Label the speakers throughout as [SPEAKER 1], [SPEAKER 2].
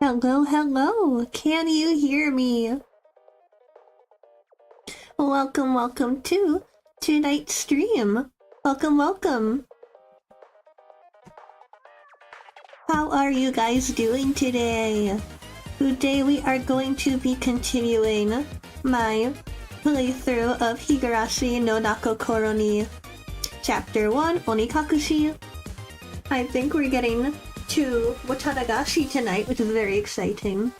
[SPEAKER 1] Hello, hello! Can you hear me? Welcome, welcome to tonight's stream. Welcome, welcome. How are you guys doing today? Today we are going to be continuing my playthrough of Higurashi no Nakokoro ni Chapter 1, Onikakushi. I think we're getting to Watanagashi tonight, which is very exciting.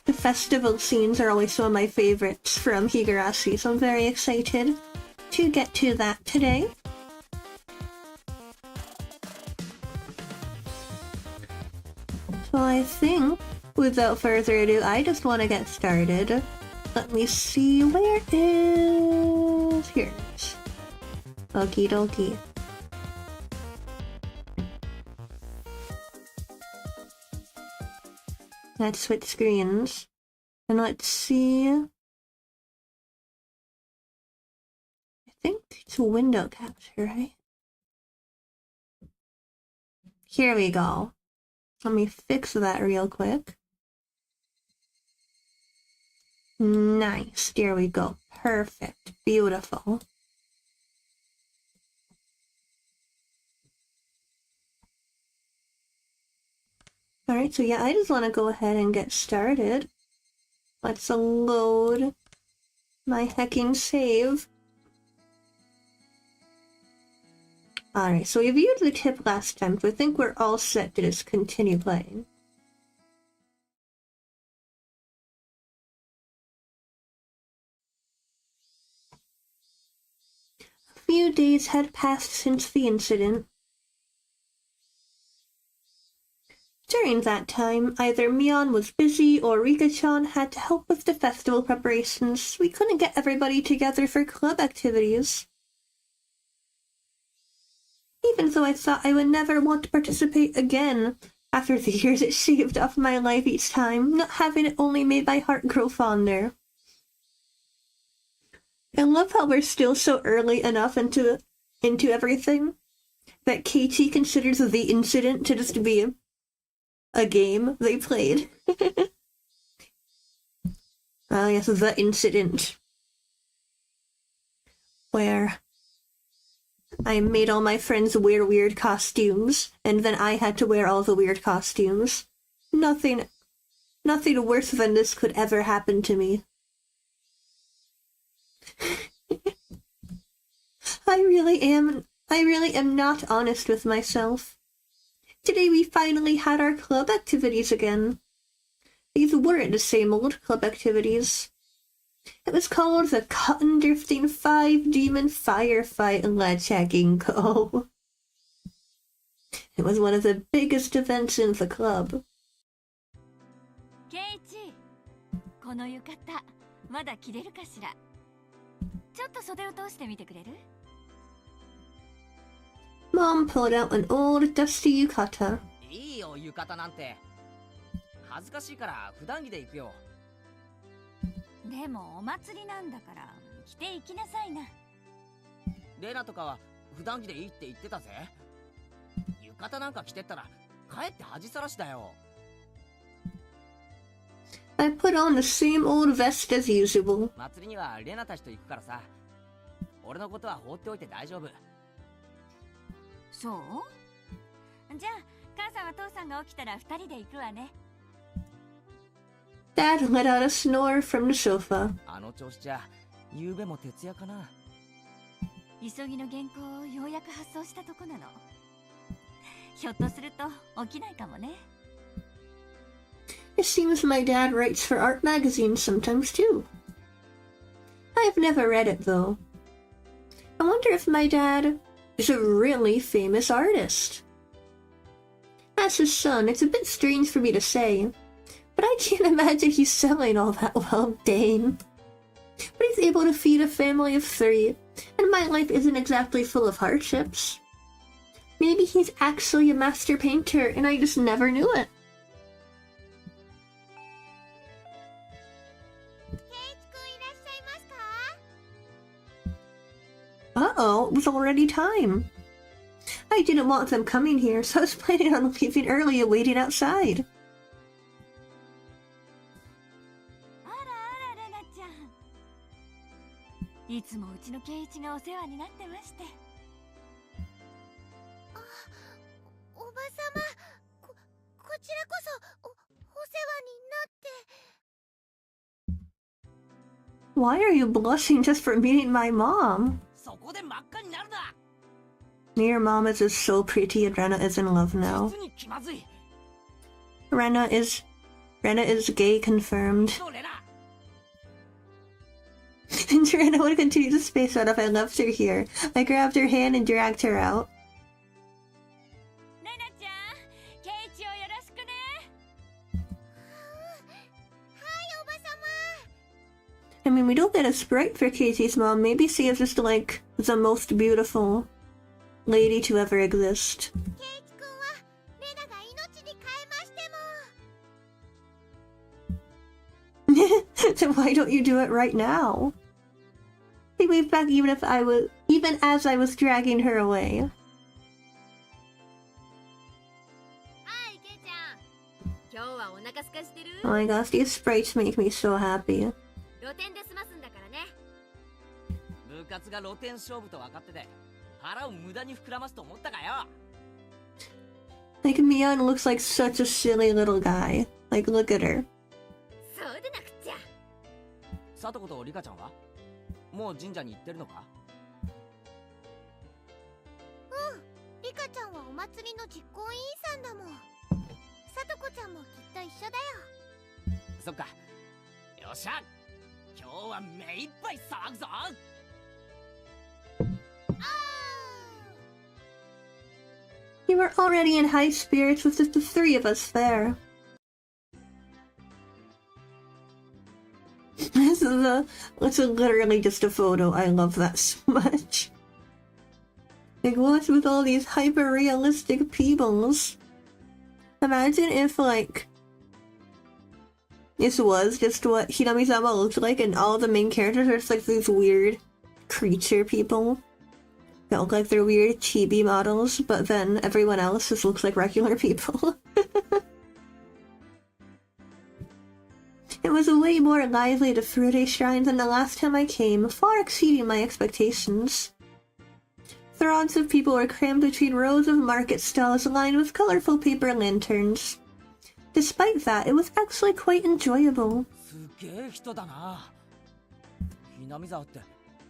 [SPEAKER 1] The festival scenes are always some of my favorites from Higurashi, so I'm very excited to get to that today. So I think, without further ado, I just want to get started. Let me see, where is... here it is. Okie dokie. Let's switch screens. And let's see... I think it's a window capture, right? Here we go. Let me fix that real quick. Nice. There we go. Perfect. Beautiful. Alright, so yeah, I just want to go ahead and get started. Let's load my hecking save. Alright, so we viewed the tip last time, so I think we're all set to just continue playing. A few days had passed since the incident. During that time, either Mion was busy or Rika-chan had to help with the festival preparations. We couldn't get everybody together for club activities. Even though I thought I would never want to participate again, after the years it shaved off my life each time, not having it only made my heart grow fonder. I love how we're still so early enough into everything that Keiichi considers the incident to just be a game they played. Ah, yes, the incident. Where I made all my friends wear weird costumes, and then I had to wear all the weird costumes. Nothing worse than this could ever happen to me. I really am not honest with myself. Today we finally had our club activities again. These weren't the same old club activities. It was called the Cotton Drifting 5 Demon Firefight Lechaginko. It was one of the biggest events in the club.
[SPEAKER 2] Keiichi, この浴衣、まだ着れるかしら。ちょっと袖を通してみてくれる？
[SPEAKER 1] Mom pulled out an old dusty yukata.
[SPEAKER 3] いいよ、浴衣なんて。恥ずかしいから普段着で行くよ。
[SPEAKER 2] でもお祭りなんだから着て行きなさいな。
[SPEAKER 3] レナとかは普段着でいいって言ってたぜ。浴衣なんか着てったらかえって恥さらしだよ。
[SPEAKER 1] I put on the same old vest as usual.
[SPEAKER 3] 祭りにはレナたちと行くからさ。俺のことは放っておいて大丈夫。
[SPEAKER 2] そう？じゃあ母さんは父さんが起きたら2人で行くわね。
[SPEAKER 1] Dad let out a snore from the sofa.
[SPEAKER 3] あの調子じゃ、夕べも徹夜かな。
[SPEAKER 2] 急ぎの原稿をようやく発送したとこなの。ひょっとすると起きないかもね。
[SPEAKER 1] It seems my dad writes for art magazines sometimes too. I've never read it though. I wonder if my dad is a really famous artist. As his son, it's a bit strange for me to say, but I can't imagine he's selling all that well, dang. But he's able to feed a family of 3, and my life isn't exactly full of hardships. Maybe he's actually a master painter, and I just never knew it. Uh-oh, it was already time. I didn't want them coming here, so I was planning on leaving early and waiting outside.
[SPEAKER 2] あらあらレナちゃん、いつもうちの圭一がお世話になってまして。
[SPEAKER 4] おばさま、こちらこそお世話になって。
[SPEAKER 1] Why are you blushing just for meeting my mom?
[SPEAKER 3] そこで真っ赤になるな。
[SPEAKER 1] Your mom is just so pretty and Rena is in love now.
[SPEAKER 3] 実に気まずい。
[SPEAKER 1] Rena is gay confirmed.
[SPEAKER 3] どれな。
[SPEAKER 1] And Rena would continue to space out if I left her here. I grabbed her hand and dragged her out.
[SPEAKER 2] レナちゃん、圭一をよろしくね。
[SPEAKER 4] はいおばさま。
[SPEAKER 1] I mean, we don't get a sprite for Katie's mom. Maybe she is just like the most beautiful lady to ever exist.
[SPEAKER 4] ケイチ君はレナが命に変えましても。
[SPEAKER 1] Then why don't you do it right now? They waved back even as I was dragging her away.
[SPEAKER 4] はいケイちゃん、今日はお腹すかしてる？
[SPEAKER 1] Oh my gosh, these sprites make me so happy.
[SPEAKER 4] 露店で済ますんだからね。
[SPEAKER 3] 部活が露天勝負と分かってて腹を無駄に膨らますと思ったかよ。
[SPEAKER 1] Like, Mion looks like such a silly little guy. Like, look at her.
[SPEAKER 4] そうでなくちゃ。
[SPEAKER 3] さとことリカちゃんはもう神社に行ってるのか？
[SPEAKER 4] うん、リカちゃんはお祭りの実行委員さんだもん。さとこちゃんもきっと一緒だよ。
[SPEAKER 3] そっか。よっしゃ、今日は目いっぱい騒ぐぞ。
[SPEAKER 1] We were already in high spirits with just the three of us there. It's literally just a photo. I love that so much. Like, what's with all these hyper-realistic peoples? Imagine if, like, this was just what Hinami-sama looked like and all the main characters are just like these weird creature people that look like they're weird chibi models, but then everyone else just looks like regular people. It was way more lively at a Furude shrine than the last time I came, far exceeding my expectations. Throngs of people were crammed between rows of market stalls lined with colorful paper lanterns. Despite that, it was actually quite enjoyable.
[SPEAKER 3] すげえ人だな。ひなみ沢って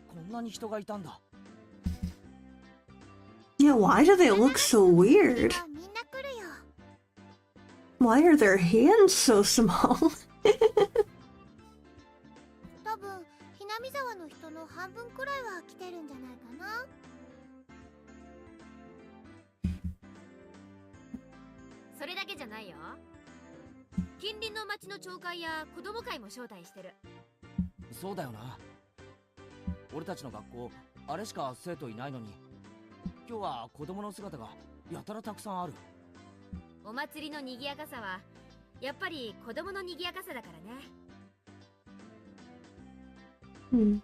[SPEAKER 3] こんなに人がいたんだ。
[SPEAKER 1] Yeah, why do they look so weird?
[SPEAKER 4] みんな来るよ。
[SPEAKER 1] Why are their hands so small?
[SPEAKER 4] 多分ひなみ沢の人の半分くらいは来てるんじゃないかな。それだけじゃないよ。近隣の町の町会や子供会も招待してる。
[SPEAKER 3] そうだよな。俺たちの学校あれしか生徒いないのに、今日は子供の姿がやたらたくさんある。
[SPEAKER 4] お祭りの賑やかさはやっぱり子供の賑やかさだからね。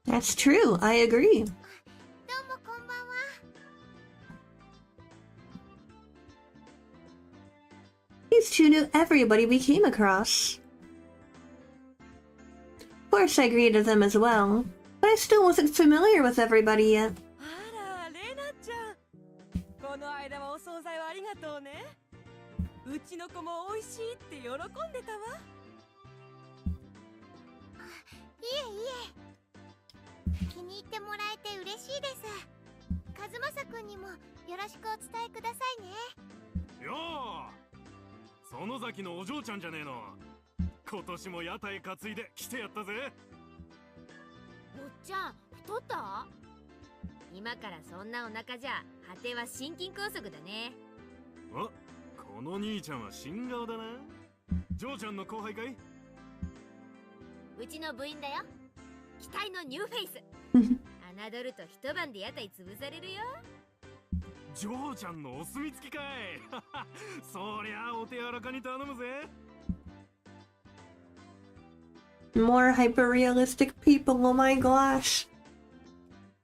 [SPEAKER 1] That's true, I agree.
[SPEAKER 4] どうもこんばんは。
[SPEAKER 1] These two knew everybody we came across. Of course I greeted them as well, but I still wasn't familiar with everybody yet.
[SPEAKER 5] あら、レナちゃん。この間はお惣菜をありがとうね。うちの子も美味しいって喜んでたわ。
[SPEAKER 4] いえいえ。気に入ってもらえて嬉しいです。和正くんにもよろしくお伝えくださいね。
[SPEAKER 6] よー、園崎のお嬢ちゃんじゃねえの。今年も屋台担いで来てやったぜ。
[SPEAKER 4] おっちゃん、太った？今からそんなお腹じゃ果ては心筋梗塞だね。
[SPEAKER 6] あ、この兄ちゃんは新顔だな。嬢ちゃんの後輩かい？
[SPEAKER 4] うちの部員だよ。期待のニューフェイス。侮ると一晩で屋台潰されるよ。
[SPEAKER 6] 嬢ちゃんのお墨付きかい。そりゃお手柔らかに頼むぜ。
[SPEAKER 1] More hyper-realistic people, oh my gosh.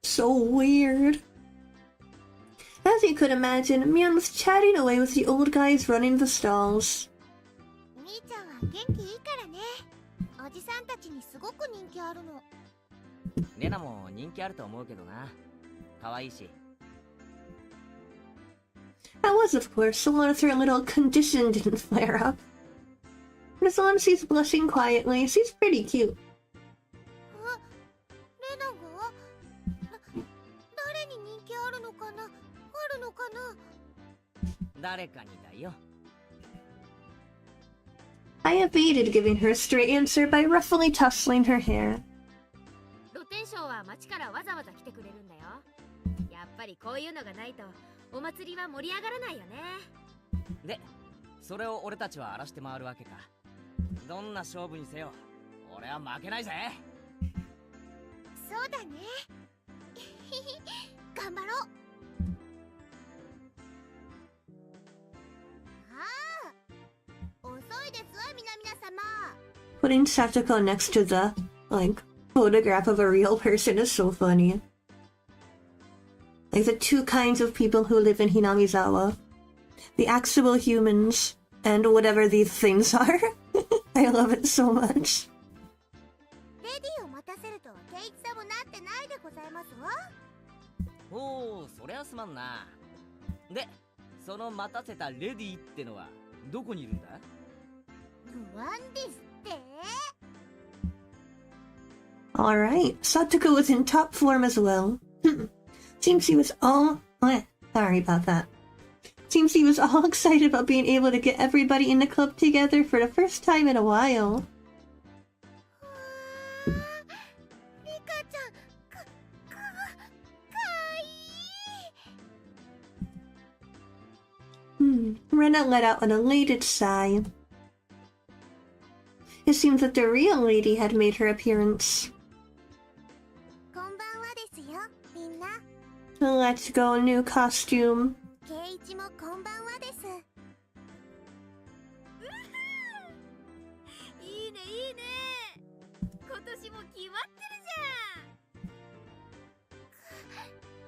[SPEAKER 1] So weird. you could imagine, Mion was chatting away with the old guys running the stalls.
[SPEAKER 4] 兄ちゃんは元気いいからね。おじさんたちにすごく人気あるの。
[SPEAKER 3] レナも人気あると思うけどな。可愛いし。
[SPEAKER 1] That was, of course, so long as her little condition didn't flare up. But as long as she's blushing quietly, she's pretty cute.
[SPEAKER 4] あ、レナが？誰に人気あるのかな？あるのかな？
[SPEAKER 3] 誰かにだよ。
[SPEAKER 1] I evaded giving her a straight answer by roughly tussling her hair.
[SPEAKER 7] 露天商は町からわざわざ来てくれるんだよ。やっぱりこういうのがないとお祭りは盛り上がらないよね。
[SPEAKER 3] で、それを俺たちは荒らして回るわけか。どんな勝負にせよ、俺は負けないぜ。
[SPEAKER 4] そうだね。頑張ろう。ああ、遅いですわ、皆様。
[SPEAKER 1] Putting Satoko next to the, photograph of a real person is so funny. Like the two kinds of people who live in Hinamizawa. The actual humans, and whatever these things are. I love it so much.
[SPEAKER 4] レディを待たせるとはケイチさんもなってないでございますわ。
[SPEAKER 3] おお、そりゃすまんな。で、その待たせたレディってのはどこにいるんだ？
[SPEAKER 4] 不安ですって。
[SPEAKER 1] Alright, Satoko was in top form as well. Seems he was sorry about that. Seems he was all excited about being able to get everybody in the club together for the first time in a while.
[SPEAKER 4] リカちゃん、かわいい。
[SPEAKER 1] Rena let out an elated sigh. It seems that the real lady had made her appearance.
[SPEAKER 4] こんばんはですよ、みんな。
[SPEAKER 1] Let's go, new costume.
[SPEAKER 4] ケイチもこんばんはです。
[SPEAKER 7] いいねいいね。今年も決まってるじゃん。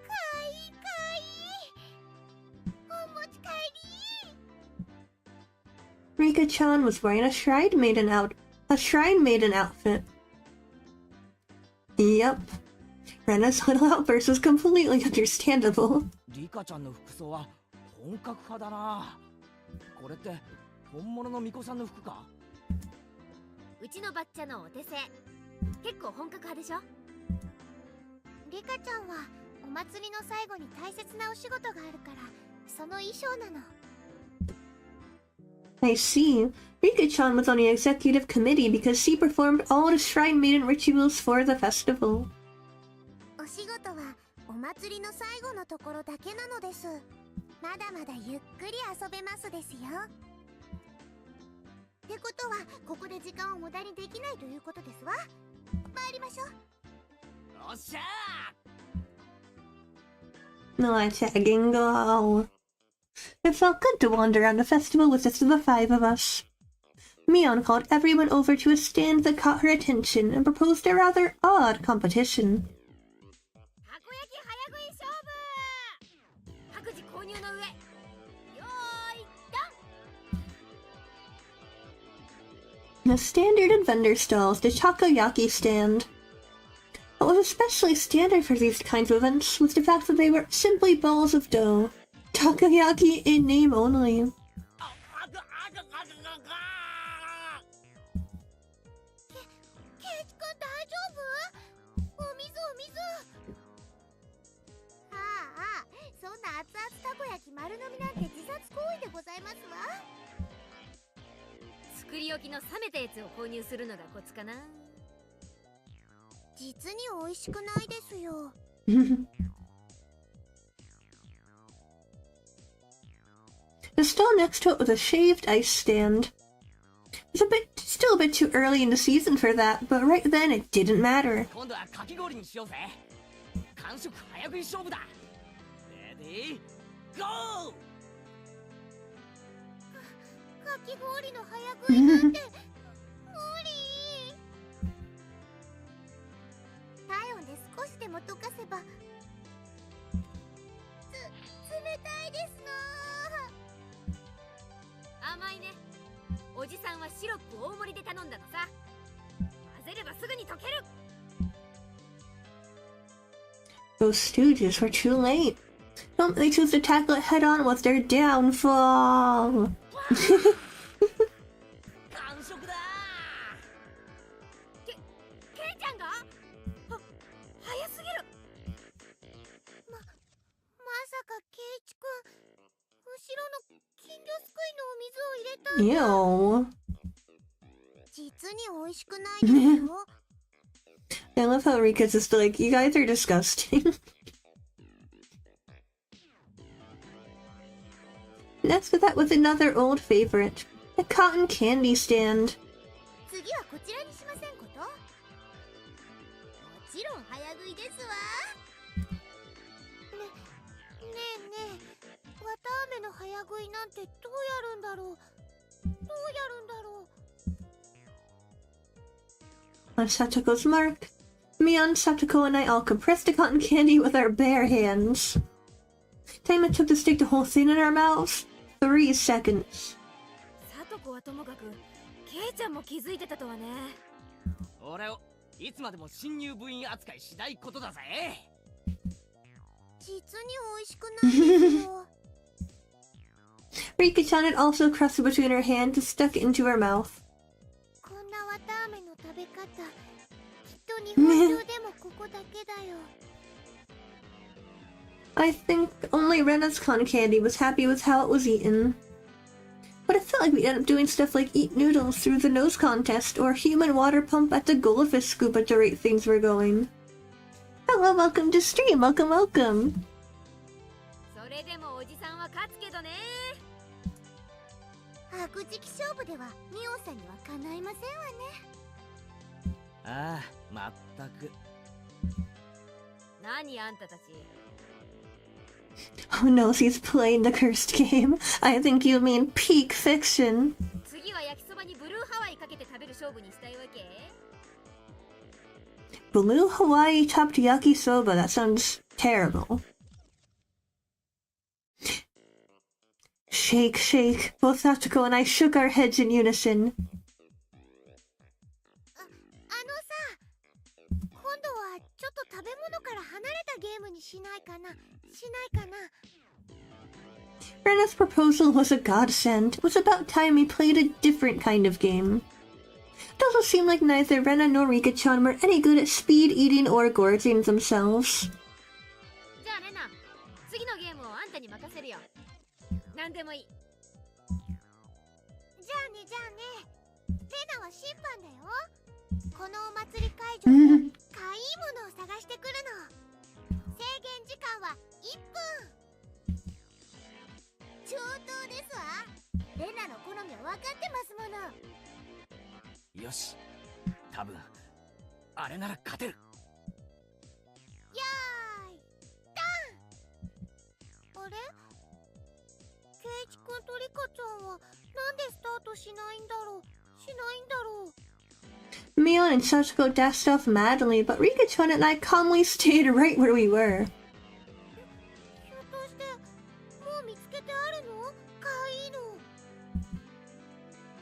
[SPEAKER 4] かわいいかわいい。お持ち帰り。
[SPEAKER 1] Rika-chan was wearing a shrine maiden outfit. Yep. Rena's little outburst was completely understandable.
[SPEAKER 3] リカちゃんの服装は本格派だな。これって本物の巫女さんの服か？
[SPEAKER 7] うちのバッチャのお手製。結構本格派でしょ？
[SPEAKER 4] リカちゃんはお祭りの最後に大切なお仕事があるからその衣装なの。
[SPEAKER 1] I see. Rika-chan was on the executive committee because she performed all the shrine maiden rituals for the festival.
[SPEAKER 4] お仕事はお祭りの最後のところだけなのです。まだまだゆっくり遊べますですよ。ってことはここで時間を無駄にできないということですわ。参りましょう。
[SPEAKER 3] よっしゃー。
[SPEAKER 1] Let's tagging go. It felt good to wander around the festival with just the five of us. Mion called everyone over to a stand that caught her attention and proposed a rather odd competition.
[SPEAKER 7] たこ焼き早食い勝負。各自購入の上。よーい、ドン。
[SPEAKER 1] The standard and vendor stalls, the takoyaki stand. What was especially standard for these kinds of events was the fact that they were simply balls of dough. Takoyaki in name only.
[SPEAKER 4] ケイチくん大丈夫？お水お水。ああ、そんな熱々たこ焼き丸飲みなんて自殺行為でございますわ。
[SPEAKER 7] 作り置きの冷めたやつを購入するのがコツかな。
[SPEAKER 4] 実に美味しくないですよ。
[SPEAKER 1] The stall next to it was a shaved ice stand. It was still a bit too early in the season for that, but right then it didn't matter.
[SPEAKER 3] 今度はかき氷にしようぜ。完食早食い勝負だ。レディーゴー。
[SPEAKER 4] かき氷の早食いなんて無理。体温で少しでも溶かせば冷たい
[SPEAKER 7] 大盛りで頼んだのさ。混ぜればすぐに溶ける。
[SPEAKER 1] Those stooges were too late. Don't they choose to tackle it head on with their downfall?
[SPEAKER 5] 完食だ。
[SPEAKER 7] ケイちゃんが早すぎる。
[SPEAKER 4] まさかケイチくん、後ろの金魚すくいのお水を入れたんだ。
[SPEAKER 1] Ew.
[SPEAKER 4] 実に美味しくないですよ。
[SPEAKER 1] I love how Rika's just like, you guys are disgusting. Next with that was another old favorite, the cotton candy stand.
[SPEAKER 4] 次はこちらにしませんこと？もちろん早食いですわ。ねえ、わたあめの早食いなんてどうやるんだろう。
[SPEAKER 1] On Satoko's mark, Mion, Satoko, and I all compressed the cotton candy with our bare hands. Time it took to stick the whole thing in our mouths? 3 seconds.
[SPEAKER 7] さとこはともかく、ケイちゃんも気づいてたとはね。
[SPEAKER 3] 俺をいつまでも新入部員扱いしないことだぜ。
[SPEAKER 4] 実に美味しくないですよ。
[SPEAKER 1] Rika-chan had also crushed it between her hands and stuck it into her mouth.
[SPEAKER 4] こんなわたあめの食べ方、きっと日本中でもここだけだよ。
[SPEAKER 1] I think only Rena's cotton candy was happy with how it was eaten. But it felt like we ended up doing stuff like eat noodles through the nose contest or human water pump at the goldfish scoop at the rate things were going. Hello, welcome to stream, welcome.
[SPEAKER 7] それでもおじさんは勝つけどね。
[SPEAKER 4] 白磁気勝負ではミオさんにはかないませんわね。
[SPEAKER 3] ああ、まったく。
[SPEAKER 7] 何あんたたち。
[SPEAKER 1] Oh no, he's playing the cursed game. I think you mean peak fiction.
[SPEAKER 7] 次は焼きそばにブルーハワイかけて食べる勝負にしたいわけ？
[SPEAKER 1] Blue Hawaii topped yakisoba, that sounds terrible. Shake, shake. Both Satoko and I shook our heads in unison.
[SPEAKER 4] 今度はちょっと食べ物から離れたゲームにしないかな。
[SPEAKER 1] Rena's proposal was a godsend. It was about time we played a different kind of game. It also seemed like neither Rena nor Rika-chan were any good at speed eating or gorging themselves.
[SPEAKER 7] じゃあレナ、次のゲームをあんたに任せるよ。なんでもいい。
[SPEAKER 4] じゃあね。レナは審判だよ。このお祭り会場でかいいものを探してくるの。制限時間は1分。上等ですわ。レナの好みは分かってますもの。
[SPEAKER 3] よし、多分あれなら勝てる。
[SPEAKER 4] よーい、ダン。あれ？ケイチくんとリカちゃんはなんでスタートしないんだろう。
[SPEAKER 1] Mion and Sachiko dashed off madly, but Rika-chan and I calmly stayed right where we were.
[SPEAKER 4] ひょっとしてもう見つけてあるの？かわいいの。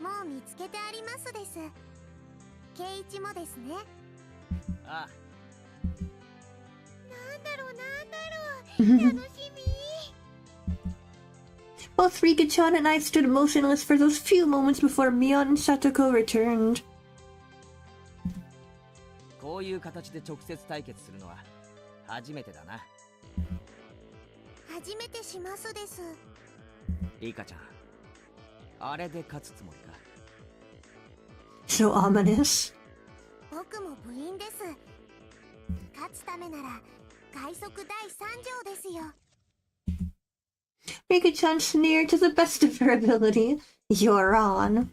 [SPEAKER 4] もう見つけてありますです。ケイチもですね。
[SPEAKER 3] ああ。
[SPEAKER 4] なんだろう。楽しみ。
[SPEAKER 1] Both Rika-chan and I stood motionless for those few moments before Mion and Satoko returned.
[SPEAKER 3] こういう形で直接対決するのは初めてだな。
[SPEAKER 4] 初めてしますです。
[SPEAKER 3] リカちゃん、あれで勝つつもりか。
[SPEAKER 1] So ominous.
[SPEAKER 4] 僕も部員です。勝つためなら快速第3条ですよ。
[SPEAKER 1] Rika-chan sneered to the best of her ability. You're on.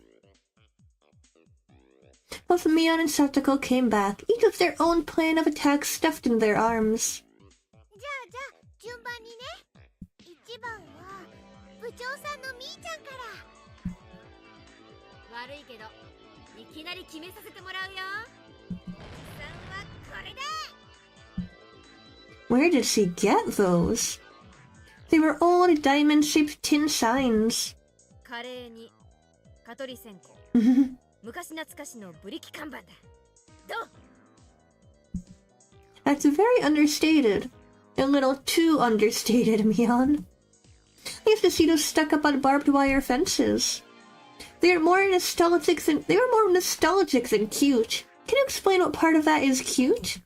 [SPEAKER 1] Both Mion and Satoko came back, each with their own plan of attack stuffed in their arms.
[SPEAKER 4] じゃあ順番にね。1番は部長さんのみーちゃんから。
[SPEAKER 7] 悪いけど、いきなり決めさせてもらうよ。さんはこれだ。
[SPEAKER 1] Where did she get those? They were old diamond-shaped tin signs.
[SPEAKER 7] カレーに蚊取り線香。昔懐かしのブリキ看板だ。どう？
[SPEAKER 1] That's very understated. A little too understated, Mion. I used to see those stuck up on barbed wire fences. They were more nostalgic than cute. Can you explain what part of that is cute?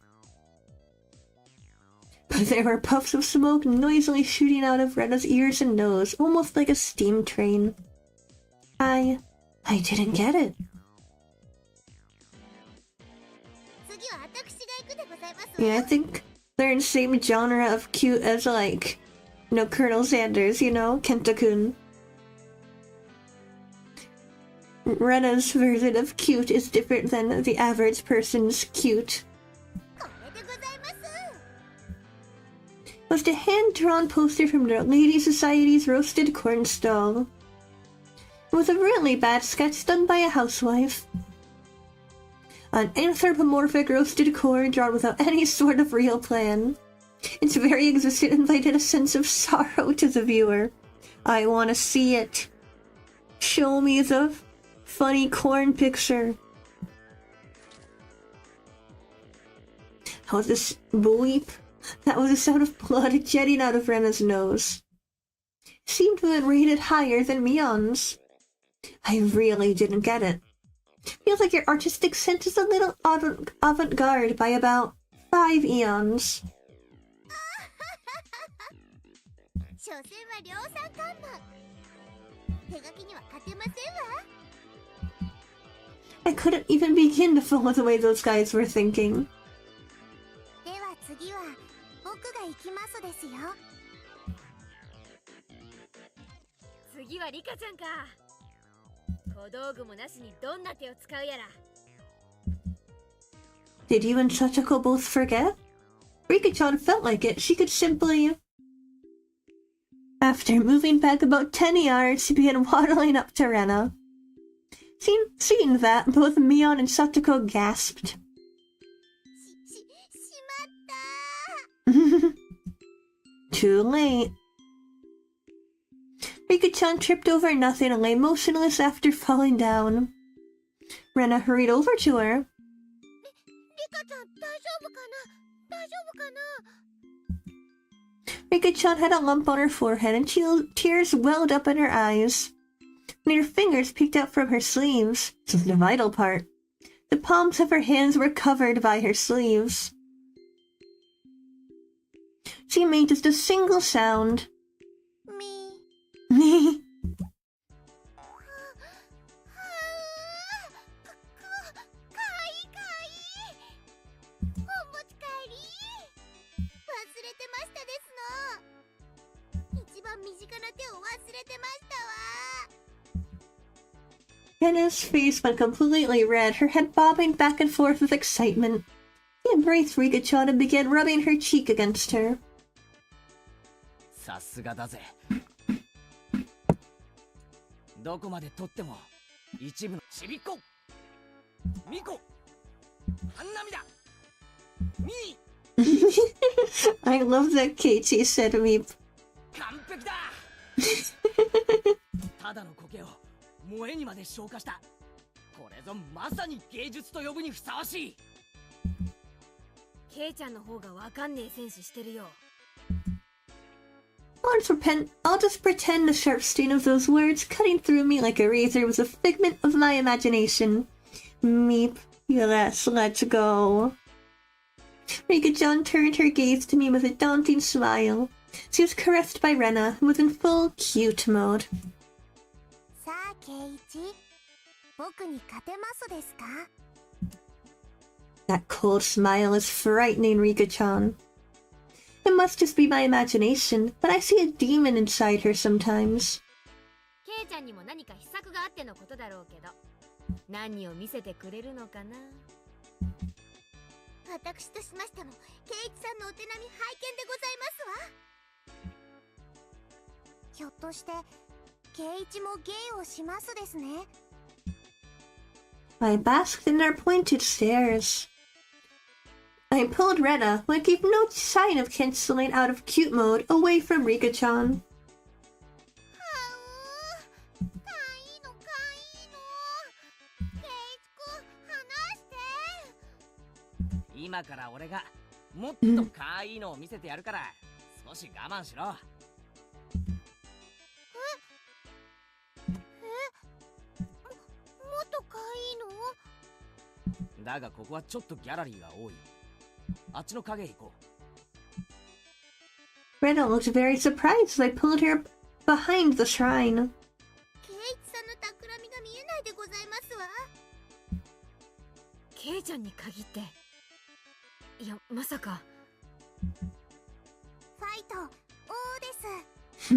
[SPEAKER 1] But there were puffs of smoke noisily shooting out of Rena's ears and nose, almost like a steam train. I didn't get it. Yeah, I think they're in the same genre of cute as, like, Colonel Sanders, Kenta-kun. Rena's version of cute is different than the average person's cute. It was a hand-drawn poster from the Lady Society's roasted corn stall. It was a really bad sketch done by a housewife. An anthropomorphic roasted corn drawn without any sort of real plan. Its very existence invited a sense of sorrow to the viewer. I want to see it. Show me the funny corn picture. How was this bleep? That was the sound of blood jetting out of Rena's nose. Seemed to have been rated higher than Mion's. I really didn't get it. Feels like your artistic sense is a little avant-garde by about 5 eons. I couldn't even begin to follow the way those guys were thinking.
[SPEAKER 7] 次はリカちゃんか。小道具もなしにどんな手を使うやら。
[SPEAKER 1] Did you and Shachako both forget? Rika-chan felt like it. She could simply... After moving back about 10 yards, she began waddling up to Rena. Seeing that, both Mion and Satoko gasped. Too late. Rika-chan tripped over nothing and lay motionless after falling down. Rena hurried over to her. Rika-chan had a lump on her forehead and tears welled up in her eyes. And her fingers peeked out from her sleeves. This was the vital part. The palms of her hands were covered by her sleeves. She made just a single sound. Me. Rena's face went completely red, her head bobbing back and forth with excitement. She embraced Rika-chan and began rubbing her cheek against her.
[SPEAKER 3] さすがだぜ。どこまで撮っても一部のちびっこミコハンナミだミー
[SPEAKER 1] I love that Keiichi said Meep.
[SPEAKER 3] 完璧だただの苔を萌えにまで昇華した。これぞまさに芸術と呼ぶにふさわしい。
[SPEAKER 7] ケイちゃんの方がわかんねえセンスしてるよ。
[SPEAKER 1] I'll just pretend the sharp sting of those words cutting through me like a razor was a figment of my imagination. Meep. Yes, let's go. Rika-chan turned her gaze to me with a daunting smile. She was caressed by Rena and was in full cute mode. That cold smile is frightening, Rika-chan. It must just be my imagination, but I see a demon inside her sometimes.
[SPEAKER 7] ケイちゃんにも何か秘策があってのことだろうけど、何を見せてくれるのかな。
[SPEAKER 4] 私としましても、ケイイチさんのお手並み拝見でございますわ。ひょっとして、ケイイチも芸をしますですね。
[SPEAKER 1] I basked in their pointed stares. I pulled Rena, who gave no sign of canceling out of cute mode, away from Rika-chan.
[SPEAKER 3] 今から俺がもっと可愛いのを見せてやるから少し我慢しろ。
[SPEAKER 4] もっと可愛いの？
[SPEAKER 3] だがここはちょっとギャラリーが多い。あっちの影へ行こ
[SPEAKER 1] う。Rena looked very surprised as I pulled her behind the shrine.
[SPEAKER 4] ケイチさんの企みが見えないでございますわ。
[SPEAKER 7] ケイちゃんに限って、いやまさか。
[SPEAKER 4] ファイト、王です。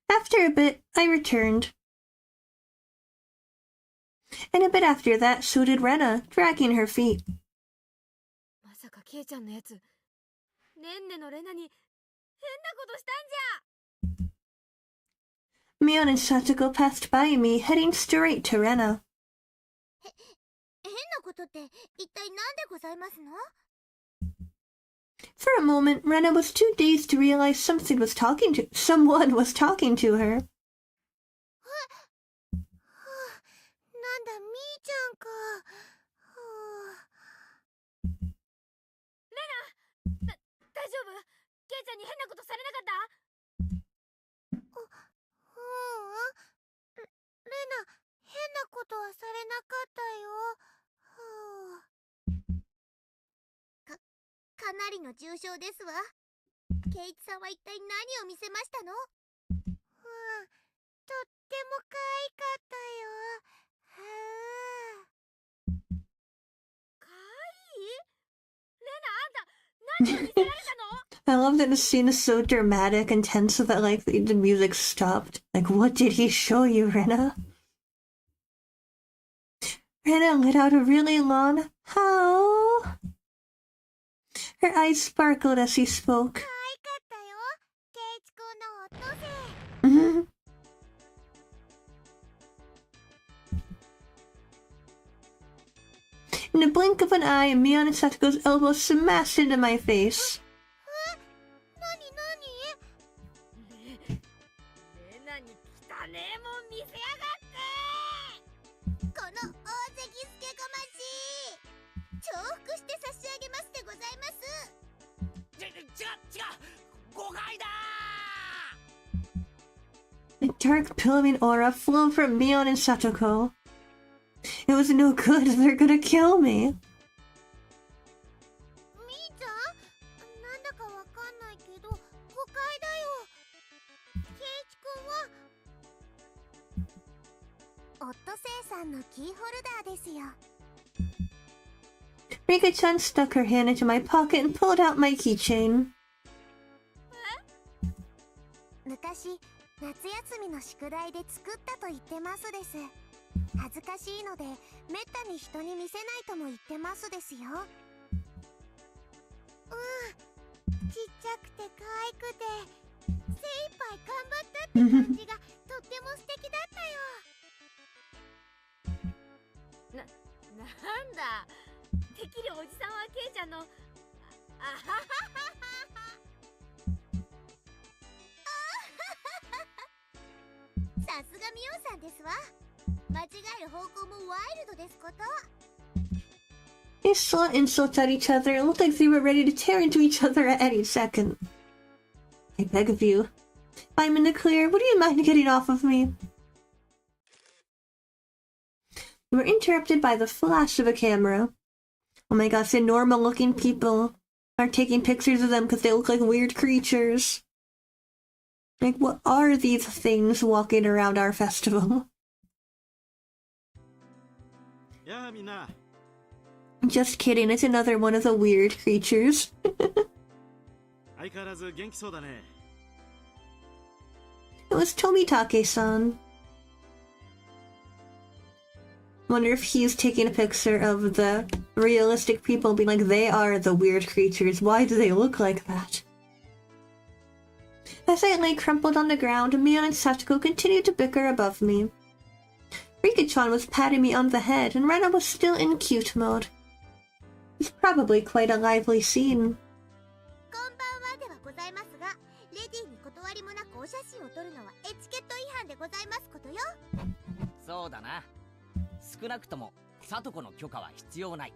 [SPEAKER 1] After a bit, I returned. And a bit after that, so did Rena, dragging her feet.
[SPEAKER 7] まさかケイちゃんのやつ、ねんねのレナに変なことしたんじゃ。
[SPEAKER 1] Mion and Satoko passed by me, heading straight to Rena.
[SPEAKER 4] 変なことって一体何でございますの？
[SPEAKER 1] For a moment, Rena was too dazed to realize someone was talking to her.
[SPEAKER 4] なんだ、みーちゃんか。
[SPEAKER 7] 大丈夫？ケイちゃんに変なことされなかった？
[SPEAKER 4] レナ、変なことはされなかったよ。かなりの重傷ですわ。ケイチさんは一体何を見せましたの？とっても可愛かったよ。
[SPEAKER 7] 可愛い？レナ、あんた何を見せられたの？
[SPEAKER 1] I love that the scene is so dramatic and tense that, like, the music stopped. Like, what did he show you, Rena? Rena let out a really long howl. Her eyes sparkled as he spoke.
[SPEAKER 4] 可愛かったよ。ケイチ君のオットセイ。
[SPEAKER 1] In the blink of an eye, Mion and Satoko's elbows smashed into my face.
[SPEAKER 7] レナに汚ねえもん見せやがって。
[SPEAKER 4] この大関すけごまし重複して差し上げますでございます。
[SPEAKER 3] 違う誤解だ。
[SPEAKER 1] A dark billowing aura flowed from Mion and Satoko. It was no good, they're gonna kill me.
[SPEAKER 4] みーちゃん、なんだかわかんないけど誤解だよ。ケイチ君はオットセイさんのキーホルダーですよ。
[SPEAKER 1] Rika-chan stuck her hand into my pocket and pulled out my keychain.
[SPEAKER 4] 昔、夏休みの宿題で作ったと言ってますです。恥ずかしいので、めったに人に見せないとも言ってますですよ。ちっちゃくて可愛くて、精一杯頑張ったって感じがとっても素敵だったよ。
[SPEAKER 7] なんだ、てっきりおじさんはケイちゃんの、あはははは。
[SPEAKER 4] さすがミオさんですわ。間違える方向もワイルドですこと。
[SPEAKER 1] They slung insults at each other and looked like they were ready to tear into each other at any second. I beg of you. I'm in the clear. Would you mind getting off of me? We were interrupted by the flash of a camera. Oh my gosh, the normal-looking people are taking pictures of them because they look like weird creatures. Like, what are these things walking around our festival?
[SPEAKER 6] Yeah, Mina.
[SPEAKER 1] Just kidding, it's another one of the weird creatures.
[SPEAKER 6] 相変わらず元気そうだね。
[SPEAKER 1] It was Tomitake-san. Wonder if he's taking a picture of the realistic people being like, they are the weird creatures. Why do they look like that? As I lay crumpled on the ground, Mion and Satoko continued to bicker above me. Rika-chan was patting me on the head, and Rena was still in cute mode. It's probably quite a lively scene.
[SPEAKER 4] こんばんはではございますが、レディーに断りもなくお写真を撮るのはエチケット違反でございますことよ。
[SPEAKER 3] そうだな。少ななくとも聡子の許可は必要ない。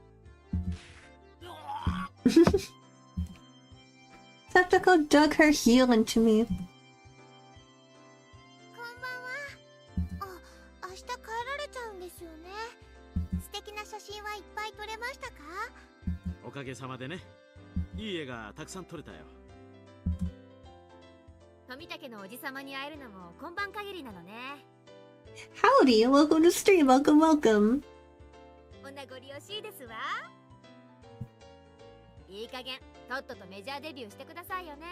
[SPEAKER 1] Satoko dug her heel into me.
[SPEAKER 4] こんばんは。あ、明日帰られちゃうんですよね。素敵な写真はいっぱい撮れましたか？
[SPEAKER 6] おかげさまでね。いい絵がたくさん撮れたよ。
[SPEAKER 7] 富武のおじさまに会えるのも今晩限りなのね。
[SPEAKER 1] Howdy, welcome to stream, welcome, welcome.
[SPEAKER 7] お名残惜しいですわ。いい加減とっととメジャーデビューしてくださいよね。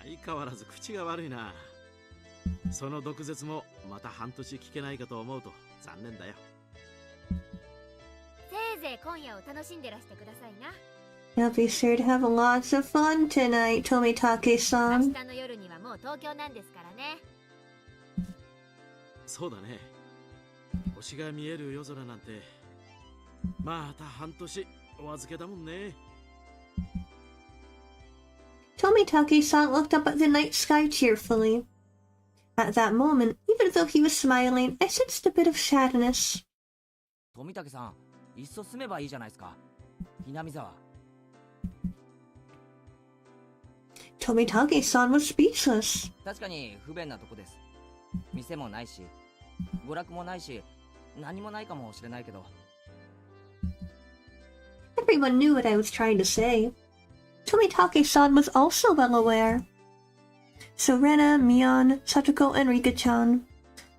[SPEAKER 6] 相変わらず口が悪いな。その毒舌もまた半年聞けないかと思うと残念だよ。
[SPEAKER 7] せいぜい今夜を楽しんでらしてくださいな。
[SPEAKER 1] You'll be sure to have lots of fun tonight,
[SPEAKER 7] 明
[SPEAKER 1] Tomitake-san.
[SPEAKER 7] 日の夜にはもう東京なんですからね。
[SPEAKER 6] そうだね。星が見える夜空なんてまた半年お預けだもんね。
[SPEAKER 1] Tomitake-san looked up at the night sky cheerfully. At that moment, even though he was smiling, I sensed a bit of sadness.
[SPEAKER 3] 富武さん、いっそ住めばいいじゃないですか。南沢。
[SPEAKER 1] Tomitake-san was speechless.
[SPEAKER 3] 確かに不便なとこです。店もないし、娯楽もないし、何もないかもしれないけど。
[SPEAKER 1] Everyone knew what I was trying to say. Tomitake-san was also well aware. So Rena, Mion, Satoko, and Rika-chan.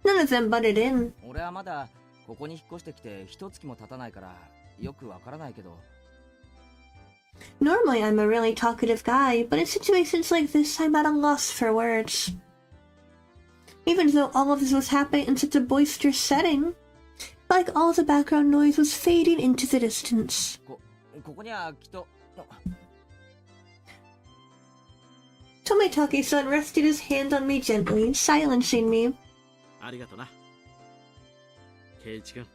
[SPEAKER 1] None of them butted in.
[SPEAKER 3] 俺はまだここに引っ越してきて一月も経たないからよくわからないけど。
[SPEAKER 1] Normally I'm a really talkative guy, but in situations like this I'm at a loss for words. Even though all of this was happening in such a boisterous setting, like all the background noise was fading into the distance.
[SPEAKER 3] ここにはきっと。
[SPEAKER 1] Tomitake-san rested his hand on me gently, silencing me.
[SPEAKER 6] ありがとな。ケイイチ君、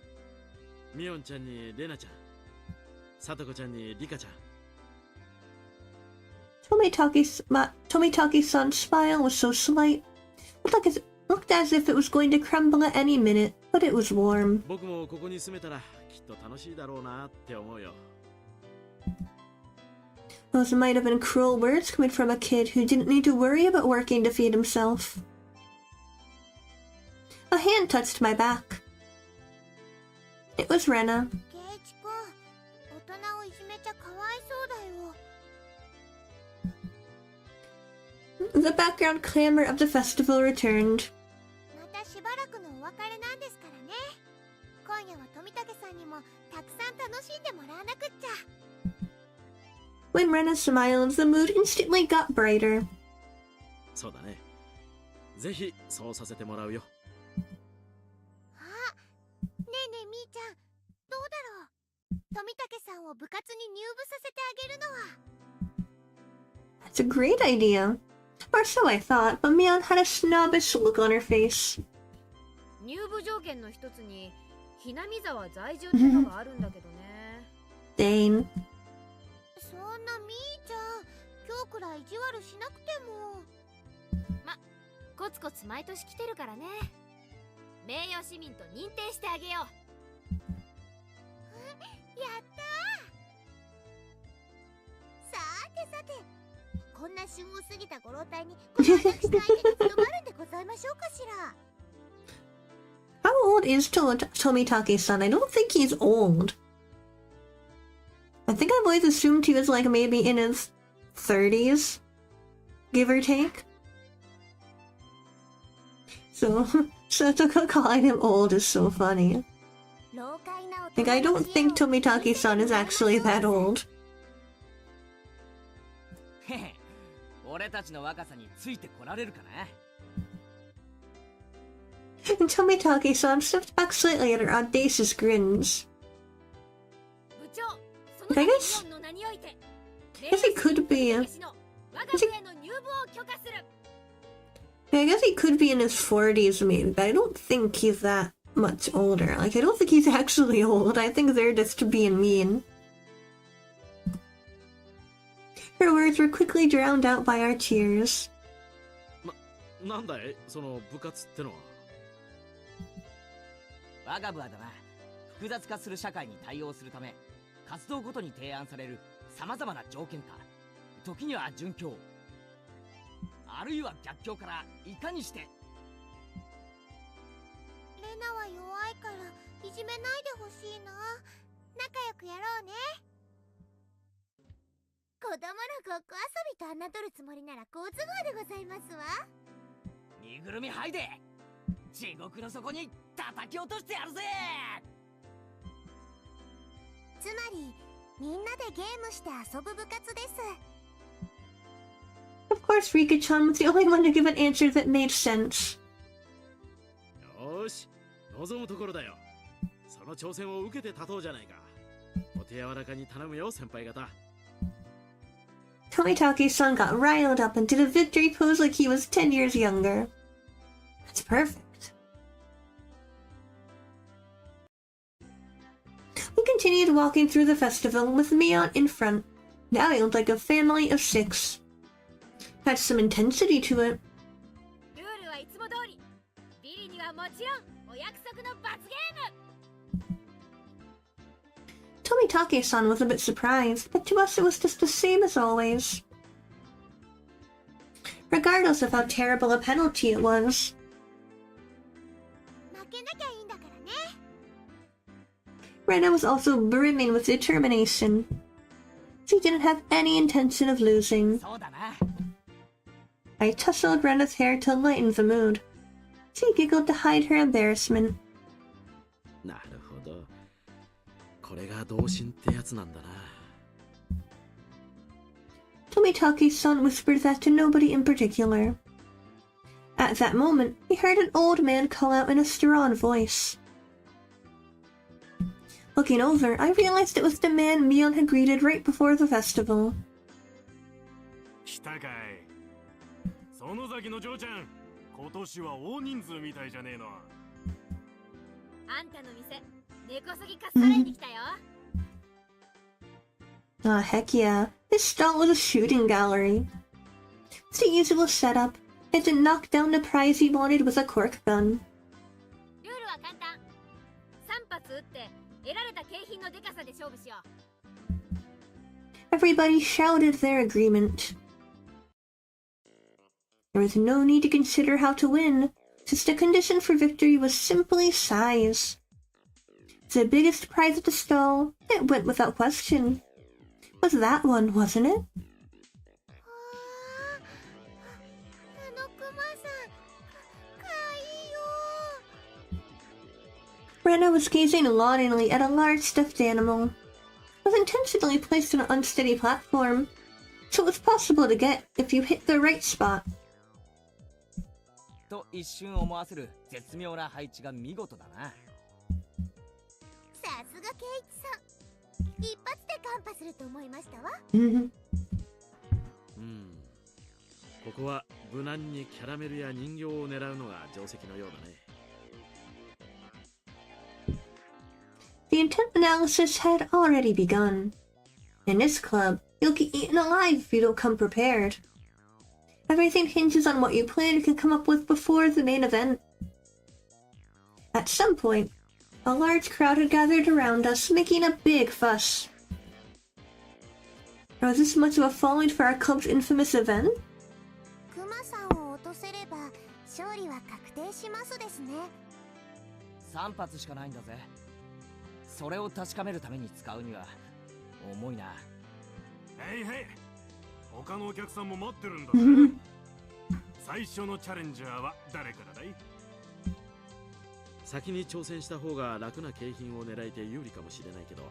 [SPEAKER 6] ミオンちゃんにレナちゃん、サトコちゃんにリカちゃん。
[SPEAKER 1] Tomitake-san's smile was so slight, looked as if it was going to crumble at any minute, but it was warm.
[SPEAKER 6] 僕もここに住めたらきっと楽しいだろうなって思うよ。
[SPEAKER 1] Those might have been cruel words coming from a kid who didn't need to worry about working to feed himself. A hand touched my back. It was Rena.
[SPEAKER 4] ケイチ君、大人をいじめちゃかわいそうだよ。
[SPEAKER 1] The background clamor of the festival returned.
[SPEAKER 4] またしばらくのお別れなんですからね。今夜は富武さんにもたくさん楽しんでもらわなくっちゃ。
[SPEAKER 1] When Rena smiled, the mood instantly got brighter.
[SPEAKER 6] そうだね。ぜひそうさせてもらうよ。
[SPEAKER 4] あ、ねえねえみーちゃん、どうだろう。富武さんを部活に入部させてあげるのは。
[SPEAKER 1] That's a great idea. Or so I thought, but Mion had a snobbish look on her face.
[SPEAKER 7] 入部条件の一つにひなみ沢在住ってのがあるんだけどね。
[SPEAKER 1] Dane.
[SPEAKER 4] そんなみーちゃん、今日くらい意地悪しなくても。
[SPEAKER 7] コツコツ毎年来てるからね。名誉市民と認定してあげよう。
[SPEAKER 4] やったー。さてさて、こんな旬を過ぎたご老体にこの私の相手に務まるんでございましょうかしら。
[SPEAKER 1] How old is Tomitake-san? I don't think he's old. I think I've always assumed he was like maybe in his 30s, give or take. So, Satoko calling him old is so funny.
[SPEAKER 4] 老快な
[SPEAKER 1] Like, I don't think Tomitake-san is actually that old.
[SPEAKER 3] へへ、俺たちの若さについてこられるかな。
[SPEAKER 1] And Tomitake-san stepped back slightly at her audacious grins.
[SPEAKER 7] 部長、その
[SPEAKER 1] I guess-
[SPEAKER 7] 日本の名において
[SPEAKER 1] I guess he could be.
[SPEAKER 7] 我が部への入部を許可する。
[SPEAKER 1] I guess he could be in his 40s maybe, but I don't think he's that much older. Like, I don't think he's actually old. I think they're just being mean. Her words were quickly drowned out by our cheers.
[SPEAKER 6] なんだいその部活ってのは。
[SPEAKER 3] 我が部はだな、複雑化する社会に対応するため活動ごとに提案される様々な条件か、時には順境、あるいは逆境からいかにして。
[SPEAKER 4] レナは弱いからいじめないでほしいな。仲良くやろうね。子供のごっこ遊びと侮るつもりなら好都合でございますわ。
[SPEAKER 3] 身ぐるみ剥いで地獄の底に叩き落としてやるぜ。
[SPEAKER 4] つまりみんなでゲームして遊ぶ部活です。
[SPEAKER 1] Of course, Rika-chan was the only one to give an answer that made sense.
[SPEAKER 6] よーし、望むところだよ。その挑戦を受けて立とうじゃないか。お手柔らかに頼むよ、先輩方。
[SPEAKER 1] Tomitake-san got riled up and did a victory pose like he was 10 years younger. That's perfect. We continued walking through the festival with Mion in front. Now we looked like a family of 6. Had some intensity to it.
[SPEAKER 7] ルールはいつも通り。ビリにはもちろんお約束の罰ゲーム。
[SPEAKER 1] Tomitake-san was a bit surprised, but to us it was just the same as always. Regardless of how terrible a penalty it was.
[SPEAKER 4] 負けなきゃいいんだからね。
[SPEAKER 1] Rena was also brimming with determination. She didn't have any intention of losing.
[SPEAKER 3] そうだな。
[SPEAKER 1] I tousled Rena's hair to lighten the mood. She giggled to hide her embarrassment.
[SPEAKER 6] なるほど。これが同心ってやつなんだな。
[SPEAKER 1] Tomitake-san whispered that to nobody in particular. At that moment, we heard an old man call out in a strong voice. Looking over, I realized it was the man Mion had greeted right before the festival.
[SPEAKER 6] 来たかい。園崎の嬢ちゃん、今年は大人数みたいじゃねえの。
[SPEAKER 7] あんたの店、根こそぎかっさらいに来たよ。
[SPEAKER 1] Ah, heck yeah. This stall was a shooting gallery. It's the usual setup. I had to knock down the prize he wanted with a cork gun.
[SPEAKER 7] ルールは簡単。3発撃って得られた景品のデカさで勝負しよう。
[SPEAKER 1] Everybody shouted their agreement. There was no need to consider how to win, since the condition for victory was simply size. The biggest prize at the stall, it went without question. Was that one, wasn't it?
[SPEAKER 4] あのクマさん、かわいいよ。
[SPEAKER 1] Rena was gazing longingly at a large stuffed animal. It was intentionally placed on an unsteady platform, so it was possible to get if you hit the right spot.
[SPEAKER 3] と一瞬思わせる絶妙な配置が見事だな。
[SPEAKER 4] さすがケイチさん。一発でカンパすると思いましたわ。
[SPEAKER 6] ここは無難にキャラメルや人形を狙うのが定石のようだね。
[SPEAKER 1] The intent analysis had already begun. In this club, you'll get eaten alive if you don't come prepared. Everything hinges on what you plan to come up with before the main event. At some point, a large crowd had gathered around us, making a big fuss. Was this much of a following for our club's infamous event?
[SPEAKER 4] クマさんを落とせれば勝利は確定しますですね。
[SPEAKER 3] 3発しかないんだぜ。それを確かめるために使うには重いな。
[SPEAKER 6] へいへい、他のお客さんも待ってるんだぜ。最初のチャレンジャーは誰からだい？先に挑戦した方が楽な景品を狙えて有利かもしれないけど、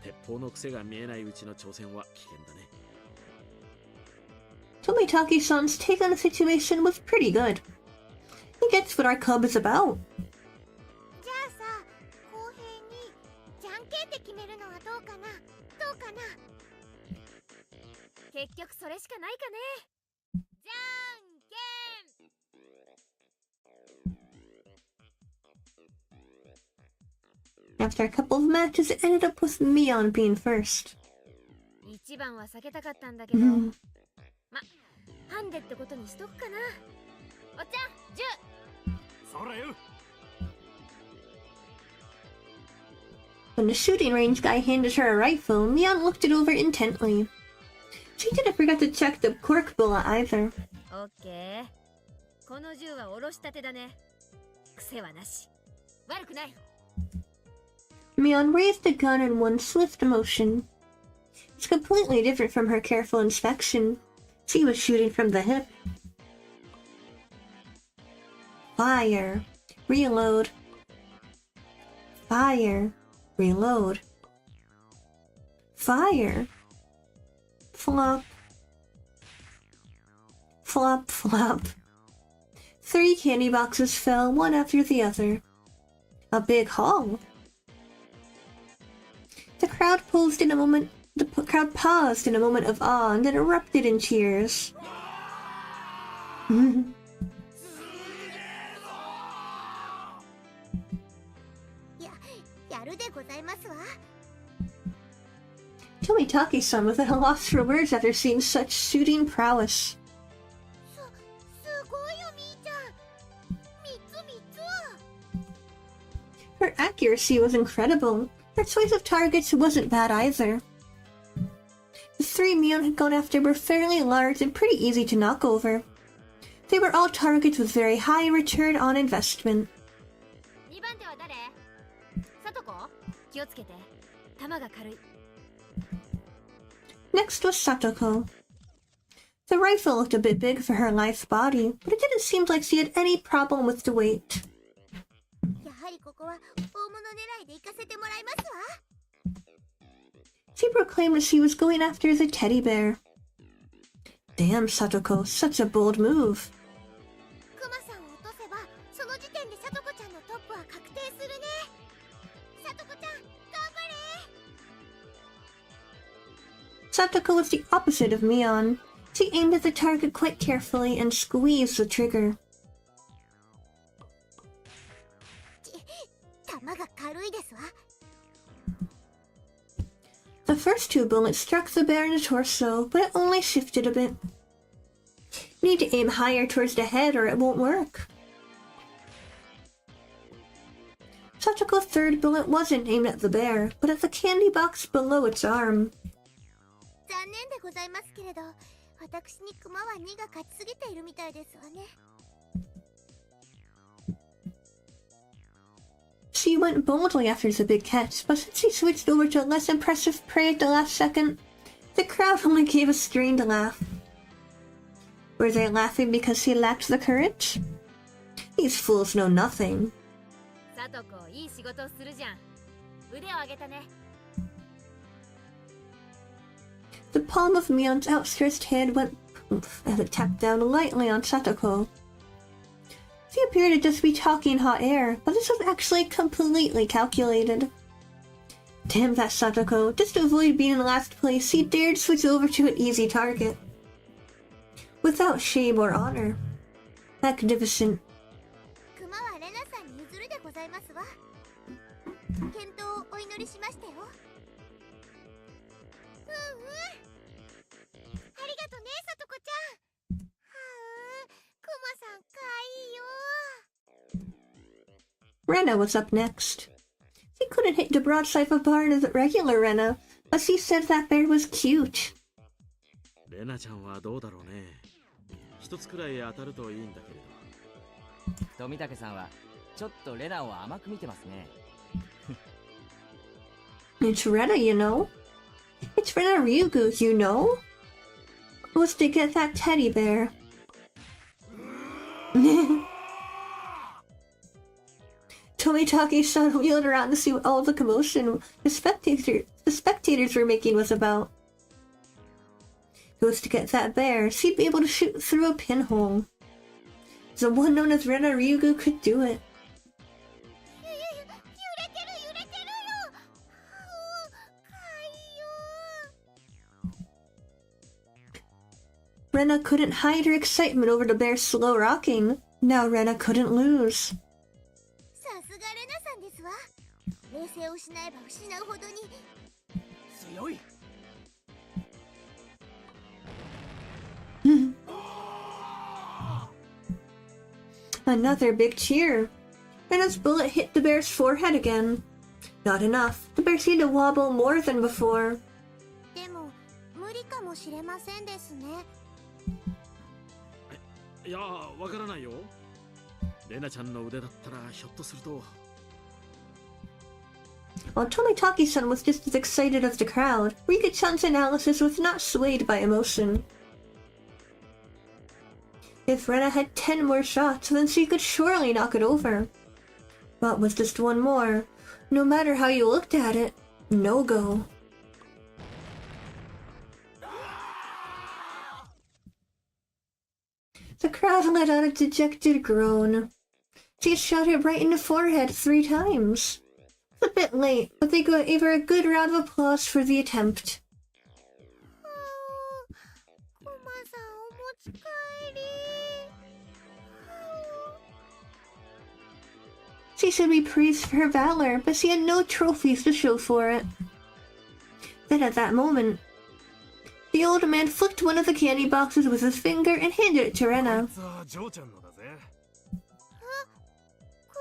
[SPEAKER 6] 鉄砲の癖が見えないうちの挑戦は危険だね。
[SPEAKER 1] Tomitake-san's take on the situation was pretty good. He gets what our club is about.
[SPEAKER 4] じゃあさ、公平にじゃんけんで決めるのはどうかな。どうかな。
[SPEAKER 7] 結局それしかないかね。じゃんけん。
[SPEAKER 1] After a couple of matches, it ended up with Mion being first.
[SPEAKER 7] 一番は避けたかったんだけど、ま、ハンデってことにしとくかな。おっちゃん、10。
[SPEAKER 6] そらよ。
[SPEAKER 1] When the shooting range guy handed her a rifle, Mion looked it over intently. She didn't forget to check the cork bullet either.
[SPEAKER 7] オッケー。この銃はおろしたてだね。癖はなし。悪くない。
[SPEAKER 1] Mion raised the gun in one swift motion. It's completely different from her careful inspection. She was shooting from the hip. Fire. Reload. Fire. Reload. Fire. Flop. Flop, flop. 3 candy boxes fell one after the other. A big haul. The crowd paused in a moment of awe and then erupted in cheers.
[SPEAKER 4] やるでございますわ。
[SPEAKER 1] Tomitaki-san was at a loss for words after seeing such shooting prowess.
[SPEAKER 4] すごいよみーちゃん。3つ。
[SPEAKER 1] Her accuracy was incredible. Her choice of targets wasn't bad either. The 3 Mion had gone after were fairly large and pretty easy to knock over. They were all targets with very high return on investment.
[SPEAKER 7] 2番手は誰？さとこ？気をつけて。弾が軽い。
[SPEAKER 1] Next was Satoko. The rifle looked a bit big for her lithe body, but it didn't seem like she had any problem with the weight.
[SPEAKER 4] やはりここは大物狙いで行かせてもらいますわ。
[SPEAKER 1] She proclaimed that she was going after the teddy bear. Damn, Satoko, such a bold move.
[SPEAKER 4] クマさんを落とせば、その時点でさとこちゃんのトップは確定するね。さとこちゃん、頑張れ。
[SPEAKER 1] Satoko was the opposite of Mion. She aimed at the target quite carefully and squeezed the trigger.
[SPEAKER 4] 弾が軽いですわ。
[SPEAKER 1] The first 2 bullets struck the bear in the torso, but it only shifted a bit. You need to aim higher towards the head or it won't work. Satoko's 3rd bullet wasn't aimed at the bear, but at the candy box below its arm.
[SPEAKER 4] 残念でございますけれど、私にクマは2が勝ちすぎているみたいですわね。
[SPEAKER 1] She went boldly after the big catch, but since she switched over to less impressive prey at the last second, the crowd only gave a strained laugh. Were they laughing because he lacked the courage? These fools know nothing.
[SPEAKER 7] さとこ、いい仕事をするじゃん。腕を上げたね。
[SPEAKER 1] The palm of Mion's outstretched hand went poof as it tapped down lightly on Satoko. She appeared to just be talking hot air, but this was actually completely calculated. Damn that Satoko, just to avoid being in last place, she dared switch over to an easy target. Without shame or honor. Magnificent.
[SPEAKER 4] クマはレナさんに譲るでございますわ。健闘をお祈りしましたよ。ありがとね、さとこちゃん。はあ、クマさんかいいよ。
[SPEAKER 1] Rena was up next. She couldn't hit the broadside of a barn as a regular Rena, but she said that bear was cute.
[SPEAKER 6] レナちゃんはどうだろうね。一つくらい当たるといいんだけれど。
[SPEAKER 3] 富武さんはちょっとレナを甘く見てますね。
[SPEAKER 1] It's Rena, you know. It's Rena Ryugu, you know. Was to get that teddy bear. Tomitaki-san wheeled around to see what all the commotion the spectators were making was about. It was to get that bear. She'd be able to shoot through a pinhole. The one known as Rena Ryugu could do it.
[SPEAKER 4] 揺れてるよ。かいよ。
[SPEAKER 1] Rena couldn't hide her excitement over the bear's slow rocking. Now Rena couldn't lose.
[SPEAKER 4] さすがレナさんですわ。冷静を失えば失うほどに。
[SPEAKER 3] 強い。
[SPEAKER 1] Another big cheer. Rena's bullet hit the bear's forehead again. Not enough. The bear seemed to wobble more than before.
[SPEAKER 4] でも無理かもしれませんですね。
[SPEAKER 6] いや、わからないよ。レナちゃんの腕だったらひょっとすると。
[SPEAKER 1] While Tomitaki-san was just as excited as the crowd, Rika-chan's analysis was not swayed by emotion. If Rena had 10 more shots, then she could surely knock it over. But with just one more, no matter how you looked at it, no go. The crowd let out a dejected groan. She shot it right in the forehead 3 times. It's a bit late, but they gave her a good round of applause for the attempt.
[SPEAKER 4] コマさんお持ち帰り。
[SPEAKER 1] She should be praised for her valor, but she had no trophies to show for it. Then at that moment, the old man flicked one of the candy boxes with his finger and handed it to Rena.
[SPEAKER 4] く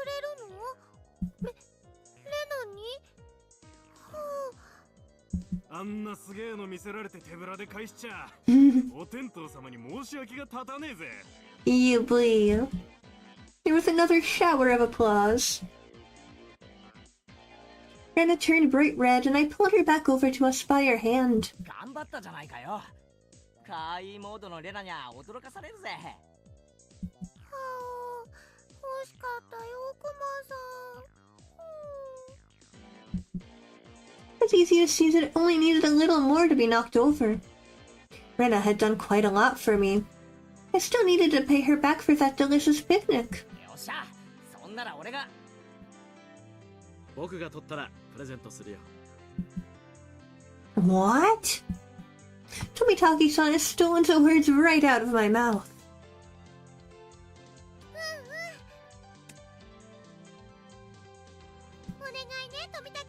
[SPEAKER 4] れるの？レナに？
[SPEAKER 8] あんなすげえの見せられて手ぶらで返しちゃお天道様に申し訳が立たねえぜ。
[SPEAKER 1] You believe. There was another shower of applause. Rena turned bright red and I pulled her back over to us by her hand.
[SPEAKER 3] 頑張ったじゃないかよ。かわいいモードのレナにゃ驚かされるぜ。
[SPEAKER 4] 欲しかったよ、クマさん。
[SPEAKER 1] It's easy to see that it only needed a little more to be knocked over. Rena had done quite a lot for me. I still needed to pay her back for that delicious picnic.
[SPEAKER 3] よっしゃ、そんなら俺が。
[SPEAKER 6] 僕が取ったらプレゼントするよ。
[SPEAKER 1] What? Tomitaki-san has stolen the words right out of my mouth.
[SPEAKER 4] お願いね、富武さん。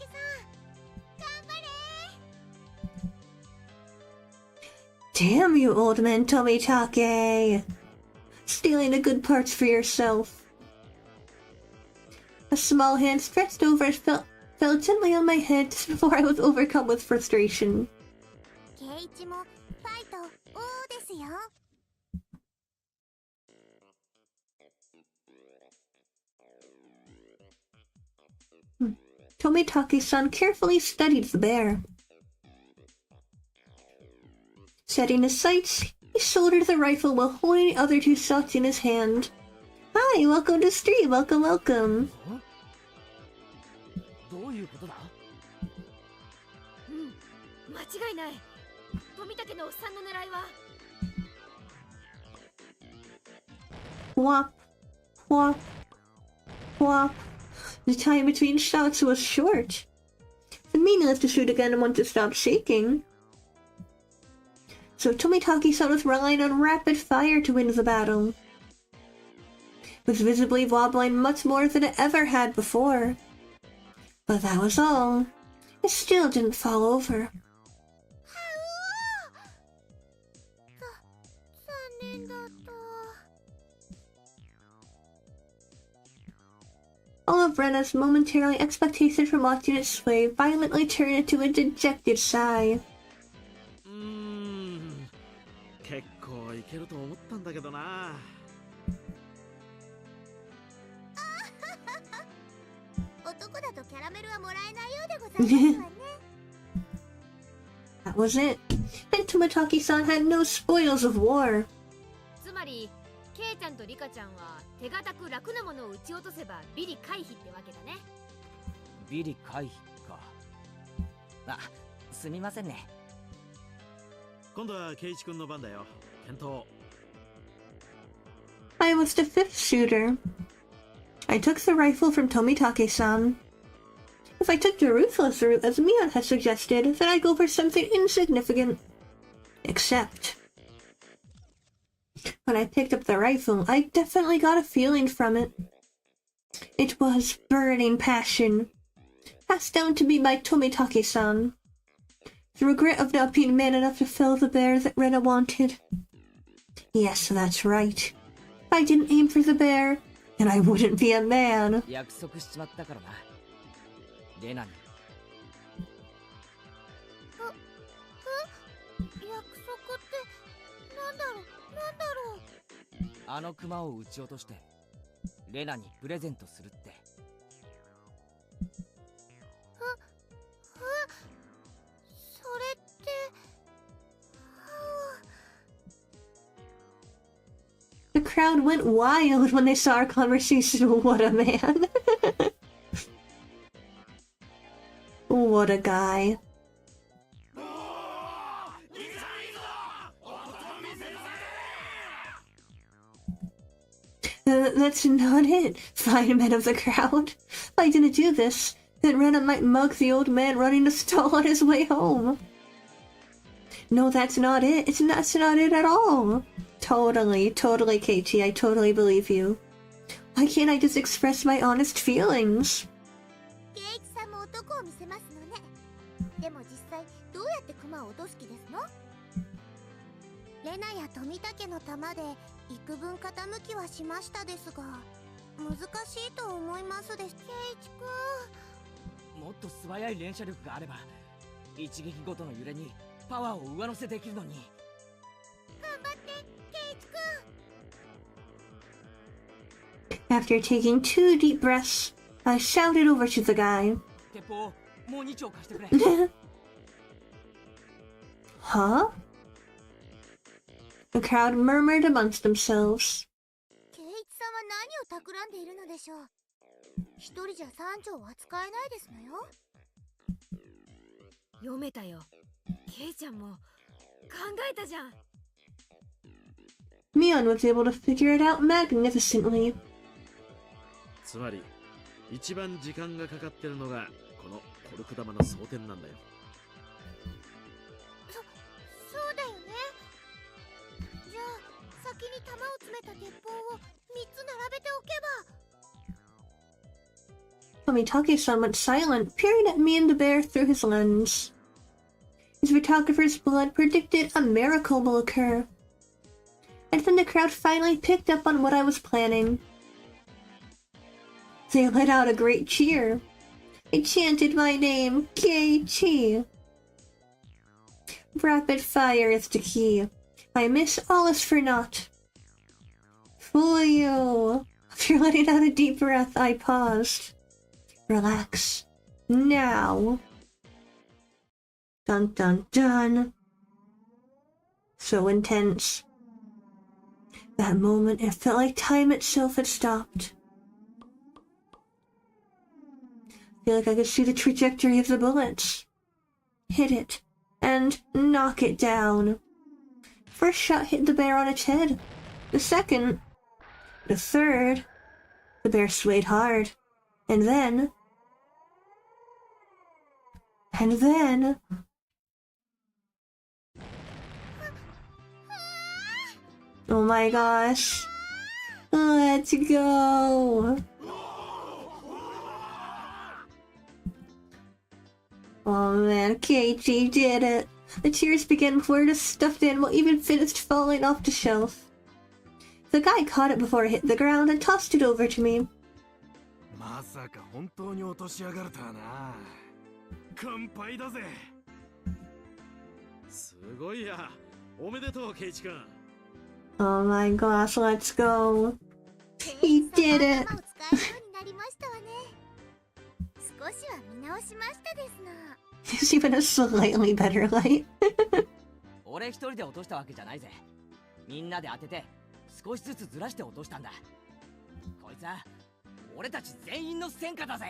[SPEAKER 4] 頑張れ。
[SPEAKER 1] Damn you, old man Tomitake! Stealing the good parts for yourself. A small hand stretched over and fell gently on my head just before I was overcome with frustration.
[SPEAKER 4] ケイイチもファイト王ですよ。
[SPEAKER 1] Tomitake-san carefully studied the bear. Setting his sights, he shouldered the rifle while holding the other 2 shots in his hand. Hi, welcome to stream, welcome.
[SPEAKER 3] どういうことだ？
[SPEAKER 7] 間違いない。富武のおっさんの狙いは。
[SPEAKER 1] Whop, whop, whop. The time between shots was short. It's meaningless to shoot again once it stopped shaking. So Tomitaki-san was relying on rapid fire to win the battle. It was visibly wobbling much more than it ever had before. But that was all. It still didn't fall over.
[SPEAKER 4] 残念だった。
[SPEAKER 1] All of Rena's momentary expectation from watching it sway violently turned into a dejected sigh.
[SPEAKER 6] 結構いけると思ったんだけどな。
[SPEAKER 4] 男だとキャラメルはもらえないようでございますわね。
[SPEAKER 1] That was it. And Tomitaki-san had no spoils of war.
[SPEAKER 7] つまりケイちゃんとリカちゃんは手堅く楽なものを撃ち落とせばビリ回避ってわけだね。
[SPEAKER 3] ビリ回避か。あ、すみませんね。
[SPEAKER 6] 今度はケイイチ君の番だよ。検討。
[SPEAKER 1] I was the 5th shooter. I took the rifle from Tomitake-san. If I took the ruthless route as Mion had suggested, then I'd go for something insignificant. Except, when I picked up the rifle, I definitely got a feeling from it. It was burning passion, passed down to me by Tomitake-san. The regret of not being man enough to fell the bear that Rena wanted. Yes, that's right. If I didn't aim for the bear, then I wouldn't be a man.
[SPEAKER 3] 約束しちまったからな。レナにあのクマを撃ち落としてレナにプレゼントするって。
[SPEAKER 4] それって
[SPEAKER 1] The crowd went wild when they saw our conversation. What a man. What a guy. That's not it, fine men of the crowd. If I didn't do this, then Rena might mug the old man running the stall on his way home. No, that's not it. That's not it at all. Totally, Katie, I totally believe you. Why can't I just express my honest feelings?
[SPEAKER 4] ケイチさんも男を見せますのね。でも実際どうやってクマを落とす気ですの？レナや富武の玉で幾分傾きはしましたですが、難しいと思いますです。ケイチ君、
[SPEAKER 3] もっと素早い連射力があれば一撃ごとの揺れにパワーを上乗せできるのに。
[SPEAKER 4] 頑張ってケイチ君。
[SPEAKER 1] After taking 2 deep breaths, I shouted over to the guy.
[SPEAKER 3] 鉄砲をもう2丁貸してくれ。
[SPEAKER 1] Huh? The crowd murmured amongst themselves.
[SPEAKER 4] ケイチさんは何を企んでいるのでしょう。一人じゃ3丁は使えないですのよ。
[SPEAKER 7] 読めたよ。ケイちゃんも考えたじゃん。
[SPEAKER 1] Mion was able to figure it out magnificently.
[SPEAKER 6] つまり一番時間がかかってるのがこのコルク玉の装填なんだよ。
[SPEAKER 4] そうだよね。じゃあ先に弾を詰めた鉄砲を3つ並べておけば。
[SPEAKER 1] Tomitake-san went silent, peering at me and the bear through his lens. His photographer's blood predicted a miracle will occur. And then the crowd finally picked up on what I was planning. They let out a great cheer. They chanted my name, Keiichi. Rapid fire is the key. I miss all is for naught. Fool you. After letting out a deep breath, I paused. Relax. Now. Dun dun dun. So intense. That moment, it felt like time itself had stopped. I feel like I could see the trajectory of the bullets. Hit it, and knock it down. First shot hit the bear on its head. The second, the third, the bear swayed hard. And then... Oh my gosh. Let's go. Oh man, Keiichi did it. The tears began before the stuffed animal even finished falling off the shelf. The guy caught it before it hit the ground and tossed it over to me.
[SPEAKER 8] まさか本当に落としやがるとはな。乾杯だぜ。
[SPEAKER 6] すごいや。おめでとう、ケイチ君。
[SPEAKER 1] Oh my gosh, let's go. He did it.
[SPEAKER 4] 頭を使えるようになりましたわね。少しは見直しましたですな。
[SPEAKER 1] There's even a slightly better light.
[SPEAKER 3] 俺一人で落としたわけじゃないぜ。みんなで当てて少しずつずらして落としたんだ。こいつは俺たち全員の戦果だぜ。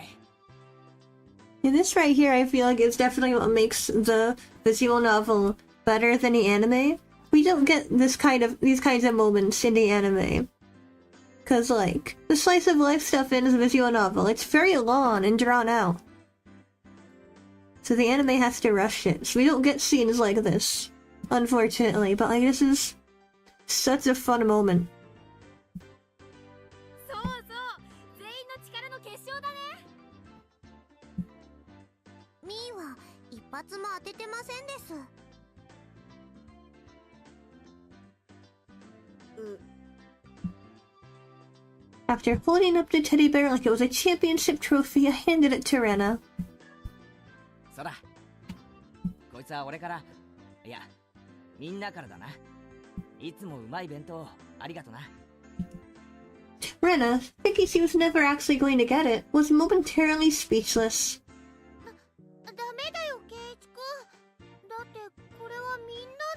[SPEAKER 1] And this right here, I feel like is definitely what makes the visual novel better than the anime. We don't get these kinds of moments in the anime. Cause like, the slice of life stuff in the visual novel, it's very long and drawn out. So the anime has to rush it. So we don't get scenes like this, unfortunately. But like, this is such a fun moment.
[SPEAKER 7] そうそう、全員の力の結晶だね。
[SPEAKER 4] ミーは一発も当ててませんです。
[SPEAKER 1] After holding up the teddy bear like it was a championship trophy, I handed it to Rena.
[SPEAKER 3] そら、こいつは俺から、いや、みんなからだな。いつもうまい弁当ありがとな。
[SPEAKER 1] Rena, thinking she was never actually going to get it, was momentarily speechless.
[SPEAKER 4] ダメだよケイチ君。だってこれはみんな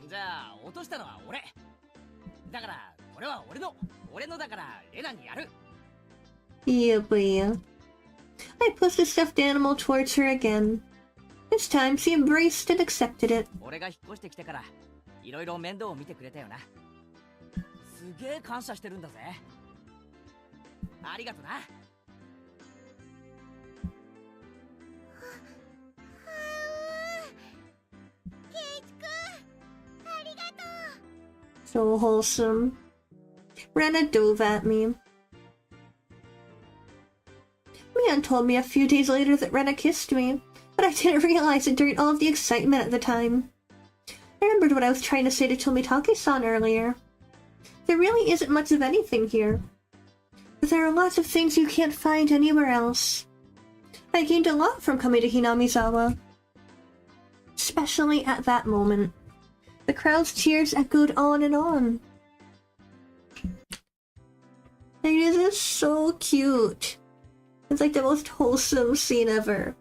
[SPEAKER 4] の。
[SPEAKER 3] じゃあ落としたのは俺だから、これは俺のだからレナにやる。
[SPEAKER 1] Yeah, boy. I pushed the stuffed animal towards her again. This time she embraced and accepted it.
[SPEAKER 3] 俺が引っ越してきてからいろいろ面倒を見てくれたよな。すげえ感謝してるんだぜ。ありがとな。
[SPEAKER 4] ケイチ君、ありがとう。
[SPEAKER 1] So wholesome. Rena dove at me. Mion told me a few days later that Rena kissed me, but I didn't realize it during all of the excitement at the time. I remembered what I was trying to say to Tomitake-san earlier. There really isn't much of anything here. But there are lots of things you can't find anywhere else. I gained a lot from coming to Hinamizawa. Especially at that moment. The crowd's cheers echoed on and on. And this is so cute. It's like the most wholesome scene ever.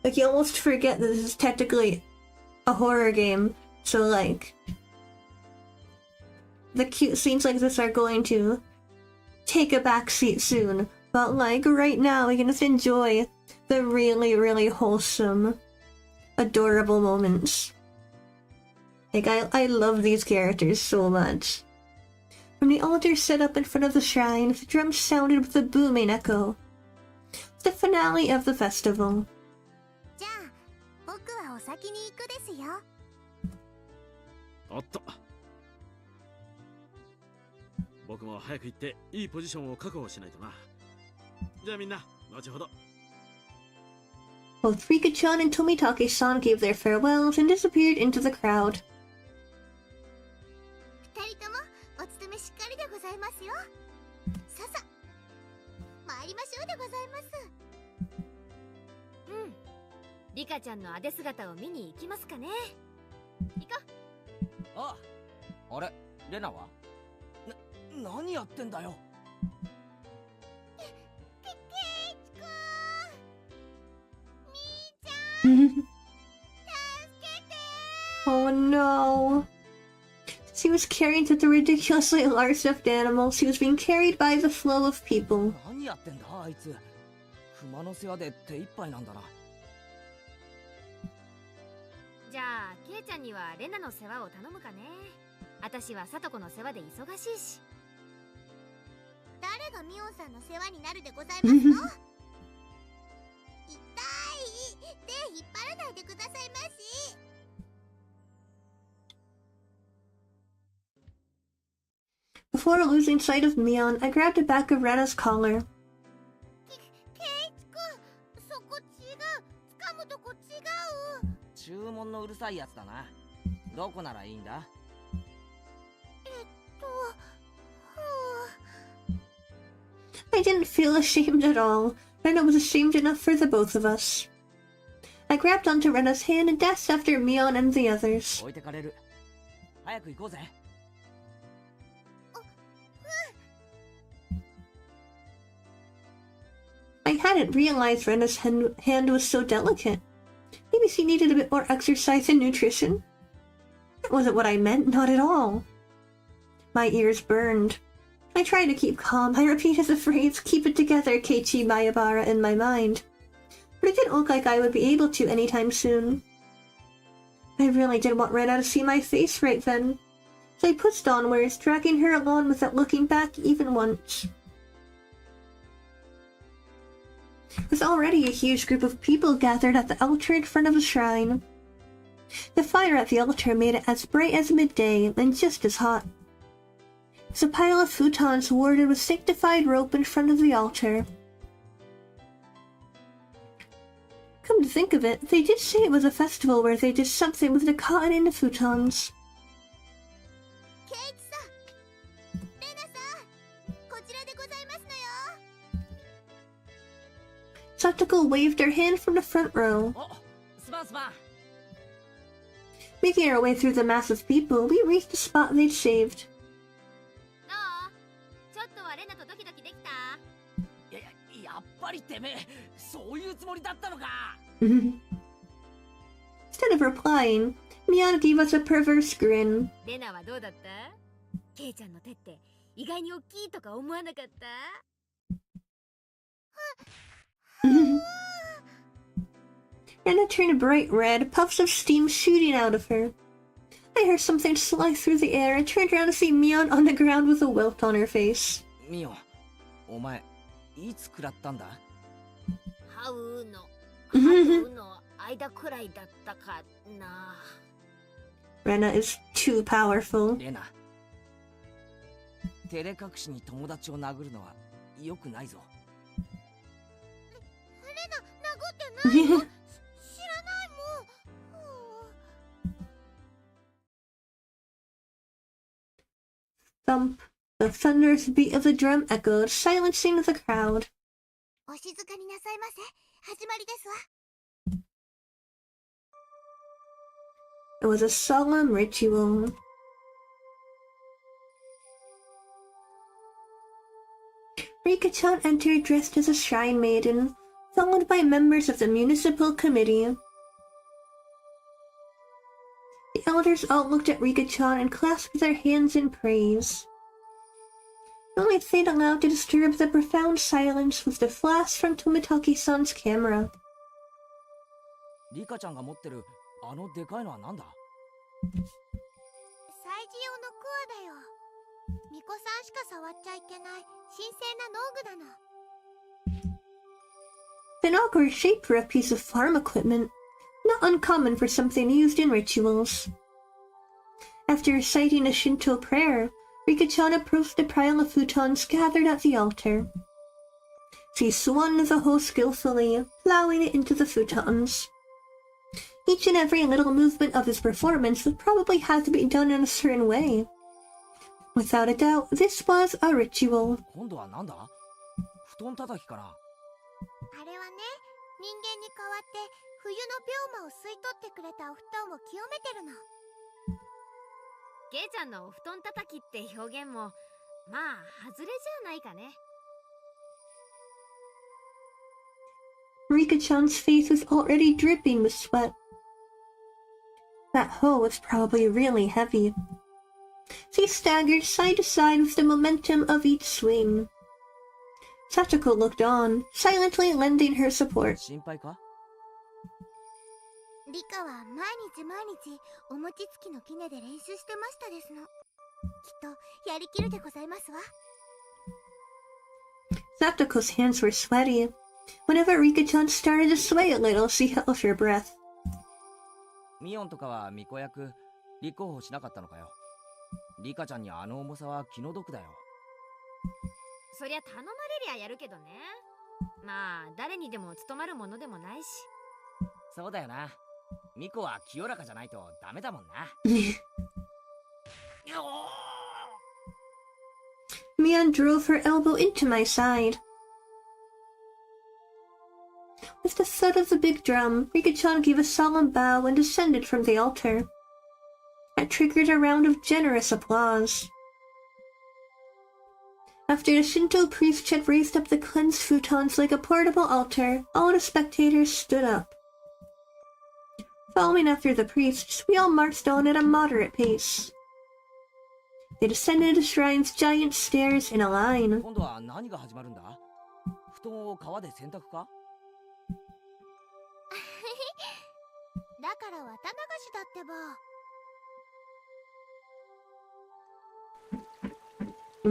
[SPEAKER 1] Like, you almost forget that this is technically a horror game, so like, the cute scenes like this are going to take a backseat soon, but like, right now we can just enjoy the really, really wholesome, adorable moments. Like, I love these characters so much. From the altar set up in front of the shrine, the drums sounded with a booming echo. It's the finale of the festival.
[SPEAKER 4] じゃあ僕はお先に行くですよ。
[SPEAKER 6] おっと、僕も早く行っていいポジションを確保しないとな。じゃあみんな、後ほど。
[SPEAKER 1] Both Rika-chan and Tomitake-san gave their farewells and disappeared into the crowd.
[SPEAKER 4] 二人ともお勤めしっかりでございますよ。ささ参りましょうでございます。
[SPEAKER 7] うん。リカちゃんのあで姿を見に行きますかね。行こう。
[SPEAKER 3] あ、あれ、レナは？何やってんだよ。
[SPEAKER 4] ケイチ君、みーちゃん、助けて。
[SPEAKER 1] Oh no. She was carried to the ridiculously large stuffed animal. She was being carried by the flow of people.
[SPEAKER 3] 何やってんだあいつ。熊の世話で手一杯なんだな。
[SPEAKER 7] じゃあケイちゃんにはレナの世話を頼むかね。私はサトコの世話で忙しいし。
[SPEAKER 4] 誰がミオンさんの世話になるでございますの？痛い。手引っ張らないでくださいまし。
[SPEAKER 1] Before losing sight of Mion, I grabbed the back of Rena's collar.
[SPEAKER 4] ケイチ君、そこ違う。掴むとこ違う。
[SPEAKER 3] 注文のうるさいやつだな。どこならいいんだ？I
[SPEAKER 1] didn't feel ashamed at all. Rena was ashamed enough for the both of us. I grabbed onto Rena's hand and dashed after Mion and the others.
[SPEAKER 3] 置いてかれる。早く行こうぜ。
[SPEAKER 1] I hadn't realized Rena's hand was so delicate. Maybe she needed a bit more exercise and nutrition? That wasn't what I meant, not at all. My ears burned. I tried to keep calm. I repeated the phrase, "Keep it together, Keiichi Mayabara," in my mind. But it didn't look like I would be able to anytime soon. I really didn't want Rena to see my face right then. So I pushed onwards, dragging her along without looking back even once. There was already a huge group of people gathered at the altar in front of the shrine. The fire at the altar made it as bright as midday and just as hot. There's a pile of futons warded with sanctified rope in front of the altar. Come to think of it, they did say it was a festival where they did something with the cotton in the futons.
[SPEAKER 4] ケイチさん、レナさん、こちらでございますのよ。
[SPEAKER 1] Satoko waved her hand from the front row.
[SPEAKER 3] お、すまんすまん。
[SPEAKER 1] Making our way through the mass of people, we reached the spot they'd saved.
[SPEAKER 7] どう？ちょっとはレナとドキドキできた？
[SPEAKER 3] やっぱりてめえそういうつもりだったのか。
[SPEAKER 1] Instead of replying, Mion gave us a perverse grin.
[SPEAKER 7] レナはどうだった？ケイちゃんの手って意外に大きいとか思わなかった？
[SPEAKER 1] Anna turned bright red, puffs of steam shooting out of her. I heard something fly through the air and turned around to see Mion on the ground with a welt on her face.
[SPEAKER 3] ミオン、お前いつ食らったんだ？
[SPEAKER 7] ハウの間くらいだったかな。
[SPEAKER 1] Rena is too powerful.
[SPEAKER 3] レナ、照れ隠しに友達を殴るのは良くないぞ。
[SPEAKER 4] レナ殴ってないの？知らないもん。
[SPEAKER 1] Thump. The thunderous beat of the drum echoed, silencing the crowd.
[SPEAKER 4] お静かになさいませ。始まりですわ。
[SPEAKER 1] It was a solemn ritual. Rika-chan entered dressed as a shrine maiden, followed by members of the municipal committee. The elders all looked at Rika-chan and clasped their hands in praise. The only thing allowed to disturb the profound silence was the flash from Tomitaki-san's camera.
[SPEAKER 3] リカちゃんが持ってるあのでかいのはなんだ？
[SPEAKER 4] 祭事用のクワだよ。巫女さんしか触っちゃいけない神聖な農具なの。
[SPEAKER 1] An awkward shape for a piece of farm equipment, not uncommon for something used in rituals. After reciting a Shinto prayer, Rika-chan approached the pile of futons gathered at the altar. She swung the hoe skillfully, plowing it into the futons. Each and every little movement of his performance would probably have to be done in a certain way. Without a doubt, this was a ritual.
[SPEAKER 3] 今度はなんだ？布団叩きかな？
[SPEAKER 4] あれはね、人間に代わって冬の病魔を吸い取ってくれたお布団を清めてるの。
[SPEAKER 7] ケイちゃんのお布団叩きって表現もまあ外れじゃないかね。
[SPEAKER 1] Rika-chan's face was already dripping with sweat. That hoe was probably really heavy. She staggered side to side with the momentum of each swing. Sachiko looked on, silently lending her support.
[SPEAKER 3] 心配か？
[SPEAKER 4] リカは毎日お餅つきの杵で練習してましたですの。きっとやりきるでございますわ。
[SPEAKER 1] Sachiko's hands were sweaty. Whenever Rika-chan started to sway a little, she held her breath.
[SPEAKER 3] ミオンとかは巫女役立候補しなかったのかよ。リカちゃんにあの重さは気の毒だよ。
[SPEAKER 7] そりゃ頼まれりゃやるけどね。まあ誰にでも務まるものでもないし。
[SPEAKER 3] そうだよな。ミコは清らかじゃないとダメだもんな。
[SPEAKER 1] Mion drove her elbow into my side. With the thud of the big drum, Rika-chan gave a solemn bow and descended from the altar. That triggered a round of generous applause. After the Shinto priest had raised up the cleansed futons like a portable altar, all the spectators stood up. Following after the priests, we all marched on at a moderate pace. They descended the shrine's giant stairs in a line.
[SPEAKER 3] 今度は何が始まるんだ？布団を川で洗濯か？
[SPEAKER 4] だから綿流しだってば。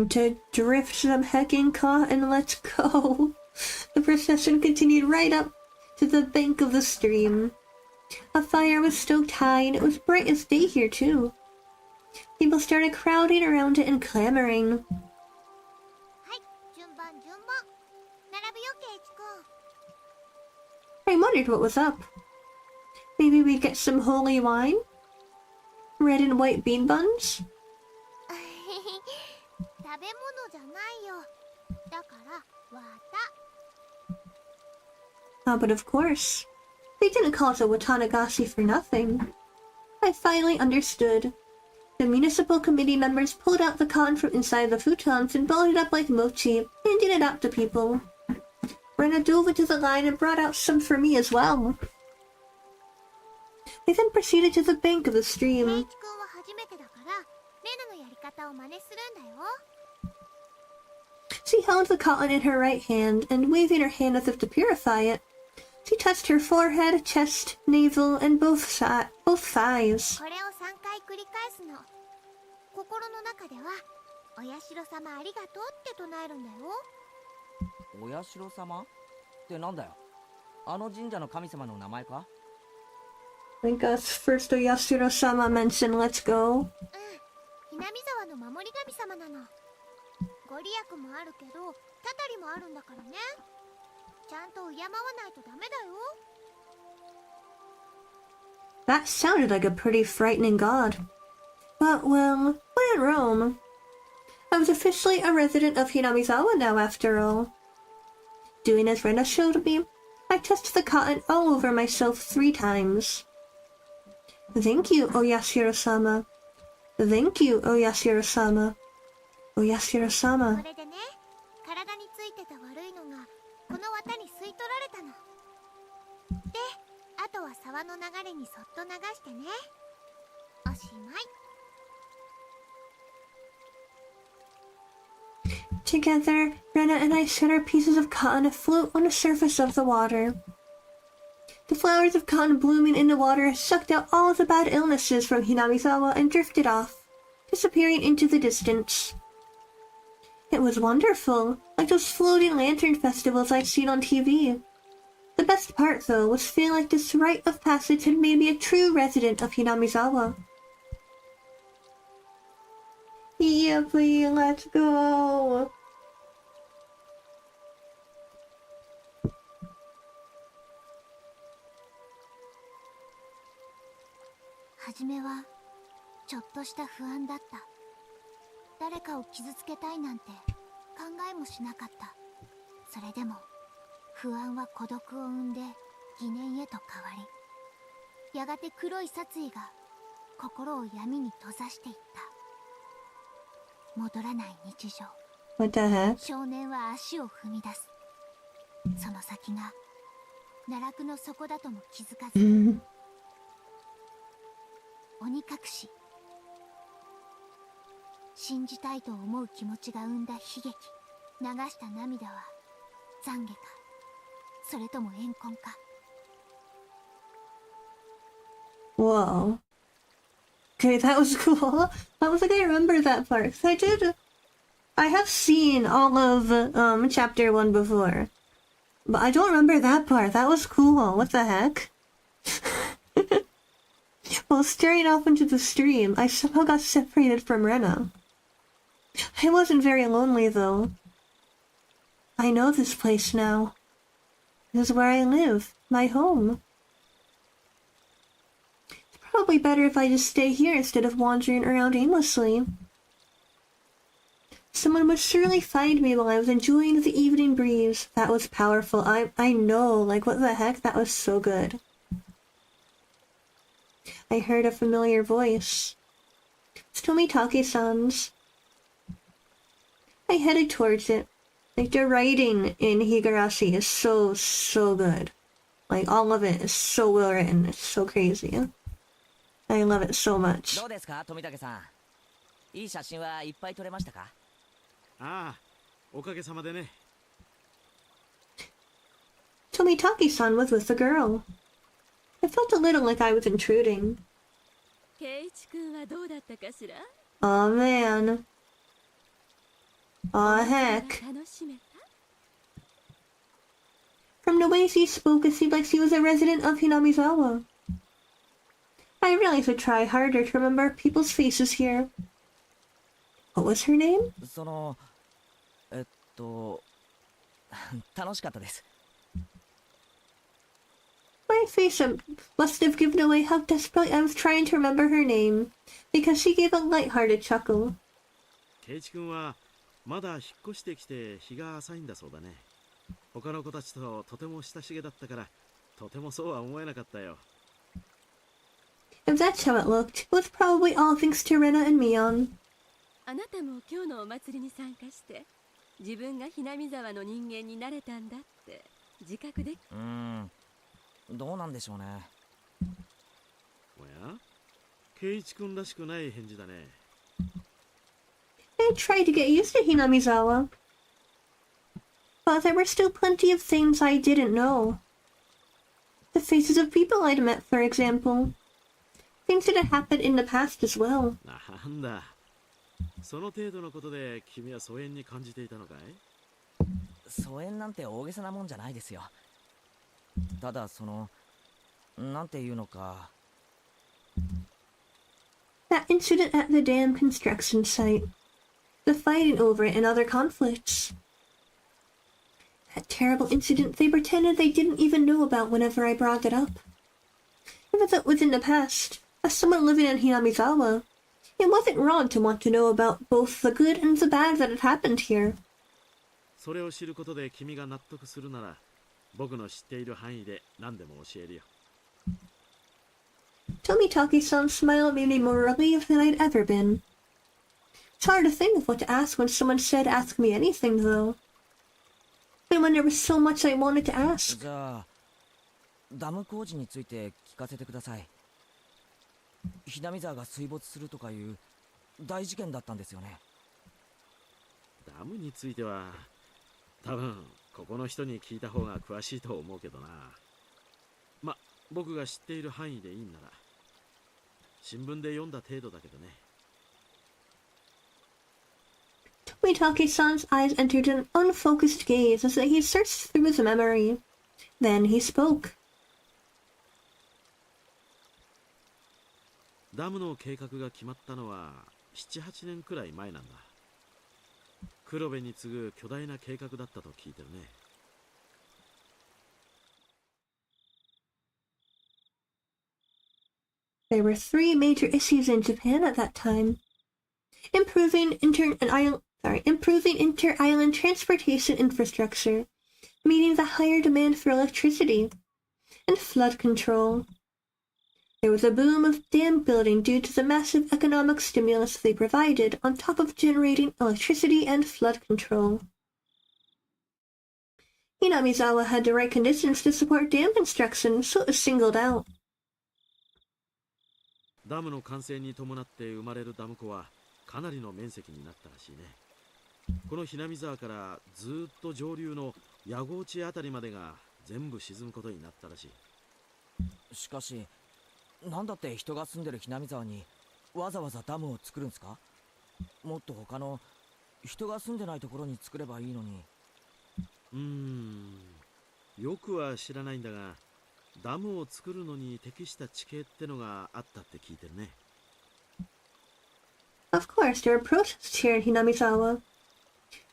[SPEAKER 1] To drift some hecking cotton, let's go. The procession continued right up to the bank of the stream. A fire was stoked high, and it was bright as day here, too. People started crowding around it and clamoring.
[SPEAKER 4] はい、順番。並ぶよ、ケイチ君。
[SPEAKER 1] I wondered what was up. Maybe we'd get some holy wine? Red and white bean buns?
[SPEAKER 4] 食べ物じゃないよ。だから綿。
[SPEAKER 1] But of course. They didn't call it a watanagashi for nothing. I finally understood. The municipal committee members pulled out the cotton from inside the futons and balled it up like mochi, handing it out to people. Rena dove into the line and brought out some for me as well. We then proceeded to the bank of the
[SPEAKER 4] ケイ
[SPEAKER 1] stream.
[SPEAKER 4] チ君は初めてだからレナのやり方を真似するんだよ。
[SPEAKER 1] She held the cotton in her right hand, and waving her hand as if to purify it, she touched her forehead, chest, navel, and both thighs.
[SPEAKER 4] これを3回繰り返すの。心の中ではお社様ありがとうって唱えるんだよ。
[SPEAKER 3] お社様ってなんだよ。あの神社の神様の名前か？
[SPEAKER 1] I guess first Oyashiro-sama mentioned let's go.
[SPEAKER 4] うん、ひなみ沢の守り神様なの。ご利益もあるけどたたりもあるんだからね。ちゃんと敬わないとダメだよ。
[SPEAKER 1] That sounded like a pretty frightening god. But, well, when in Rome, I was officially a resident of Hinamizawa now, after all. Doing as Rena showed me, I touched the cotton all over myself 3 times. Thank you, Oyashiro-sama. Thank you, Oyashiro-sama.
[SPEAKER 4] こ
[SPEAKER 1] Oyashiro-sama.
[SPEAKER 4] れでね、体についてた悪いのがこの綿に吸い取られたの。で、あとは沢の流れにそっと流してね。おしまい。
[SPEAKER 1] Together, Rena and I set our pieces of cotton afloat on the surface of the water. The flowers of cotton blooming in the water sucked out all the bad illnesses from Hinamizawa and drifted off, disappearing into the distance. It was wonderful, like those floating lantern festivals I'd seen on TV. The best part, though, was feeling like this rite of passage had made me a true resident of Hinamizawa. Yippee, let's go!
[SPEAKER 4] 初めはちょっとした不安だった。誰かを傷つけたいなんて考えもしなかった。それでも不安は孤独を生んで疑念へと変わり、やがて黒い殺意が心を闇に閉ざしていった。戻らない日常。
[SPEAKER 1] What the heck?
[SPEAKER 4] 少年は足を踏み出す。その先が奈落の底だとも気づかず。鬼隠し。信じたいと思う気持ちが生んだ悲劇。流した涙は懺悔か、それとも怨恨か。
[SPEAKER 1] Whoa. Okay, that was cool. I was like, I remember that part. 'Cause I have seen all of chapter 1 before. But I don't remember that part. That was cool. What the heck? While staring off into the stream, I somehow got separated from Rena. I wasn't very lonely, though. I know this place now. This is where I live. My home. It's probably better if I just stay here instead of wandering around aimlessly. Someone would surely find me while I was enjoying the evening breeze. That was powerful. I know, like, what the heck? That was so good. I heard a familiar voice. It's Tomitake-san's. I headed towards it. Like, the writing in Higurashi is so good. Like, all of it is so well written. It's so crazy. I love it so much.
[SPEAKER 3] どうですか、富武さん。いい写真はいっぱい撮れましたか？
[SPEAKER 6] ああ、おかげさまでね。
[SPEAKER 1] Tomitake-san was with the girl. I felt a little like I was intruding.
[SPEAKER 5] ケイチ君はどうだったかしら？
[SPEAKER 1] Aw, man. Aw, heck.
[SPEAKER 5] 楽しめた？
[SPEAKER 1] From the way she spoke, it seemed like she was a resident of Hinamizawa. I realized I'd try harder to remember people's faces here. What was her name?
[SPEAKER 3] その、楽しかったです。
[SPEAKER 1] My face must have given away how desperately I was trying to remember her name, because she gave a light-hearted chuckle.
[SPEAKER 6] ケイチ君はまだ引っ越してきて日が浅いんだそうだね。他の子たちととても親しげだったから、とてもそうは思えなかったよ。
[SPEAKER 1] If that's how it looked, it was probably all thanks to Rena and Mion.
[SPEAKER 5] あなたも今日のお祭りに参加して自分がひなみ沢の人間になれたんだって自覚で
[SPEAKER 3] どうなんでしょうね。
[SPEAKER 6] おや圭一君らしくない返事だね。
[SPEAKER 1] I tried to get used to Hinamizawa, but there were still plenty of things I didn't know. The faces of people I'd met, for example. Things that had happened in the past as well.
[SPEAKER 6] なんだその程度のことで君は疎遠に感じていたのかい？
[SPEAKER 3] 疎遠なんて大げさなもんじゃないですよ。ただなんていうのか。
[SPEAKER 1] That incident at the dam construction site. The fighting over it and other conflicts. That terrible incident they pretended they didn't even know about whenever I brought it up. Even though it was in the past, as someone living in Hinamizawa, it wasn't wrong to want to know about both the good and the bad that had happened here.
[SPEAKER 6] それを知ることで君が納得するなら僕の知っている範囲で何でも教えるよ。
[SPEAKER 1] Tomitaki-san's smile made me more relieved than I'd ever been. It's hard to think of what to ask when someone said ask me anything, though. And when there was so much I wanted to ask.
[SPEAKER 3] じゃあダム工事について聞かせてください。ひなみ沢が水没するとかいう大事件だったんですよね。
[SPEAKER 6] ダムについては多分ここの人に聞いた方が詳しいと思うけどな。ま、僕が知っている範囲でいいんなら。新聞で読んだ程度だけどね。
[SPEAKER 1] Tomitaki-san's eyes entered an unfocused gaze as he searched through his memory. Then he spoke.
[SPEAKER 6] ダムの計画が決まったのは7、8年くらい前なんだ。黒部に次ぐ巨大な計画だったと聞いてるね。
[SPEAKER 1] There were three major issues in Japan at that time. Improving inter-island transportation infrastructure, meeting the higher demand for electricity, and flood control. There was a boom of dam building due to the massive economic stimulus they provided on top of generating electricity and flood control. Hinamizawa had the right conditions to support dam construction, so it was singled out.
[SPEAKER 6] ダムの完成に伴って生まれるダム湖はかなりの面積になったらしいね。このひなみ沢からずっと上流の矢郷地あたりまでが全部沈むことになったらしい。
[SPEAKER 3] しかしなんだって人が住んでるひなみ沢にわざわざダムを作るんですか？もっと他の人が住んでないところに作ればいいのに。
[SPEAKER 6] よくは知らないんだがダムを作るのに適した地形ってのがあったって聞いてるね。
[SPEAKER 1] Of course, there were protests here in Hinamizawa.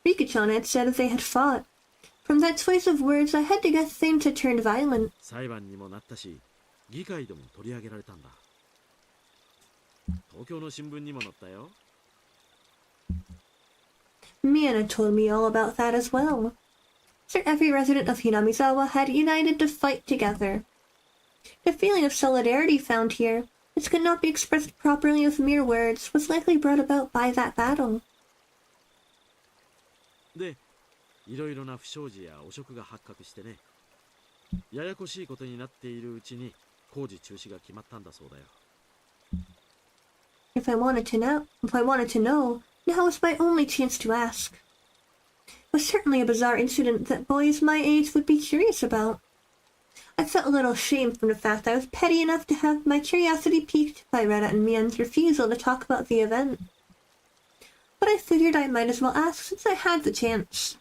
[SPEAKER 1] Rikichan had said that they had fought. From that choice of words, I had to guess things had turned violent.
[SPEAKER 6] 裁判にもなったし、議会でも取り上げられたんだ。東京の新聞にも載ったよ。
[SPEAKER 1] Miana told me all about that as well. So every resident of Hinamizawa had united to fight together. The feeling of solidarity found here, which could not be expressed properly with mere words, was likely brought about by that battle.
[SPEAKER 6] で、いろいろな不祥事や汚職が発覚してね。ややこしいことになっているうちに工事中止が決まったんだそうだよ。
[SPEAKER 1] If I wanted to know, now was my only chance to ask. It was certainly a bizarre incident that boys my age would be curious about. I felt a little ashamed from the fact I was petty enough to have my curiosity piqued by Rena and Mian's refusal to talk about the event. But I figured I might as well ask since I had the chance.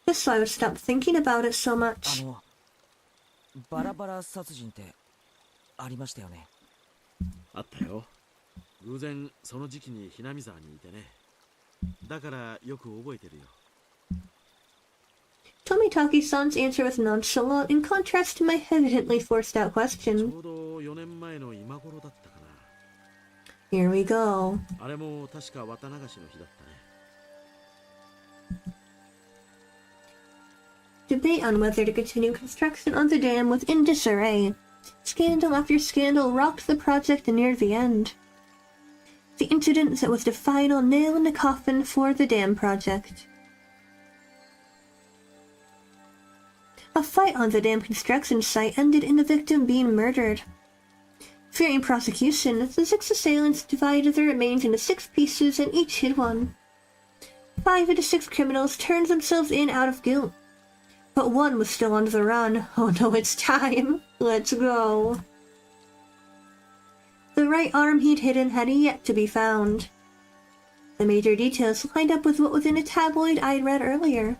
[SPEAKER 1] Just so I would stop thinking about it so much.
[SPEAKER 3] バラバラ殺人ってありましたよね。
[SPEAKER 6] あったよ。偶然その時期にひなみ沢にいてね。だからよく覚えてるよ。
[SPEAKER 1] Tomitaki-san's answer was nonchalant in contrast to my hesitantly forced-out
[SPEAKER 6] ち
[SPEAKER 1] question.
[SPEAKER 6] ょうど4年前の今頃だったかな。
[SPEAKER 1] Here we go.
[SPEAKER 6] あれも確か綿流しの日だったね。
[SPEAKER 1] Debate on whether to continue construction on the dam was in disarray, Scandal after scandal rocked the project near the end. The incident that was the final nail in the coffin for the dam project. A fight on the dam construction site ended in the victim being murdered. Fearing prosecution, the 6 assailants divided their remains into 6 pieces and each hid one. 5 of the 6 criminals turned themselves in out of guilt. But one was still on the run. Oh no, it's time. Let's go. The right arm he'd hidden had yet to be found. The major details lined up with what was in a tabloid I'd read earlier.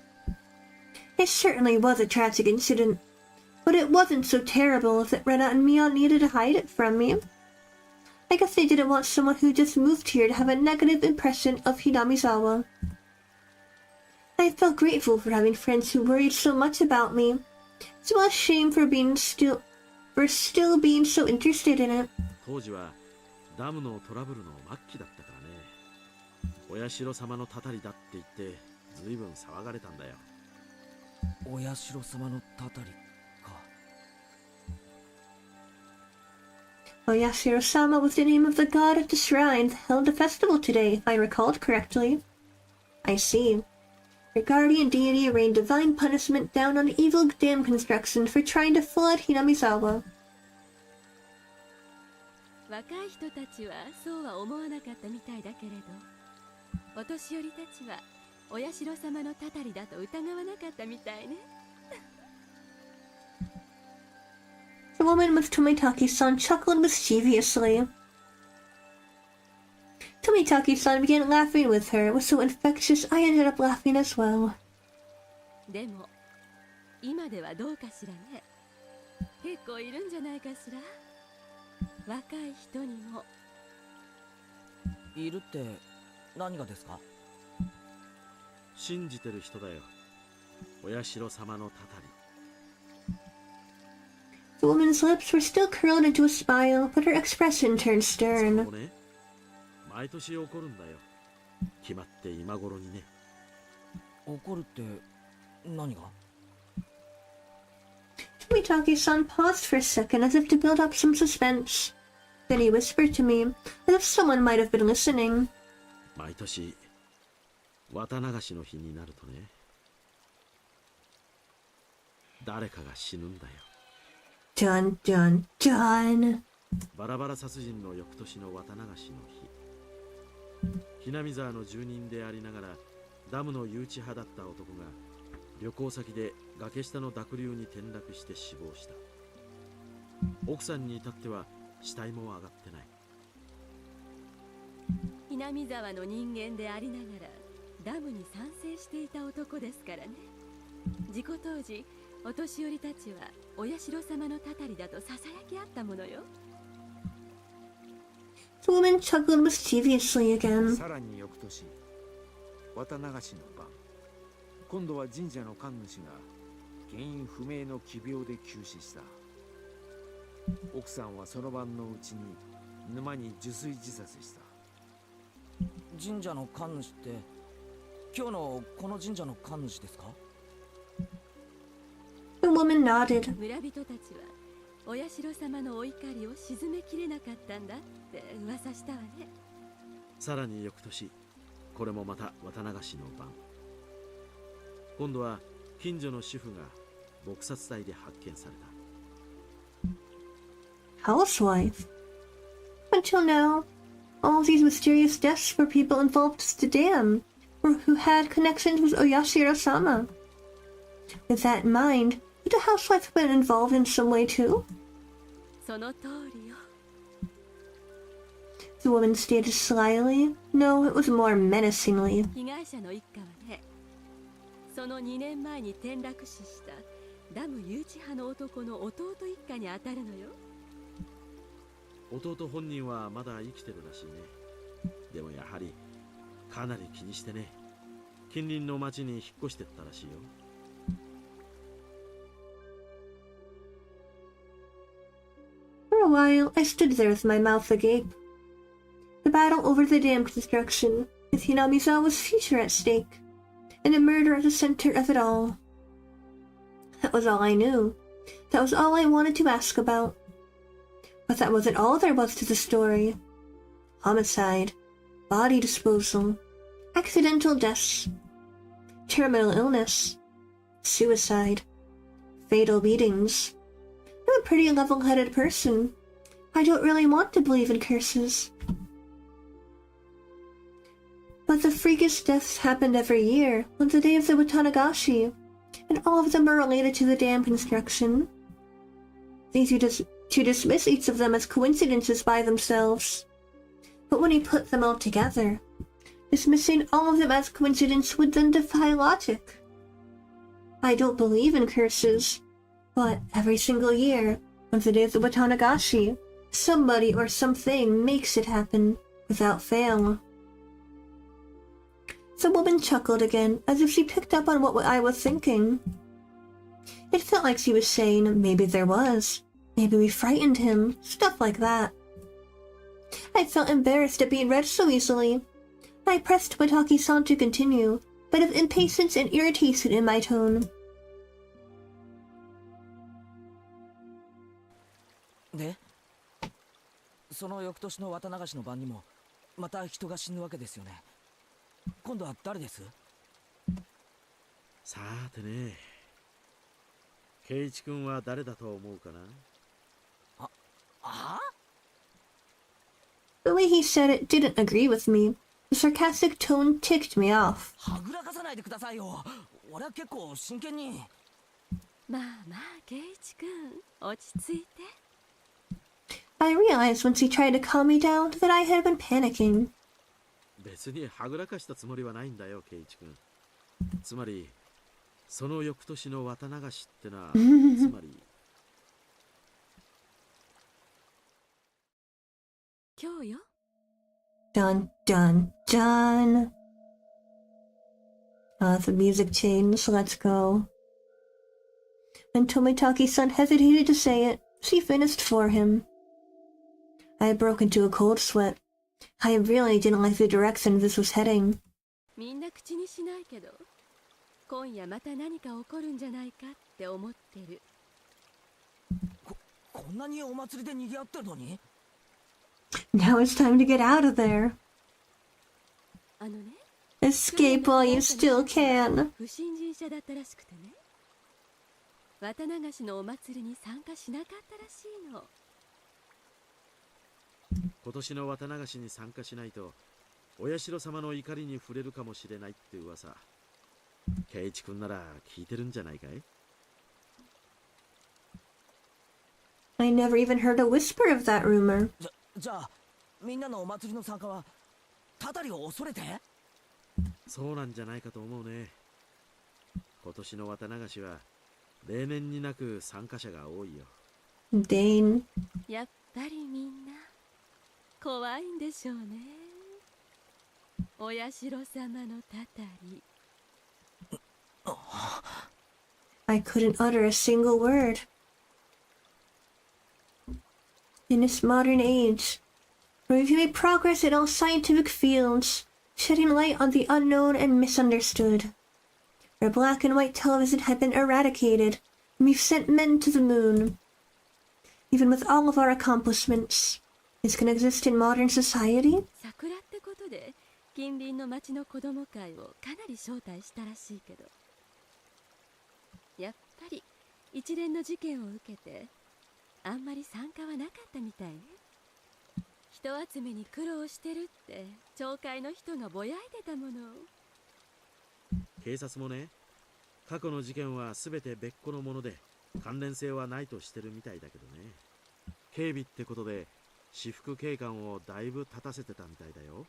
[SPEAKER 1] It certainly was a tragic incident, but it wasn't so terrible that Rena and Mion needed to hide it from me. I guess they didn't want someone who just moved here to have a negative impression of Hinamizawa. I felt grateful for having friends who worried so much about me. It's a shame for still being so interested in it.
[SPEAKER 6] 当時はダムのトラブルの末期だったからね。お社様のたたりだって言ってずいぶん騒がれたんだよ。
[SPEAKER 3] お社様のたたりか。
[SPEAKER 1] Oyashiro-sama was the name of the god at the shrine that held the festival today, if I recalled correctly. I see. Your guardian deity rained divine punishment down on the evil dam construction for trying to flood Hinamizawa.
[SPEAKER 7] 若い人たちはそうは思わなかったみたいだけれど、お年寄りたちはお社様のたたりだと疑わなかったみたいね。
[SPEAKER 1] The woman with Tomitaki-san chuckled mischievously. Tomitaki-san began laughing with her. It was so infectious, I ended up laughing as well.
[SPEAKER 7] でも、今ではどうかしらね。結構いるんじゃないかしら。若い人にも。
[SPEAKER 3] いるって何がですか？
[SPEAKER 6] 信じてる人だよ。お社様のたたり。
[SPEAKER 1] The woman's lips were still curled into a smile, but her expression turned
[SPEAKER 6] そ
[SPEAKER 1] stern.
[SPEAKER 6] うね。毎年起こるんだよ。決まって今頃にね。
[SPEAKER 3] 怒るって何が？
[SPEAKER 1] Tomitaki-san paused for a second as if to build up some suspense. Then he whispered to me, as if someone might have been listening.
[SPEAKER 6] 毎年綿流しの日になるとね、誰かが死ぬんだよ。
[SPEAKER 1] Dun dun dun.
[SPEAKER 6] バラバラ殺人の翌年の綿流しの日、ひなみ沢の住人でありながらダムの誘致派だった男が旅行先で崖下の濁流に転落して死亡した。奥さんに至っては死体も上がってない。
[SPEAKER 7] ひなみ沢の人間でありながらダムに賛成していた男ですからね。事故当時、お年寄りたちはお社様のたたりだとささやき合ったものよ。
[SPEAKER 1] The woman chuckled mischievously again.
[SPEAKER 9] さらに翌年、綿流しの晩、今度は神社の神主が原因不明の奇病で急死した。奥さんはその晩のうちに沼に受水自殺した。
[SPEAKER 3] 神社の神主って今日のこの神社の神主ですか？
[SPEAKER 1] The woman nodded.
[SPEAKER 7] 村人たちはお社様のお怒りを鎮めきれなかったんだって噂したわね。
[SPEAKER 6] さらに翌年、これもまた綿流しの晩、今度は近所の主婦が撲殺体で発見された。
[SPEAKER 1] Housewife. Until now, all these mysterious deaths were people involved with the dam, or who had connections with Oyashiro-sama. With that in mind, would the housewife have been involved in some way too?
[SPEAKER 7] その通りよ。
[SPEAKER 1] The woman stated slyly. No, it was more menacingly.
[SPEAKER 7] 被害者の一家はね、その2年前に転落死したダム誘致派の男の弟一家に当たるのよ。
[SPEAKER 6] 弟本人はまだ生きてるらしいね。でもやはりかなり気にしてね、近隣の町に引っ越してったらしいよ。
[SPEAKER 1] For a while, I stood there with my mouth agape. The battle over the dam construction, with Hinamizawa's future at stake, and the murder at the center of it all. That was all I knew. That was all I wanted to ask about. But that wasn't all there was to the story. Homicide, body disposal, accidental deaths, terminal illness, suicide, fatal beatings. I'm a pretty level-headed person. I don't really want to believe in curses. But the freakish deaths happened every year on the day of the Watanagashi, and all of them are related to the dam construction. It's easy to dismiss each of them as coincidences by themselves. But when you put them all together, dismissing all of them as coincidence would then defy logic. I don't believe in curses, but every single year, on the day of the Watanagashi, somebody or something makes it happen without fail. The woman chuckled again, as if she picked up on what I was thinking. It felt like she was saying, maybe there was. Maybe we frightened him. Stuff like that. I felt embarrassed at being read so easily. I pressed Wataki-san to continue, but of impatience and irritation in my tone.
[SPEAKER 3] で、その翌年の綿流しの晩にもまた人が死ぬわけですよね。今度は誰です？
[SPEAKER 6] さてね、圭一君は誰だと思うかな？The
[SPEAKER 1] way he said it didn't agree with me. The sarcastic tone ticked me off.
[SPEAKER 3] はぐらかさないでくださいよ。俺は結構真剣に。
[SPEAKER 7] まあまあ、圭一君、落ち着いて。
[SPEAKER 1] I realized once he tried to calm me down that I had been panicking.
[SPEAKER 6] 別にはぐらかしたつもりはないんだよ、圭一君。つまり、その翌年の綿流しってのは、つまり。
[SPEAKER 7] 今日よ。
[SPEAKER 1] Dun dun dun. The music changed. Let's go. When Tomitaki-san hesitated to say it, she finished for him. I broke into a cold sweat. I really didn't like the direction this was heading.
[SPEAKER 7] みんな口にしないけど、今夜また何か起こるんじゃないかって思ってる。
[SPEAKER 3] こんなにお祭りで賑わってるのに？
[SPEAKER 1] Now it's time to get out of there.
[SPEAKER 7] あのね。
[SPEAKER 1] Escape while you still can.
[SPEAKER 7] 不審人者だったらしくてね。綿流しのお祭りに参加しなかったらしいの。
[SPEAKER 6] 今年の綿流しに参加しないと、お社様の怒りに触れるかもしれないって噂。圭一君なら聞いてるんじゃないかい？
[SPEAKER 1] I never even heard a whisper of that rumor.
[SPEAKER 3] じゃあ、みんなのお祭りの参加は、たたりを恐れて？
[SPEAKER 6] そうなんじゃないかと思うね。今年の綿流しは、例年になく参加者が多いよ。
[SPEAKER 1] Dane.
[SPEAKER 7] やっぱりみんな、怖いんでしょうね。お社様のたたり。
[SPEAKER 1] I couldn't utter a single word. In this modern age, where we've made progress in all scientific fields, shedding light on the unknown and misunderstood, where black and white television had been eradicated, and we've sent men to the moon, even with all of our accomplishments, is going to exist in modern society?
[SPEAKER 7] 桜ってことで、近隣の町の子供会をかなり招待したらしいけど、やっぱり一連の事件を受けて、あんまり参加はなかったみたいね。人集めに苦労してるって町会の人がぼやいてたもの。
[SPEAKER 6] 警察もね、過去の事件は全て別個のもので関連性はないとしてるみたいだけどね。警備ってことで私服警官をだいぶ立たせてたみたいだよ。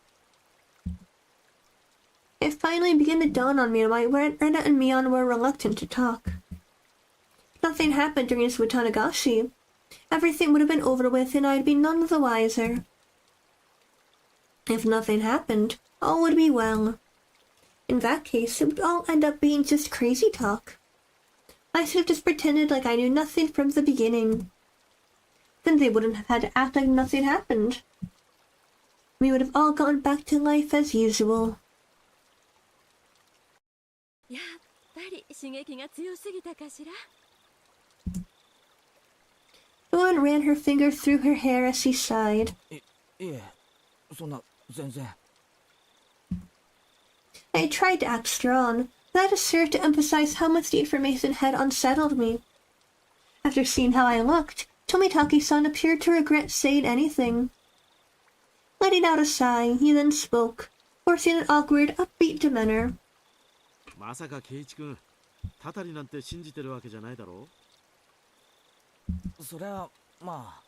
[SPEAKER 1] It finally began to dawn on me why Rena and Mion were reluctant to talk. If nothing happened during this Watanagashi, everything would have been over with and I'd be none the wiser. If nothing happened, all would be well. In that case, it would all end up being just crazy talk. I should have just pretended like I knew nothing from the beginning. Then they wouldn't have had to act like nothing happened. We would have all gone back to life as usual.
[SPEAKER 7] やっぱり刺激が強すぎたかしら。
[SPEAKER 1] When and ran her finger through her hair as she sighed.
[SPEAKER 3] いえ、そんな、全然。
[SPEAKER 1] I tried to act strong, but I just served to emphasize how much the information had unsettled me. After seeing how I looked, Tomitaki-san appeared to regret saying anything. Letting out a sigh, he then spoke, forcing an awkward, upbeat demeanor.
[SPEAKER 6] まさか圭一君、たたりなんて信じてるわけじゃないだろう。
[SPEAKER 3] そりゃ、まあ。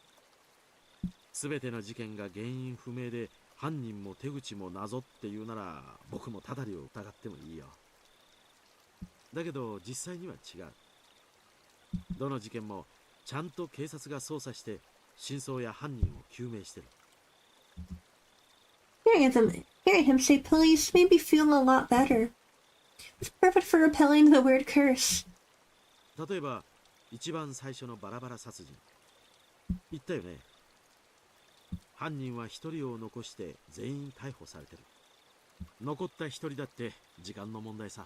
[SPEAKER 6] すべての事件が原因不明で犯人も手口も謎っていうなら僕もたたりを疑ってもいいよ。だけど実際には違う。どの事件もちゃんと警察が捜査して真相や犯人を究明してる。
[SPEAKER 1] Hearing him say police made me feel a lot better. It's perfect for repelling the word curse.
[SPEAKER 6] 例えば一番最初のバラバラ殺人言ったよね。犯人は一人を残して全員逮捕されてる。残った一人だって時間の問題さ。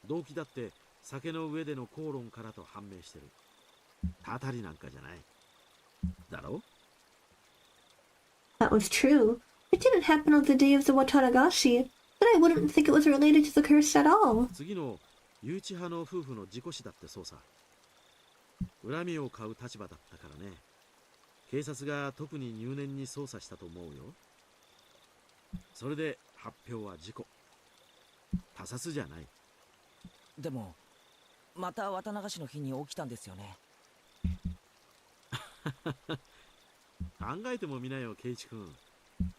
[SPEAKER 6] 動機だって酒の上での口論からと判明してる。たたりなんかじゃないだろ。
[SPEAKER 1] That was true. It didn't happen on the day of the Watanagashi, but I wouldn't think it was related to the curse at all.
[SPEAKER 6] 次の誘致派の夫婦の事故死だってそうさ。恨みを買う立場だったからね。警察が特に入念に捜査したと思うよ。それで発表は事故。他殺じゃない。
[SPEAKER 3] でも、また綿流しの日に起きたんですよね。
[SPEAKER 6] 考えてもみなよ、圭一君。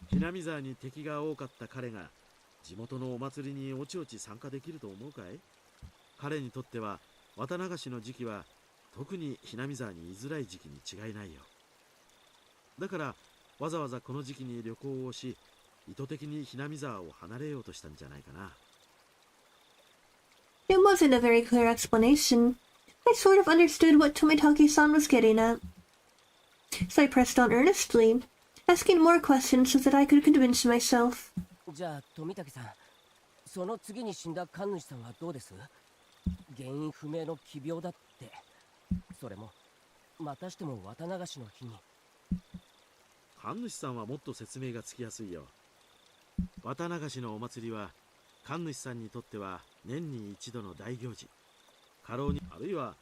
[SPEAKER 6] ひなみ沢に敵が多かった彼が地元のお祭りにおちおち参加できると思うかい？彼にとっては綿流しの時期は特にひなみ沢に居づらい時期に違いないよ。だからわざわざこの時期に旅行をし、意図的にひなみ沢を離れようとしたんじゃないかな。
[SPEAKER 1] It wasn't a very clear explanation. I sort of understood what Tomitaki-san was getting at. So I pressed on earnestly, asking more questions so that I could convince myself.
[SPEAKER 10] じゃあ富武さん、その次に死んだ神主さんはどうです？原因不明の奇病だって。それもまたしても綿流しの日に。
[SPEAKER 6] 神主さんはもっと説明がつきやすいよ。綿流しのお祭りは神主さんにとっては年に一度の大行事。過労にあるいは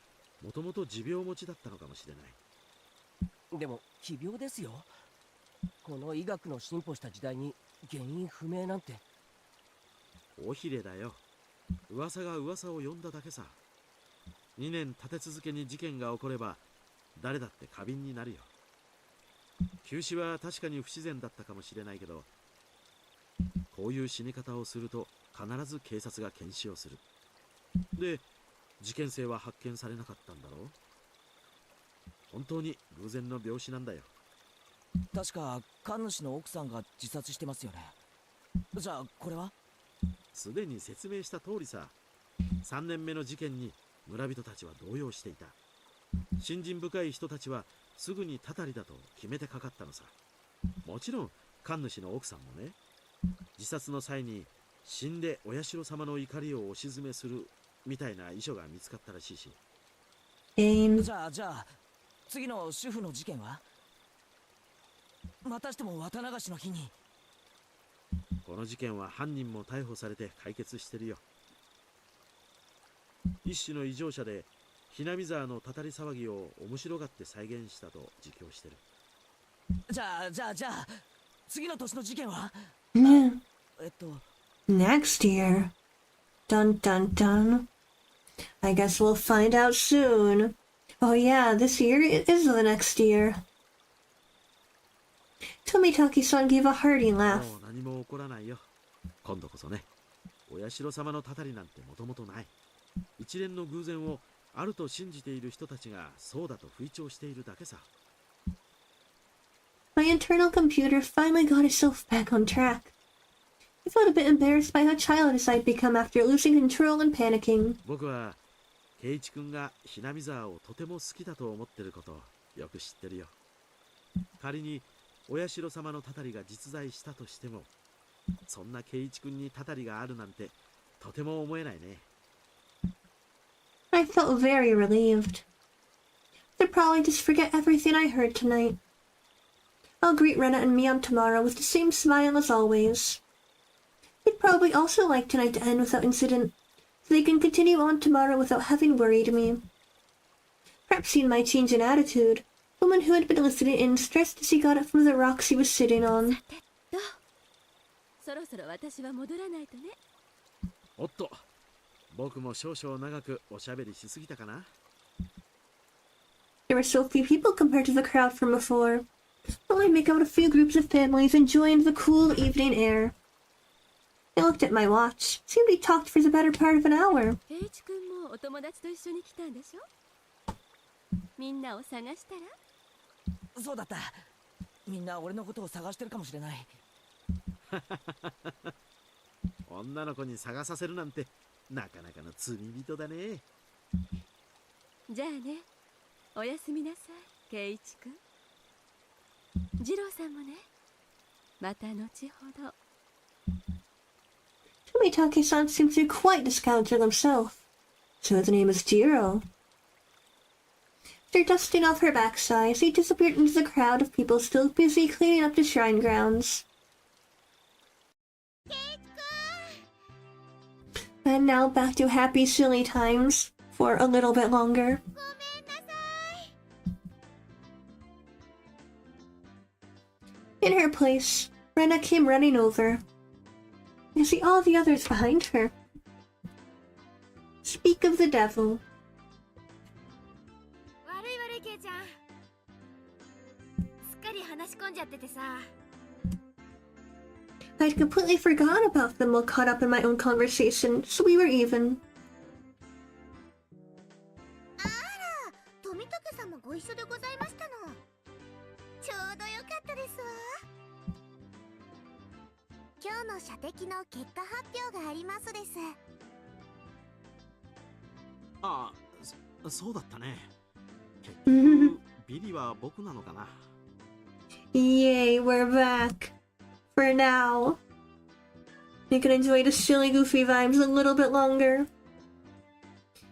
[SPEAKER 6] もともと持病持ちだったのかもしれない。
[SPEAKER 10] でも奇病ですよ。この医学の進歩した時代に原因不明なんて。
[SPEAKER 6] 尾ひれだよ。噂が噂を呼んだだけさ。2年立て続けに事件が起これば誰だって過敏になるよ。急死は確かに不自然だったかもしれないけど、こういう死に方をすると必ず警察が検視をする。で、事件性は発見されなかったんだろう。本当に偶然の病死なんだよ。
[SPEAKER 3] 確か神主の奥さんが自殺してますよね。じゃあこれは？
[SPEAKER 6] すでに説明した通りさ。3年目の事件に村人たちは動揺していた。信心深い人たちはすぐにたたりだと決めてかかったのさ。もちろん神主の奥さんもね。自殺の際に死んでお社様の怒りをお鎮めするみたいな遺書が見つかったらしいし。
[SPEAKER 3] じゃあ次の主婦の事件は？またしても綿流しの日に。
[SPEAKER 6] この事件は犯人も逮捕されて解決してるよ。一種の異常者でひなみ沢のたたり騒ぎを面白がって再現したと自供してる。
[SPEAKER 3] じゃあ次の年の事件は？
[SPEAKER 1] Next year. Dun dun dun. I guess we'll find out soon. Oh yeah, this year is the next year. Tomitaki-san gave a hearty laugh.
[SPEAKER 6] もう何も起こらないよ。今度こそね。お社様のたたりなんてもともとない。一連の偶然をあると信じている人たちがそうだと吹聴しているだけさ。
[SPEAKER 1] My internal computer finally got itself back on track. I felt a bit embarrassed by how childish I'd become after losing control and panicking.
[SPEAKER 6] 僕は圭一君がひなみ沢をとても好きだと思ってることをよく知ってるよ。仮にお社様のたたりが実在したとしても、そんな圭一君にたたりがあるなんてとても思えないね。
[SPEAKER 1] I felt very relieved. The should probably just forget everything I heard tonight. I'll greet Rena and Mion tomorrow with the same smile as always. They'd probably also like tonight to end without incident, so they can continue on tomorrow without having worried me. Perhaps seeing my change in attitude, the woman who had been listening in stressed as he got it from the rocks he was sitting on.
[SPEAKER 7] そろそろ私は戻らないとね。
[SPEAKER 6] おっと、僕も少々長くおしゃべりしすぎたかな。
[SPEAKER 1] There were so few people compared to the crowd from before. Only make out a few groups of families enjoying the cool evening air. I looked at my watch. Seemed we talked for the better part of an hour.
[SPEAKER 7] ケイチ君もお友達と一緒に来たんでしょ？みんなを探したら？
[SPEAKER 10] そうだった。みんな俺のことを探してるかもしれない。
[SPEAKER 6] 女の子に探させるなんてなかなかの罪人だね。
[SPEAKER 7] じゃあね、おやすみなさい、ケイチ君。ジローさんもね。また後ほど。
[SPEAKER 1] Tomitake-san seems to be quite the scoundrel himself. So his name is Jiro. After dusting off her backside, she disappeared into the crowd of people still busy cleaning up the shrine grounds. And now back to happy, silly times for a little bit longer. In her place, Rena came running over. You see all the others behind her. Speak of the devil.
[SPEAKER 4] 悪い悪いケイちゃん。すっかり話し込んじゃっててさ。
[SPEAKER 1] I'd completely forgotten about them while caught up in my own conversation, so we were even.
[SPEAKER 4] あら、富武さんもご一緒でございましたの。ちょうどよかったですわ。今日の射的の結果発表がありますです。
[SPEAKER 6] ああ、そうだったね。結局ビリは僕なのかな。
[SPEAKER 1] Yay, we're back. For now. You can enjoy the silly, goofy vibes a little bit longer.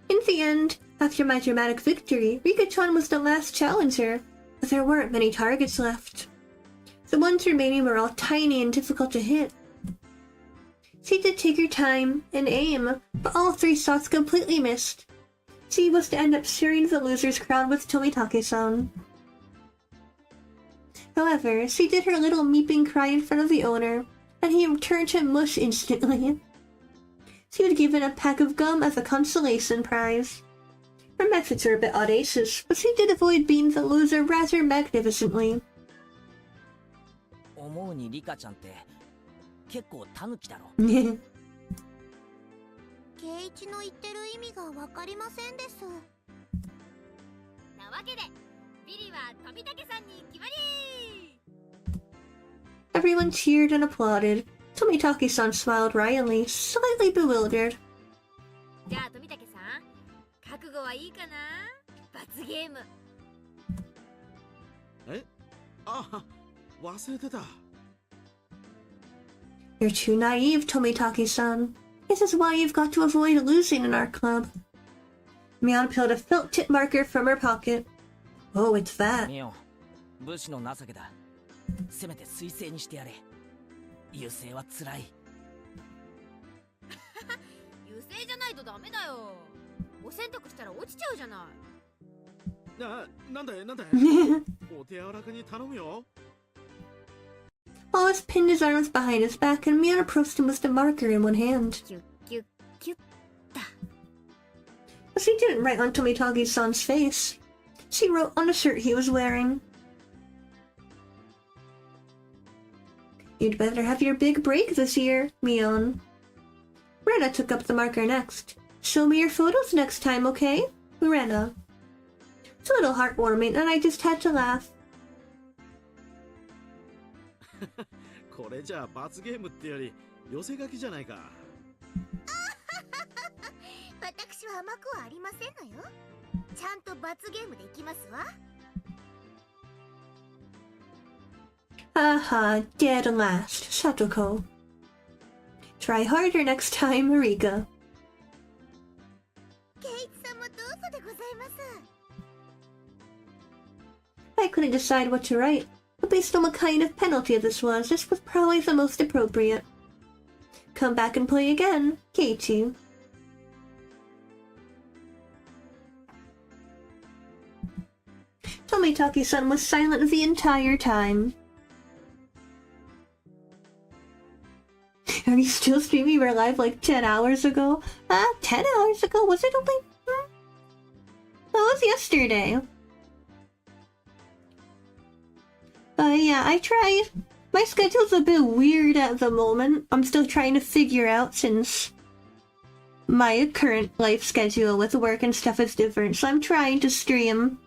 [SPEAKER 1] In the end, after my dramatic victory, Rika-chan was the last challenger, but there weren't many targets left. The ones remaining were all tiny and difficult to hit. She did take her time and aim, but all 3 shots completely missed. She was to end up sharing the loser's crown with Tomitake-san. However, she did her little meeping cry in front of the owner, and he turned to mush instantly. She was given a pack of gum as a consolation prize. Her methods were a bit audacious, but she did avoid being the loser rather magnificently.
[SPEAKER 10] 思うにリカちゃんって結構タヌキだろ。
[SPEAKER 4] ケイチの言ってる意味がわかりませんです。なわけで、ビリは富武さんに決まり。
[SPEAKER 1] Everyone cheered and applauded. Tomitake-san smiled wryly, slightly bewildered.
[SPEAKER 4] じゃあ富武さん、覚悟はいいかな？罰ゲーム。
[SPEAKER 6] え？あ、忘れてた。
[SPEAKER 1] You're too naive, Tomitake-san. This is why you've got to avoid losing in our club. Mion peeled a felt tip marker from her pocket. Oh, it's that.
[SPEAKER 10] ミオン、武士の情けだ。せめて水星にしてやれ。優勢はつらい。
[SPEAKER 4] 優勢じゃないとダメだよ。お洗濯したら落ちちゃうじゃない。
[SPEAKER 6] なんでお手柔らかに頼むよ。
[SPEAKER 1] Wallace pinned his arms behind his back, and Mion approached him with the marker in one hand.
[SPEAKER 4] キュッキュッキュッだ。
[SPEAKER 1] But she didn't write on Tomitake-san's face. She wrote on a shirt he was wearing. You'd better have your big break this year, Mion. Rena took up the marker next. Show me your photos next time, okay? Rena. It's a little heartwarming, and I just had to laugh.
[SPEAKER 6] これじゃあ罰ゲームってより寄せ書きじゃないか。
[SPEAKER 4] 私は甘くはありませんのよ。ちゃんと罰ゲームでいきますわ。
[SPEAKER 1] Haha, dead last, Satoko. Try harder next time, Rika.
[SPEAKER 4] ケイチさんもどうぞでございます。
[SPEAKER 1] I couldn't decide what to write, but based on what kind of penalty this was probably the most appropriate. Come back and play again, Katie. Tomitaki-san was silent the entire time. Are you still streaming? You were live like 10 hours ago? 10 hours ago? Was it only... That was yesterday. Yeah, I tried. My schedule's a bit weird at the moment. I'm still trying to figure out since my current life schedule with work and stuff is different. So I'm trying to stream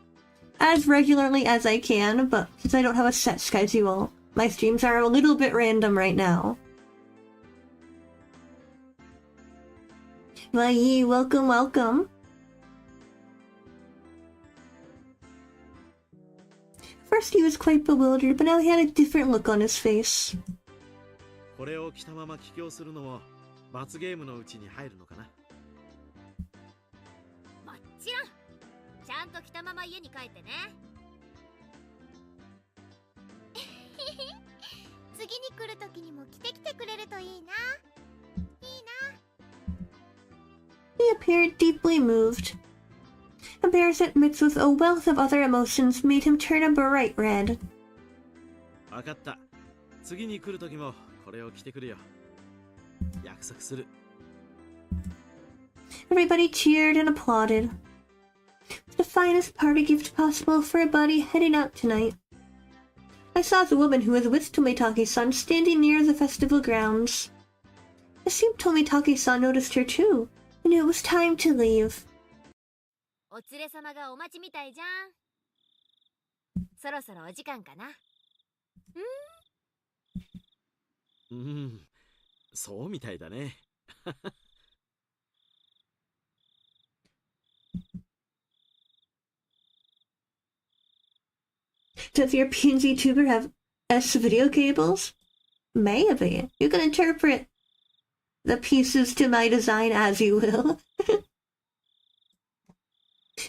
[SPEAKER 1] as regularly as I can, but since I don't have a set schedule, my streams are a little bit random right now. Why, welcome, welcome. First he was quite bewildered, but now he had a different look on his face.
[SPEAKER 6] これを着たまま帰郷するのも罰ゲームのうちに入るのかな。
[SPEAKER 4] もちろん。ちゃんと着たまま家に帰ってね。次に来る時にも着てきてくれるといいな。いいな。
[SPEAKER 1] He appeared deeply moved. Embarrassment mixed with a wealth of other emotions made him turn a bright red.
[SPEAKER 6] わかった。次に来る時もこれを着てくるよ。約束する。
[SPEAKER 1] Everybody cheered and applauded. The finest party gift possible for a buddy heading out tonight. I saw the woman who was with Tomitaki-san standing near the festival grounds. It seemed Tomitaki-san noticed her too, and knew it was time to leave.
[SPEAKER 4] お連れ様がお待ちみたいじゃん。そろそろお時間かな。
[SPEAKER 6] そうみたいだね。
[SPEAKER 1] Does your PNG tuber have S video cables? Maybe. You can interpret the pieces to my design as you will.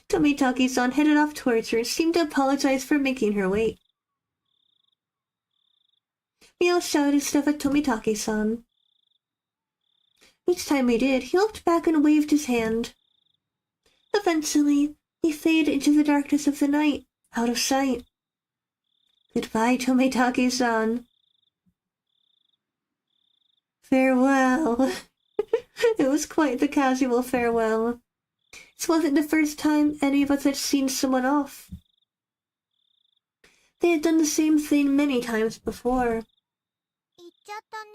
[SPEAKER 1] Tomitaki-san headed off towards her and seemed to apologize for making her wait. Mio shouted stuff at Tomitaki-san. Each time he did, he looked back and waved his hand. Eventually, he faded into the darkness of the night, out of sight. Goodbye, Tomitaki-san. Farewell. It was quite the casual farewell. This wasn't the first time any of us had seen someone off. They had done the same thing many times before.
[SPEAKER 4] 行っちゃったね。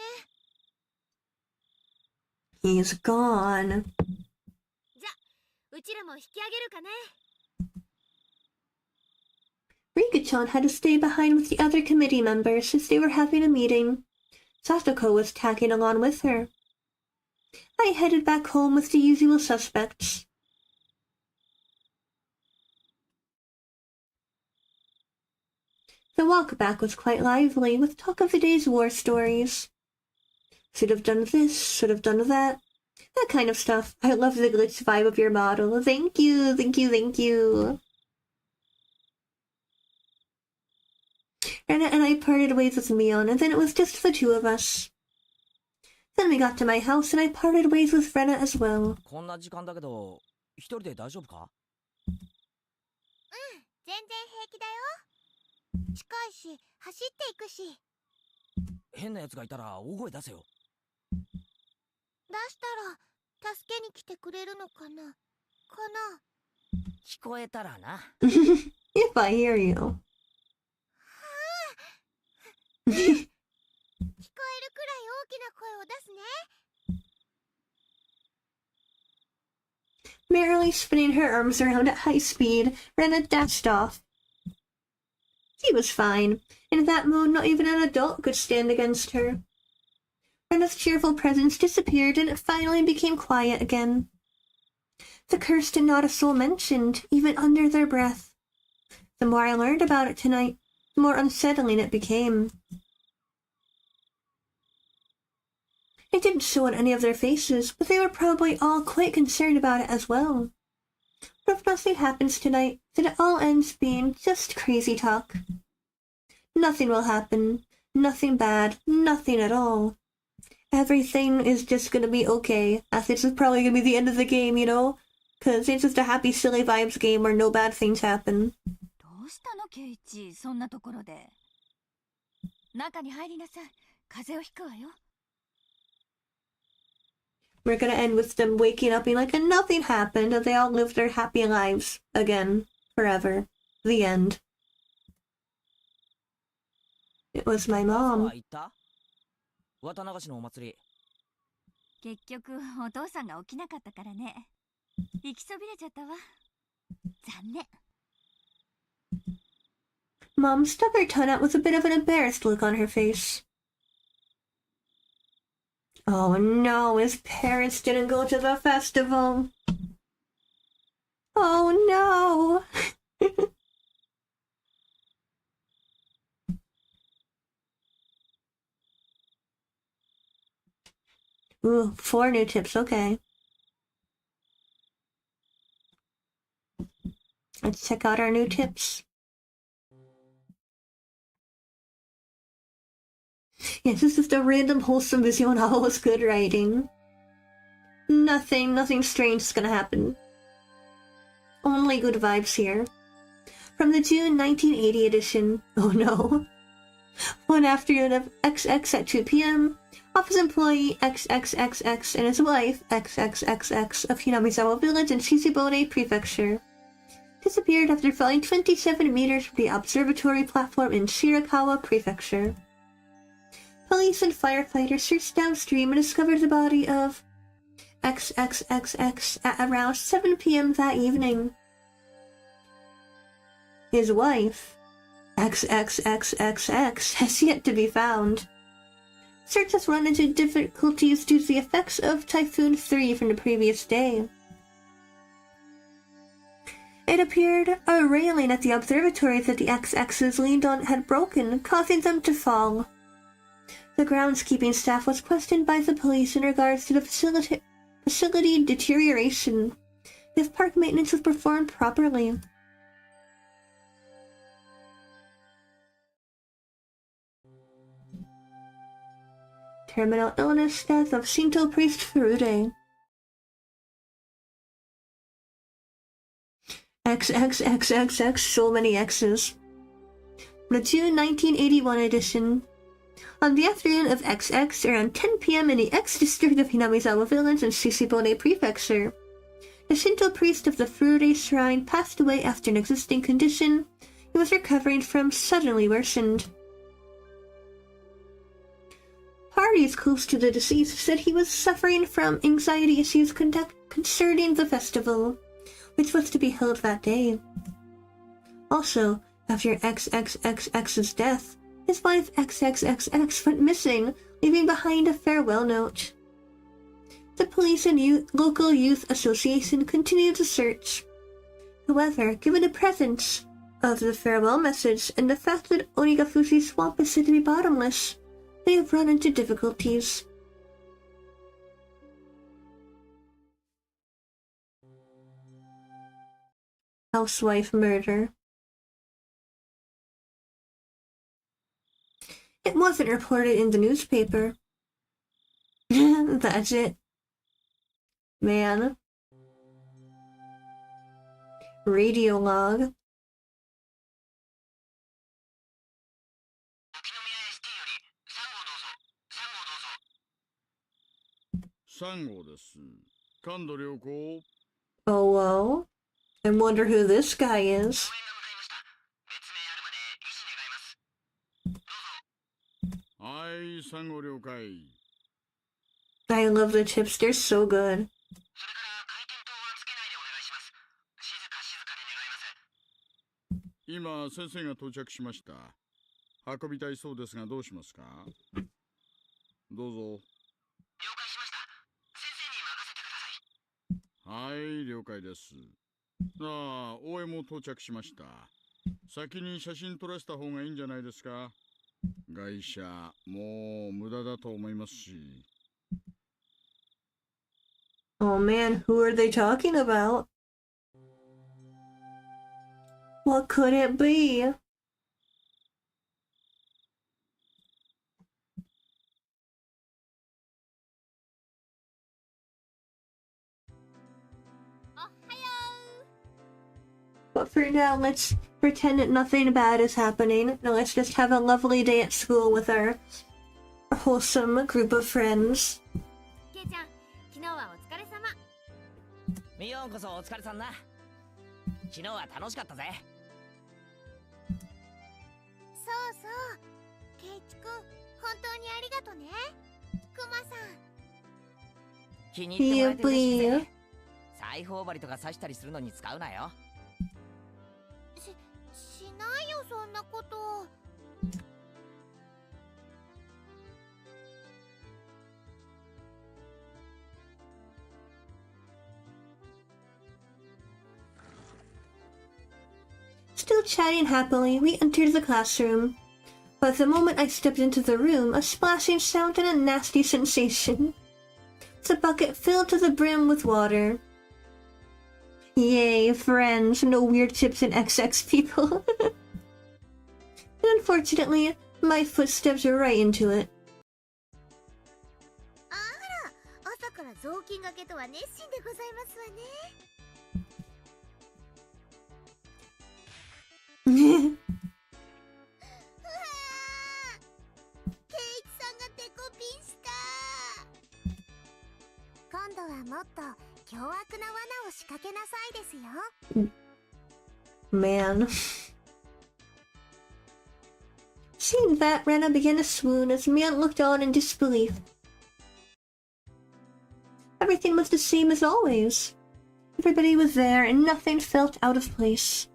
[SPEAKER 1] He's gone.
[SPEAKER 4] じゃ、うちらも引き上げるかね。
[SPEAKER 1] Rika-chan had to stay behind with the other committee members since they were having a meeting. Satoko was tagging along with her. I headed back home with the usual suspects. The walk back was quite lively, with talk of the day's war stories. Should have done this, should have done that. That kind of stuff. I love the glitch vibe of your model. Thank you, thank you, thank you. Rena and I parted ways with Mion, and then it was just the two of us. Then we got to my house, and I parted ways with Rena as well.
[SPEAKER 10] こんな時間だけど、一人で大丈夫か？
[SPEAKER 4] 全然平気だよ。近いし、走っていくし。
[SPEAKER 10] 変な奴がいたら大声出せよ。
[SPEAKER 4] 出したら、助けに来てくれるのかな？
[SPEAKER 10] 聞こえたらな。
[SPEAKER 1] If I hear you.
[SPEAKER 4] 聞こえるくらい大きな声を出すね。
[SPEAKER 1] Merrily spinning her arms around at high speed, Rena dashed off. She was fine. In that mood, not even an adult could stand against her. Rena's cheerful presence disappeared, and it finally became quiet again. The curse did not a soul mentioned, even under their breath. The more I learned about it tonight, the more unsettling it became. It didn't show on any of their faces, but they were probably all quite concerned about it as well. But if nothing happens tonight, then it all ends being just crazy talk. Nothing will happen. Nothing bad. Nothing at all. Everything is just gonna be okay. As this is probably gonna be the end of the game, you know? Cause it's just a happy, silly vibes game where no bad things happen.
[SPEAKER 2] どうしたのケイチ、そんなところで。中に入りなさい。風邪をひくわよ。
[SPEAKER 1] We're gonna end with them waking up being like, and nothing happened, and they all lived their happy lives again, forever. The end. It was my
[SPEAKER 3] は
[SPEAKER 1] mom.
[SPEAKER 3] 行った？綿流しのお祭り。
[SPEAKER 2] 結局お父さんが起きなかったからね。行きそびれちゃったわ。残念。
[SPEAKER 1] Mom stuck her tongue out with a bit of an embarrassed look on her face. Oh no, his parents didn't go to the festival. Oh no! Ooh, 4 new tips, okay. Let's check out our new tips. Yes, this is just a random wholesome visual novel with good writing. Nothing strange is gonna happen. Only good vibes here. From the June 1980 edition, oh no. One afternoon of XX at 2 p.m., office employee XXXX and his wife XXXX of Hinamizawa Village in Shishibone Prefecture disappeared after falling 27 meters from the observatory platform in Shirakawa Prefecture. Police and firefighters searched downstream and discovered the body of XXXX at around 7 p.m. that evening. His wife, XXXXX, has yet to be found. Search has run into difficulties due to the effects of Typhoon 3 from the previous day. It appeared a railing at the observatory that the XXs leaned on had broken, causing them to fall. The groundskeeping staff was questioned by the police in regards to the facility deterioration, if park maintenance was performed properly. Terminal illness death of Shinto priest Furude. XXXXX, so many X's. The June 1981 edition. On the afternoon of XX, around 10 p.m. in the X district of Hinamizawa Village in Shishibone Prefecture, the Shinto priest of the Furude Shrine passed away after an existing condition he was recovering from suddenly worsened. Parties close to the deceased said he was suffering from anxiety issues concerning the festival, which was to be held that day. Also, after XXXX's death, his wife XXXX went missing, leaving behind a farewell note. The police and local youth association continued the search. However, given the presence of the farewell message and the fact that Onikakushi swamp is said to be bottomless, they have run into difficulties. Housewife murder. It wasn't reported in the newspaper. That's it. Man. Radio log. Oh, well. I wonder who this guy is. I love the tips, they're so good. Oh man, who are they talking about? What could it be? But for now, let's pretend that nothing bad is happening. No, let's just have a lovely day at school with our wholesome group of friends.
[SPEAKER 4] ケイちゃん、昨日はお疲れ様。
[SPEAKER 3] ミヨンこそお疲れさんな。昨日は楽しかったぜ。
[SPEAKER 4] そうそう。ケイチくん、本当にありがとね。クマさん。
[SPEAKER 3] 気に入ってもらえて嬉しいぜ。裁縫針とか刺したりするのに使うなよ。
[SPEAKER 4] しないよ、そんなこと。
[SPEAKER 1] Still chatting happily, we entered the classroom. But the moment I stepped into the room, a splashing sound and a nasty sensation. The bucket filled to the brim with water. Yay, friends, no weird chips and XX people. And unfortunately, my foot steps right into it.
[SPEAKER 4] あら、朝から雑巾がけとは熱心でございますわね。うわー、ケイチさんがデコピンした。今度はもっと凶悪な罠を仕掛けなさいですよ。
[SPEAKER 1] Man. Seeing that, Rena began to swoon as Mian looked on in disbelief. Everything was the same as always. Everybody was there and nothing felt out of place.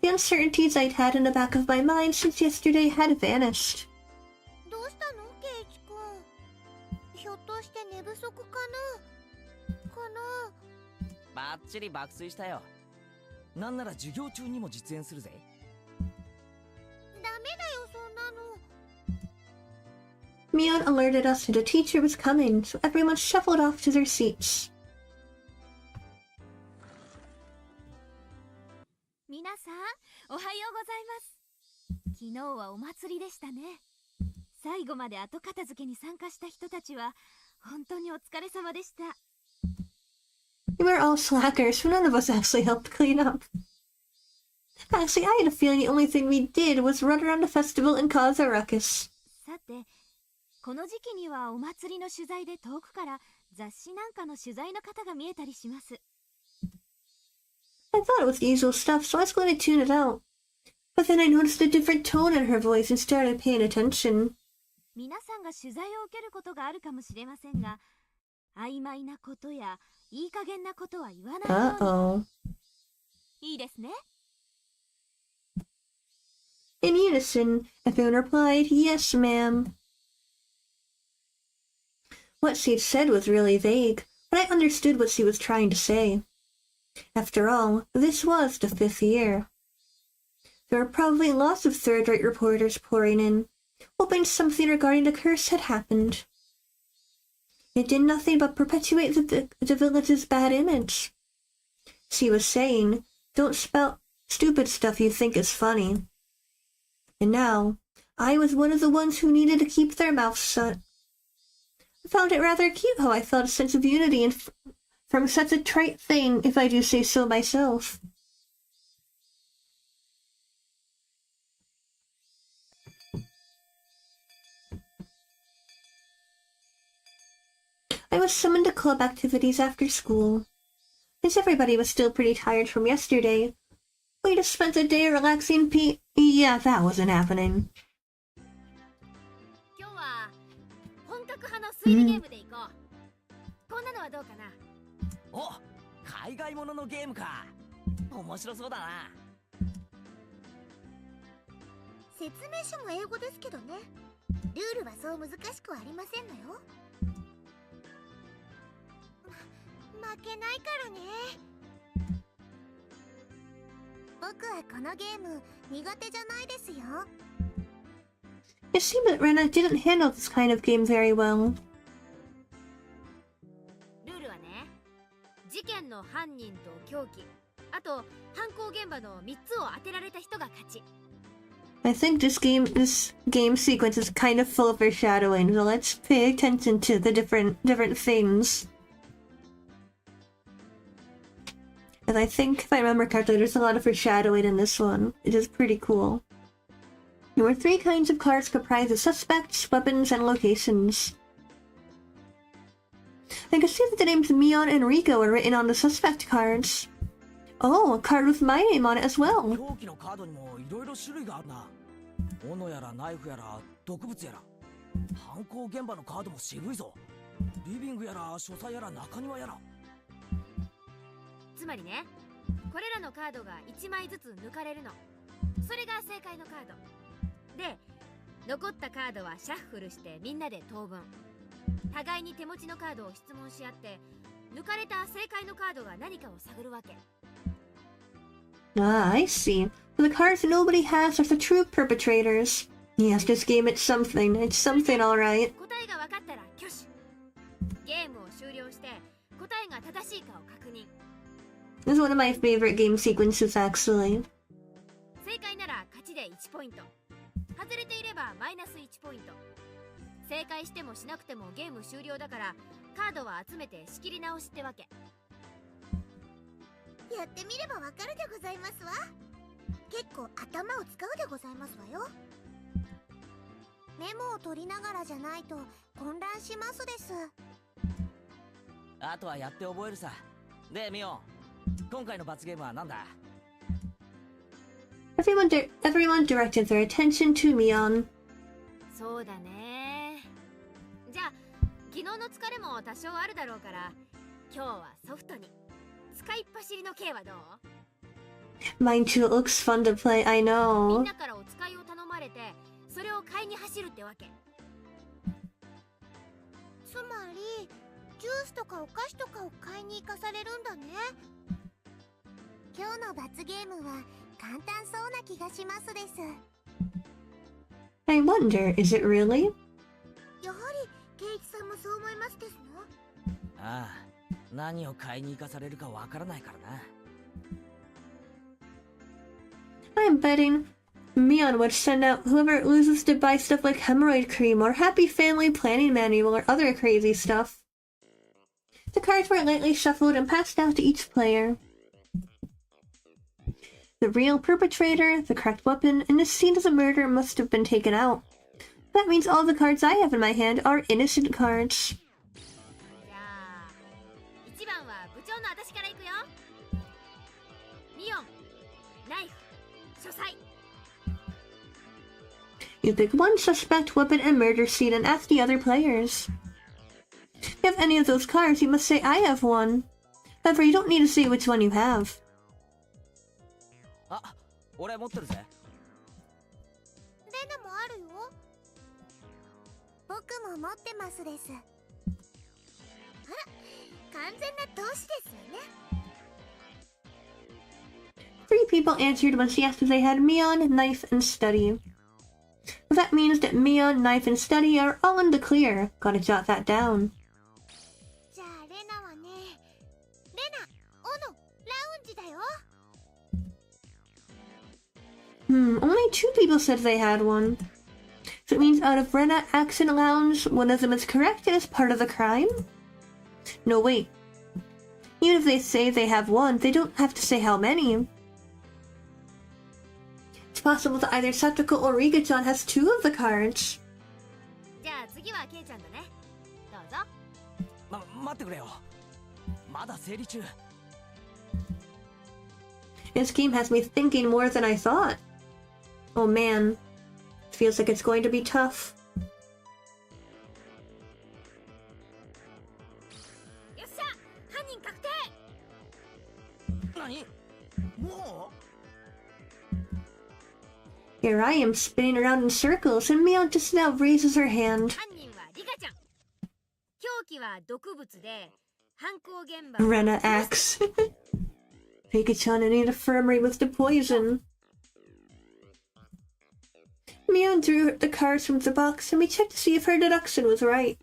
[SPEAKER 1] The uncertainties I'd had in the back of my mind since yesterday had vanished.
[SPEAKER 4] どうしたの、ケイチくん。ひょっとして寝不足かな。
[SPEAKER 3] バッチリ爆睡したよ。なんなら授業中にも実演するぜ。
[SPEAKER 4] ダメだよ、そんなの。
[SPEAKER 1] Mion alerted us that a teacher was coming, so everyone shuffled off to their seats.
[SPEAKER 2] 皆さん、おはようございます。昨日はお祭りでしたね。最後まで後片付けに参加した人たちは本当にお疲れ様でした。
[SPEAKER 1] We were all slackers, so none of us actually helped clean up. Actually, I had a feeling the only thing we did was run around the festival and cause a ruckus.
[SPEAKER 2] さて、この時期にはお祭りの取材で遠くから雑誌なんかの取材の方が見えたりします。
[SPEAKER 1] I thought it was the usual stuff, so I was going to tune it out. But then I noticed a different tone in her voice and started paying attention.
[SPEAKER 2] 皆さんが取材を受けることがあるかもしれませんが、曖昧なことやいい加減なことは言わないように。いいですね。
[SPEAKER 1] In unison, everyone replied, "Yes, ma'am." What she'd said was really vague, but I understood what she was trying to say. After all, this was the 5th year. There were probably lots of third-rate reporters pouring in, hoping something regarding the curse had happened. It did nothing but perpetuate the village's bad image. She was saying, don't spout stupid stuff you think is funny. And now, I was one of the ones who needed to keep their mouths shut. I found it rather cute how I felt a sense of unity from such a trite thing, if I do say so myself. I was summoned to club activities after school. Since everybody was still pretty tired from yesterday, we just spent the day relaxing Yeah, that wasn't happening.
[SPEAKER 4] 今日は本格派の推理ゲームでいこう。こんなのはどうかな。
[SPEAKER 3] お、海外もののゲームか。面白そうだな。
[SPEAKER 4] 説明書も英語ですけどね。ルールはそう難しくはありませんのよ。負けないからね。僕はこのゲーム苦手じゃないですよ。
[SPEAKER 1] It seemed that Rena didn't handle this kind of game very well.
[SPEAKER 4] ルールはね、事件の犯人と凶器、
[SPEAKER 2] あと犯行現場の3つを当てられた人が勝ち。
[SPEAKER 1] I think this game sequence is kind of full of foreshadowing, so let's pay attention to the different things. And I think, if I remember correctly, there's a lot of foreshadowing in this one, which is pretty cool. There were 3 kinds of cards comprised of suspects, weapons, and locations. I can see that the names Mion and Rico are written on the suspect cards. Oh, a card with my name on it as well.
[SPEAKER 3] 凶器のカードにもいろいろ種類があるな。斧やらナイフやら毒物やら。犯行現場のカードも渋いぞ。リビングやら書斎やら中庭やら。
[SPEAKER 2] つまりね、これらのカードが1枚ずつ抜かれるの。それが正解のカードで、残ったカードはシャッフルしてみんなで等分。互いに手持ちのカードを質問し合って、抜かれた正解のカードが何かを探るわけ。
[SPEAKER 1] Ah, I see. The cards nobody has are the true perpetrators. Yes, this game, it's something. It's something, alright.
[SPEAKER 2] 答えが分かったら挙手。ゲームを終了して答えが正しいかを確認。
[SPEAKER 1] This is one of my favorite game sequences, actually.
[SPEAKER 2] 正解なら勝ちで1ポイント。外れていればマイナス1ポイント。正解してもしなくてもゲーム終了だから、カードは集めて仕切り直しってわけ。
[SPEAKER 4] やってみればわかるでございますわ。結構頭を使うでございますわよ。メモを取りながらじゃないと混乱しますです。
[SPEAKER 3] あとはやって覚えるさ。で、ミオン、今回の罰ゲームは何だ？
[SPEAKER 1] Everyone directed their attention to Mion.
[SPEAKER 2] そうだね。じゃあ昨日の疲れも多少あるだろうから、今日はソフトに。使いっ走りの刑はどう？
[SPEAKER 1] Mine too looks fun to play, I
[SPEAKER 2] みん
[SPEAKER 1] know.
[SPEAKER 2] なからお使いを頼まれて、それを買いに走るってわけ。
[SPEAKER 4] つまりジュースとかお菓子とかを買いに行かされるんだね。今日の罰ゲームは簡単そうな気がしますです。
[SPEAKER 1] I wonder, is it really?
[SPEAKER 4] やはりケイチさんもそう思いますですの？
[SPEAKER 3] ああ、何を買いに行かされるかわからないからな。
[SPEAKER 1] I'm betting Mion would send out whoever loses to buy stuff like hemorrhoid cream or happy family planning manual or other crazy stuff. The cards were lightly shuffled and passed out to each player. The real perpetrator, the correct weapon, and the scene of the murder must have been taken out. That means all the cards I have in my hand are innocent cards.
[SPEAKER 2] じゃあ1番は部長の私から行くよ。ミオン、ナイフ、書斎。
[SPEAKER 1] You pick one suspect, weapon, and murder scene and ask the other players. If you have any of those cards, you must say I have one. However, you don't need to say which one you have.
[SPEAKER 3] あ、俺持ってるぜ。
[SPEAKER 4] レナもあるよ。僕も持ってますです。あら、完全な同志ですよね。
[SPEAKER 1] 3 people answered when she asked if they had Mion, Knife, and Study. That means that Mion, Knife, and Study are all in the clear. Gotta jot that down.
[SPEAKER 4] じゃあレナはね、レナ、オノ、ラウンジだよ。
[SPEAKER 1] Only 2 people said they had one. So it means out of Rena, Axe, and Lounge, one of them is correct and is part of the crime? No, wait. Even if they say they have one, they don't have to say how many. It's possible that either Satoko or Riga-chan has 2 of the cards.
[SPEAKER 2] じゃあ次はケイちゃんだね。どうぞ。
[SPEAKER 3] 待ってくれよ。まだ整理中。
[SPEAKER 1] This game has me thinking more than I thought. Oh man. It feels like it's going to be tough.
[SPEAKER 2] よっしゃ、犯人確定。
[SPEAKER 3] 何？もう？
[SPEAKER 1] Here I am spinning around in circles, and Mion just now raises her hand.
[SPEAKER 2] 犯人はリカちゃん。凶器は毒物で、犯行現場。
[SPEAKER 1] Rena Axe. Riga-chan in the infirmary with the poison. Mion drew the cards from the box, and we checked to see if her deduction was right.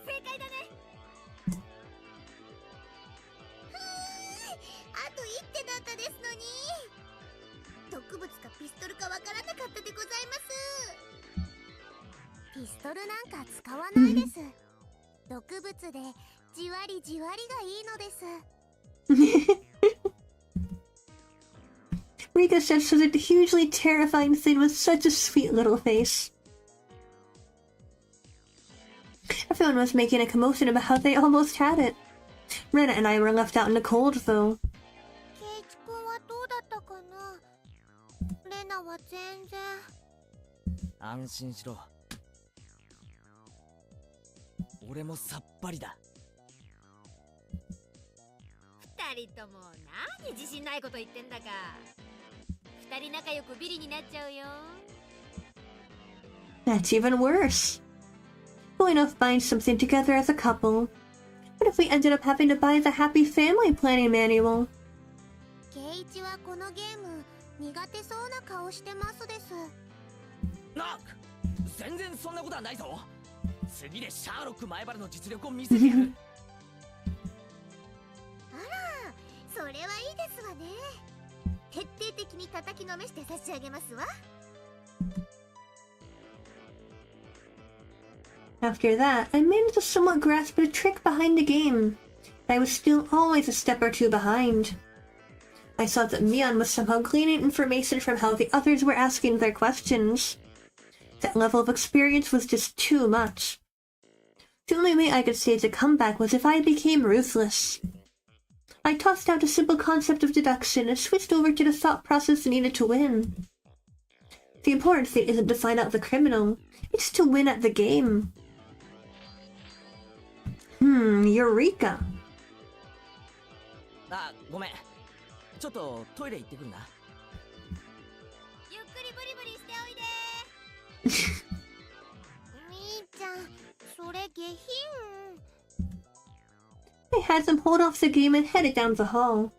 [SPEAKER 2] 正解だね。
[SPEAKER 4] なんか使わないです。毒物でじわりじわりがいいのです。
[SPEAKER 1] Rika said such a hugely terrifying thing with such a sweet little face. Everyone was making a commotion about how they almost had it. Rena and I were left out in the cold, though.
[SPEAKER 4] ケイチ君はどうだったかな。レナは全然。
[SPEAKER 3] 安心しろ。俺もさっぱりだ。
[SPEAKER 2] 二人とも何自信ないこと言ってんだか。二人仲良くビリになっちゃうよ。
[SPEAKER 1] That's even worse. Going off buying something together as a couple. What if we ended up having to buy the Happy Family Planning Manual?
[SPEAKER 4] ケイチはこのゲーム苦手そうな顔してますです。
[SPEAKER 3] 全然そんなことはないぞ。次でシャーロック前原の実力を見せてやる。
[SPEAKER 4] あら、それはいいですわね。徹底的に叩きのめして差し上げますわ。
[SPEAKER 1] After that, I managed to somewhat grasp the trick behind the game. I was still always a step or two behind. I saw that Mion was somehow gleaning information from how the others were asking their questions. That level of experience was just too much. The only way I could stage a comeback was if I became ruthless. I tossed out a simple concept of deduction and switched over to the thought process needed to win. The important thing isn't to find out the criminal, it's to win at the game. Eureka.
[SPEAKER 3] あ、ごめん。ちょっとトイレ行ってくるな。
[SPEAKER 2] ゆっくりブリブリしておいで。
[SPEAKER 4] みーちゃん、それ下品。
[SPEAKER 1] I had them hold off the game and headed down the hall.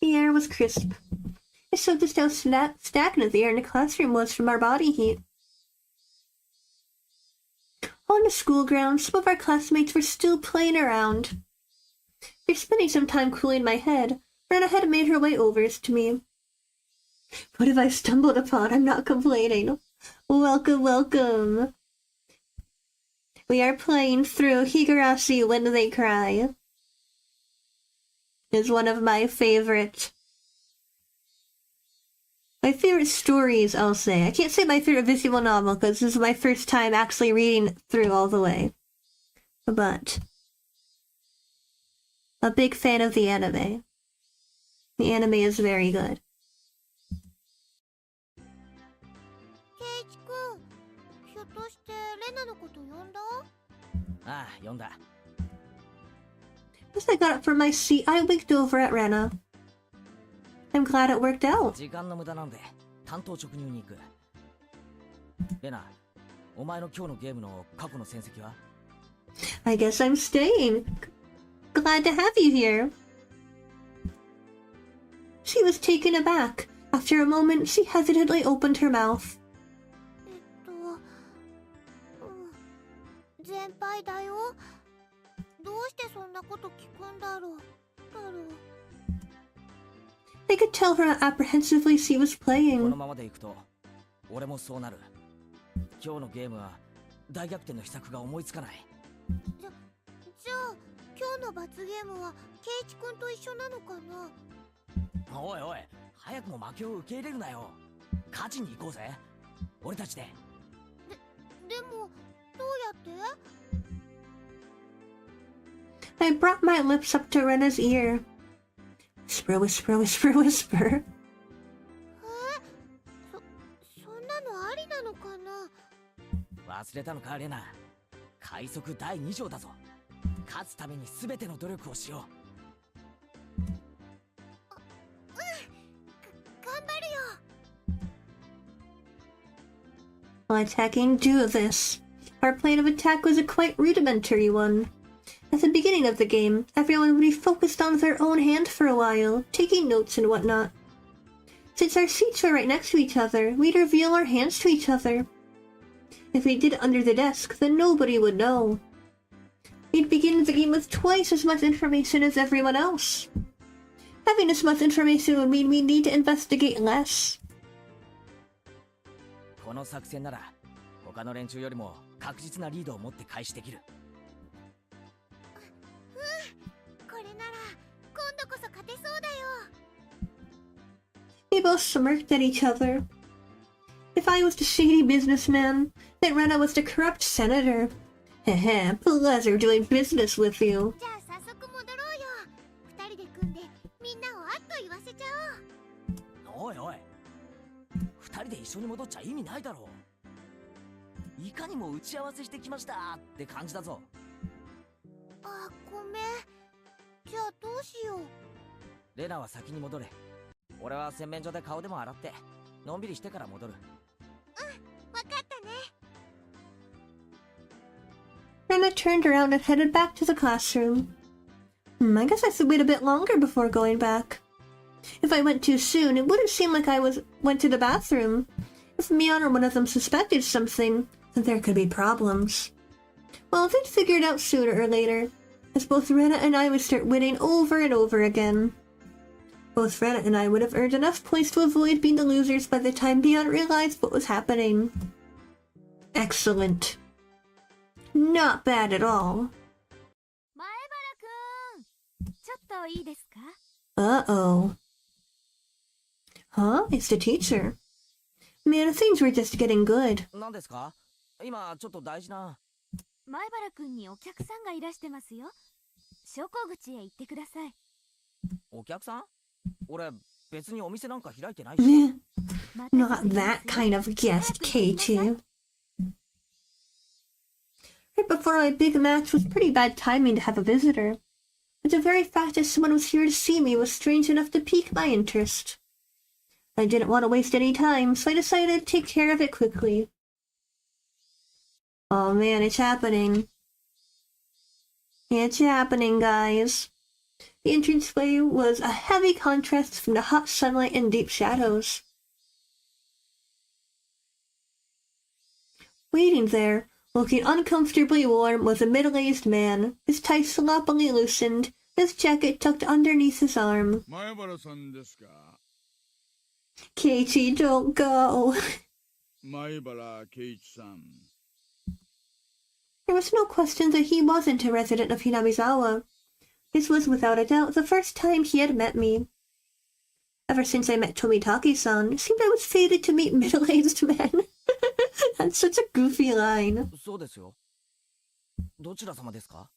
[SPEAKER 1] The air was crisp. It showed just how stagnant the air in the classroom was from our body heat. On the school grounds, some of our classmates were still playing around. After spending some time cooling my head, Rena had made her way over to me. What have I stumbled upon? I'm not complaining. Welcome, welcome. We are playing through Higurashi When They Cry. It's one of my favorite stories, I'll say. I can't say my favorite visual novel because this is my first time actually reading through all the way. But a big fan of the anime. The anime is very good.
[SPEAKER 4] ケイチ君、ひょっとしてレナのこと呼んだ？
[SPEAKER 3] ああ、呼んだ。
[SPEAKER 1] As I got up from my seat, I winked over at Rena. I'm glad it worked out.
[SPEAKER 3] 時間の無駄なんで担当直入に行く。レナ、お前の今日のゲームの過去の戦績は？
[SPEAKER 1] I guess I'm staying. Glad to have you here. She was taken aback. After a moment, she hesitantly opened her mouth.
[SPEAKER 4] 先輩だよ。どうしてそんなこと聞くんだろう。
[SPEAKER 1] I could tell her how apprehensively she was
[SPEAKER 3] この
[SPEAKER 1] playing.
[SPEAKER 3] ままでいくと俺もそうなる。今日のゲームは大逆転の秘策が思いつかない。
[SPEAKER 4] じゃあ今日の罰ゲームはケイチ君と一緒なのかな。
[SPEAKER 3] おいおい、早くも負けを受け入れるなよ。勝ちに行こうぜ、俺たちで。
[SPEAKER 4] でもどうやって？
[SPEAKER 1] I brought my lips up to Rena's ear. Whisper, whisper, whisper, whisper.
[SPEAKER 4] そんなのありなのかな。
[SPEAKER 3] 忘れたのかレナ。快速第2条だぞ。勝つために全ての努力をしよう。
[SPEAKER 4] 頑張るよ。
[SPEAKER 1] While attacking, do this. Our plan of attack was a quite rudimentary one. At the beginning of the game, everyone would be focused on their own hand for a while, taking notes and whatnot. Since our seats were right next to each other, we'd reveal our hands to each other. If we did it under the desk, then nobody would know. We'd begin the game with twice as much information as everyone else. Having this much information would mean we need to investigate less.
[SPEAKER 3] この作戦なら他の連中よりも確実なリードを持って開始できる。
[SPEAKER 4] これなら今度こそ勝てそうだよ。
[SPEAKER 1] They both smirked at each other. If I was the shady businessman, then Rena was the corrupt senator. Heh, pleasure doing business with you.
[SPEAKER 4] じゃあ早速戻ろうよ。二人で組んでみんなをあっと言わせちゃおう。
[SPEAKER 3] おいおい、二人で一緒に戻っちゃ意味ないだろう。いかにも打ち合わせしてきましたって感じだぞ。
[SPEAKER 4] あ、ごめん。じゃあどうしよう。
[SPEAKER 3] レナは先に戻れ。俺は洗面所で顔でも洗ってのんびりしてから戻る。
[SPEAKER 4] わかったね。
[SPEAKER 1] Rena turned around and headed back to the classroom. I guess I should wait a bit longer before going back. If I went too soon, it wouldn't seem like I went to the bathroom. If Mion or one of them suspected something, then there could be problems. Well, they'd figure it out sooner or later, as both Rena and I would start winning over and over again. Both Rena and I would have earned enough points to avoid being the losers by the time Mion realized what was happening. Excellent. Not bad at all.
[SPEAKER 2] 前原くん、ちょっといいですか？
[SPEAKER 1] Uh-oh. Huh? It's the teacher. Man, things were just getting good.
[SPEAKER 3] 何ですか？今ちょっと大事な。
[SPEAKER 2] 前原くんにお客さんがいらしてますよ。昇降口へ行ってください。
[SPEAKER 3] お客さん？俺別にお店なんか開いてないし。
[SPEAKER 1] Meh. Not that kind of guest, K2. Right before my big match was pretty bad timing to have a visitor. But the very fact that someone was here to see me was strange enough to pique my interest. I didn't want to waste any time, so I decided to take care of it quickly. Oh man, it's happening. It's happening, guys. The entranceway was a heavy contrast from the hot sunlight and deep shadows. Waiting there, looking uncomfortably warm, was a middle-aged man, his tie sloppily loosened, his jacket tucked underneath his arm. Keiichi, don't go. There was no question that he wasn't a resident of Hinamizawa. This was without a doubt the first time he had met me. Ever since I met Tomitaki-san, it seemed I was fated to meet middle-aged men. That's such a goofy line.
[SPEAKER 3] そうですよ。どちら様ですか？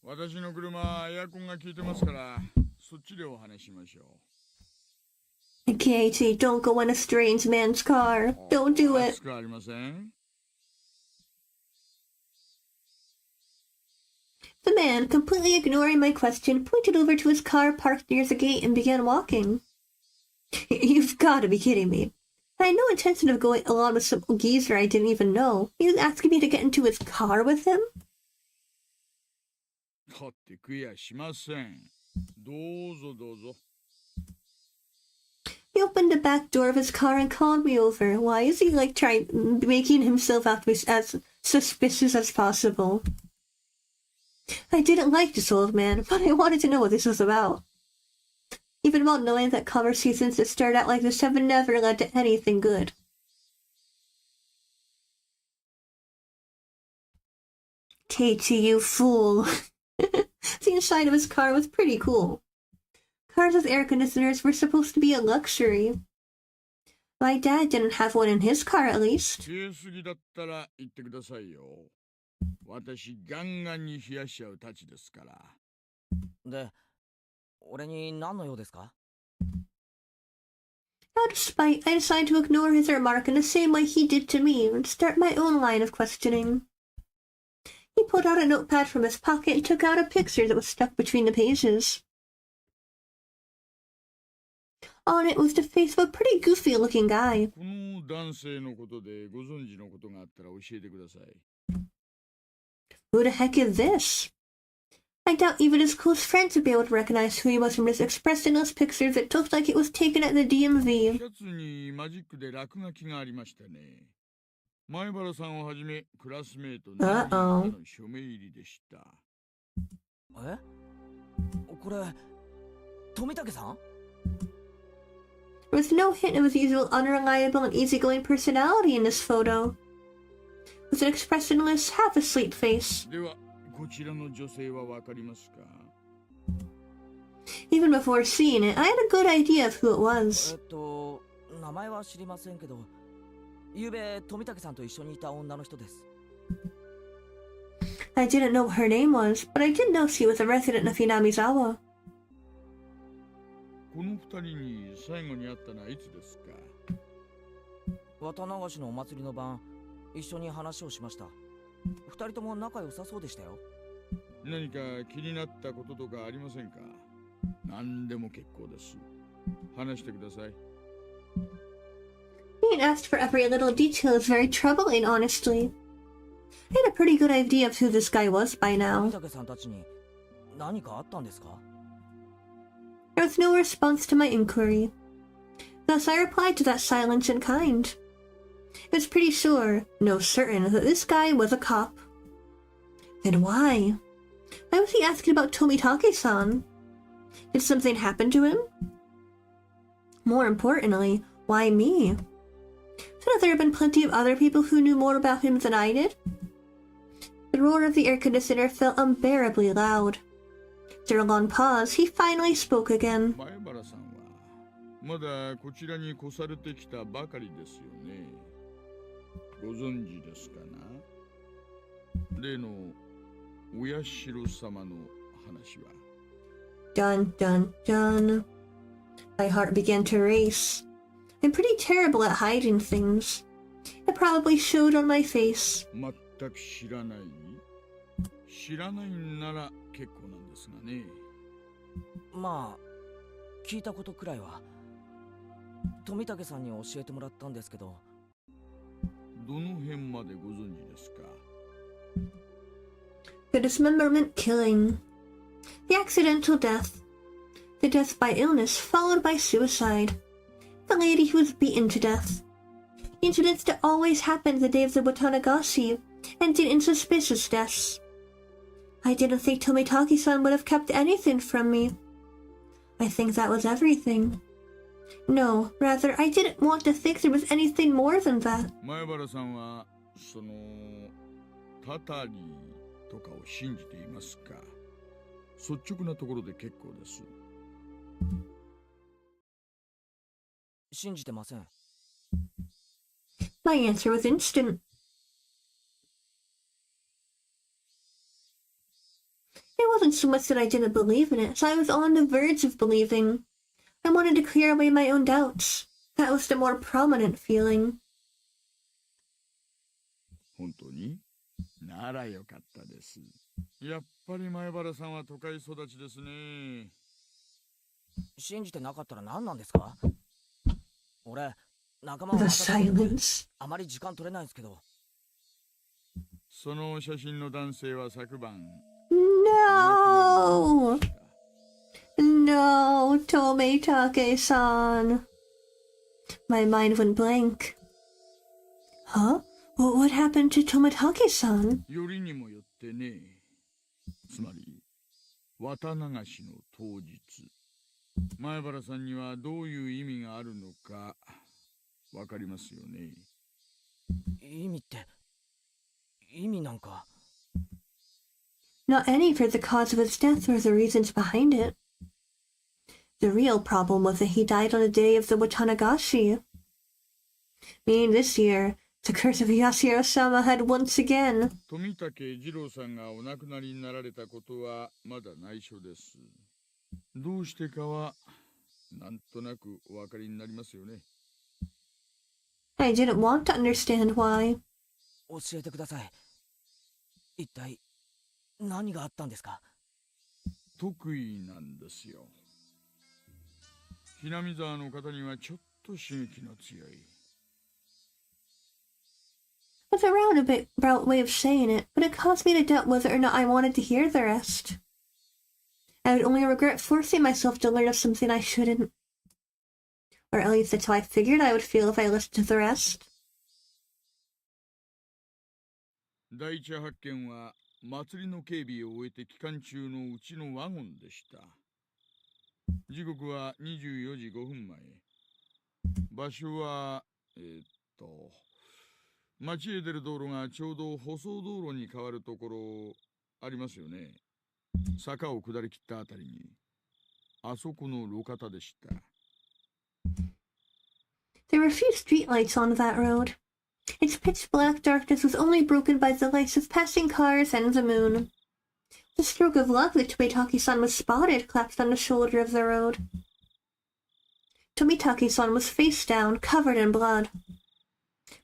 [SPEAKER 11] 私の車エアコンが効いてますからそっちでお話しましょう。
[SPEAKER 1] Keiichi, don't go in a strange man's car. Don't do it.
[SPEAKER 11] 暑くありません？
[SPEAKER 1] The man, completely ignoring my question, pointed over to his car parked near the gate and began walking. You've got to be kidding me. I had no intention of going along with some geezer I didn't even know. He was asking me to get into his car with him?
[SPEAKER 11] だって食いやしません。どうぞどうぞ。
[SPEAKER 1] He opened the back door of his car and called me over. Why is he making himself out to be as suspicious as possible? I didn't like this old man, but I wanted to know what this was about. Even while knowing that conversations that start out like this have never led to anything good. Keiichi, you fool. The inside of his car was pretty cool. Cars with air conditioners were supposed to be a luxury. My dad didn't have one in his car, at least.
[SPEAKER 11] 冷えすぎだったら言ってくださいよ。私ガンガンに冷やしちゃうたちですから。
[SPEAKER 3] で、俺に何の用ですか？
[SPEAKER 1] Out of spite, I decided to ignore his remark in the same way he did to me and start my own line of questioning. He pulled out a notepad from his pocket and took out a picture that was stuck between the pages. On it was the face of a pretty goofy-looking guy.
[SPEAKER 11] この男性のことでご存知のことがあったら教えてください。
[SPEAKER 1] Who the heck is this? I doubt even his close friends would be able to recognize who he was from his expressionless picture that looked like it was taken at the DMV.
[SPEAKER 11] シャツにマジックで落書きがありましたね。前原さんをはじめクラスメート何人かの署名入りでした。
[SPEAKER 3] え？これ、富武さん？
[SPEAKER 1] There was no hint of his usual unreliable and easygoing personality in this photo. With an expressionless, half-asleep face.
[SPEAKER 11] では、こちらの女性はわかりますか？
[SPEAKER 1] Even before seeing it, I had a good idea of who it was.
[SPEAKER 3] 名前は知りませんけど、ゆうべ富武さんと一緒にいた女の人です。
[SPEAKER 1] I didn't know what her name was, but I did know she was a resident of Hinamizawa.
[SPEAKER 11] この二人に最後に会ったのはいつですか？
[SPEAKER 3] 綿流しのお祭りの晩、一緒に話をしました。二人とも仲良さそうでしたよ。
[SPEAKER 11] 何か気になったこととかありませんか？何でも結構です。話してください。
[SPEAKER 1] Being asked for every little detail is very troubling, honestly. I had a pretty good idea of who this guy was by now.
[SPEAKER 3] 富武さんたちに何かあったんですか？
[SPEAKER 1] There was no response to my inquiry. Thus I replied to that silence in kind. I was pretty sure, no certain, that this guy was a cop. Then why? Why was he asking about Tomitake-san? Did something happen to him? More importantly, why me? Shouldn't there have been plenty of other people who knew more about him than I did? The roar of the air conditioner felt unbearably loud. After a long pause, he finally spoke again.
[SPEAKER 11] 前原さんはまだこちらに越されてきたばかりですよね。ご存知ですかな？例のお社様の話は。
[SPEAKER 1] Dun dun dun. My heart began to race. I'm pretty terrible at hiding things. It probably showed on my face.
[SPEAKER 11] 全く知らない？知らないんなら結構なんですがね。
[SPEAKER 3] まあ、聞いたことくらいは。富武さんに教えてもらったんですけど。
[SPEAKER 11] どの辺までご存知ですか？
[SPEAKER 1] The dismemberment killing. The accidental death. The death by illness followed by suicide. The lady who was beaten to death. Incidents that always happened the day of the Watanagashi, ended in suspicious deaths. I didn't think Tomitake-san would have kept anything from me. I think that was everything. No, rather, I didn't want to think there was anything more than that.
[SPEAKER 11] 前原さんはそのタタリとかを信じていますか？率直なところで結構です。
[SPEAKER 3] 信じてません。
[SPEAKER 1] My answer was instant. It wasn't so much that I didn't believe in it, as I was on the verge of believing. I wanted to clear away my own doubts. That was the more prominent feeling.
[SPEAKER 11] 本当に？ならよかったです。やっぱり前原さんは都会育ちですね。
[SPEAKER 3] 信じてなかったら何なんですか？俺、仲間を
[SPEAKER 1] The silence.
[SPEAKER 3] あまり時間取れないんですけど。
[SPEAKER 11] その写真の男性は昨晩。
[SPEAKER 1] No! No, Tomitake-san. My mind went blank. Huh? What happened to Tomitake-san?
[SPEAKER 11] よりにもよってね。つまり、綿流しの当日。前原さんにはどういう意味があるのかわかりますよね。
[SPEAKER 3] 意味って、意味なんか。
[SPEAKER 1] Not any for the cause of his death or the reasons behind it. The real problem was that he died on the day of the Watanagashi. Meaning this year, the curse of Yashiro-sama had once again.
[SPEAKER 11] 富武二郎さんがお亡くなりになられたことはまだ内緒です。どうしてかはなんとなくお分かりになりますよね。
[SPEAKER 1] I didn't want to understand why.
[SPEAKER 3] 教えてください。一体何があったんですか？
[SPEAKER 11] 得意なんですよ。ひなみ沢の方にはちょっと刺激の強い。
[SPEAKER 1] It's a roundabout way of saying it, but it caused me to doubt whether or not I wanted to hear the rest. I would only regret forcing myself to learn of something I shouldn't. Or at least that's how I figured I would feel if I listened to the rest.
[SPEAKER 11] 第一発見は祭りの警備を終えて期間中のうちのワゴンでした。時刻は24時5分前。場所は町へ出る道路がちょうど舗装道路に変わるところありますよね。坂を下り切ったあたりに、あそこの路肩でした。
[SPEAKER 1] There were few streetlights on that road. Its pitch black darkness was only broken by the lights of passing cars and the moon. The stroke of luck that Tomitaki-san was spotted collapsed on the shoulder of the road. Tomitaki-san was face down, covered in blood.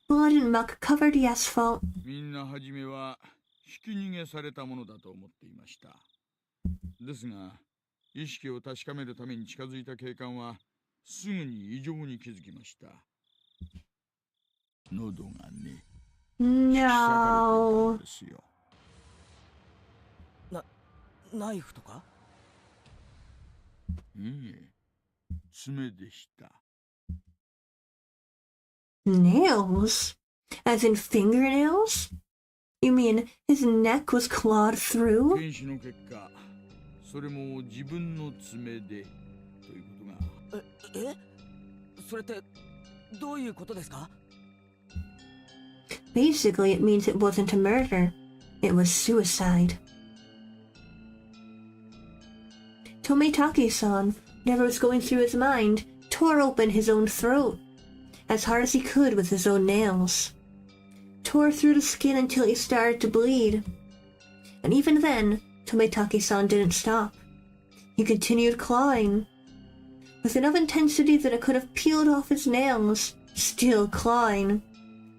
[SPEAKER 1] Blood and muck covered the asphalt.
[SPEAKER 11] みんなはじめはひき逃げされたものだと思っていました。ですが、意識を確かめるために近づいた警官はすぐに異常に気づきました。喉がね、
[SPEAKER 1] No.
[SPEAKER 11] ですよ。
[SPEAKER 10] ナイフとか？
[SPEAKER 11] いいえ、爪でした。
[SPEAKER 1] Nails? As in fingernails? You mean his neck was clawed through?
[SPEAKER 11] 検視の結果、それも自分の爪でということが。
[SPEAKER 10] え？それってどういうことですか？
[SPEAKER 1] Basically, it means it wasn't a murder. It was suicide. Tomitaki-san, whatever was going through his mind, tore open his own throat, as hard as he could with his own nails. Tore through the skin until he started to bleed. And even then, Tomitaki-san didn't stop. He continued clawing. With enough intensity that it could have peeled off his nails, still clawing.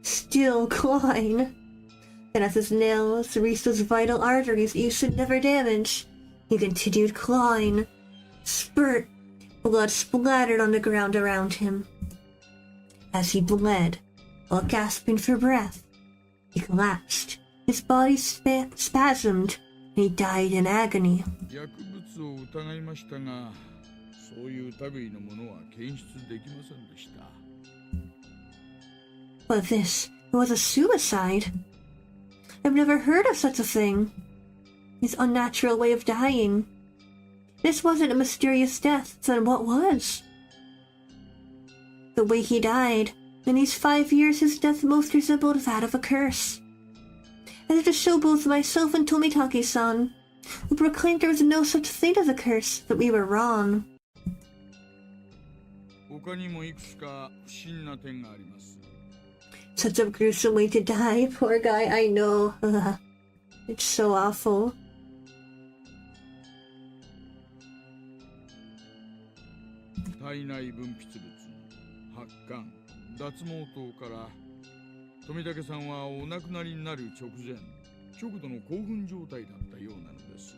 [SPEAKER 1] Still clawing. And as his nails reached those vital arteries he used to never damage, he continued clawing. Spurt! Blood splattered on the ground around him. As he bled, while gasping for breath, he collapsed. His body spasmed, and he died in agony.
[SPEAKER 11] 薬物を疑いましたが、そういう類のものは検出できませんでした。
[SPEAKER 1] But this was a suicide. I've never heard of such a thing. His unnatural way of dying. This wasn't a mysterious death, then what was? The way he died, in these 5 years his death most resembled that of a curse. As if to show both myself and Tomitaki-san, who proclaimed there was no such thing as a curse, that we were wrong.
[SPEAKER 11] 他にもいくつか不審な点があります。
[SPEAKER 1] Such a gruesome way to die, poor guy, I know. It's so awful.
[SPEAKER 11] 体内分泌物、発汗、脱毛等から富武さんはお亡くなりになる直前、極度の興奮状態だったようなのです。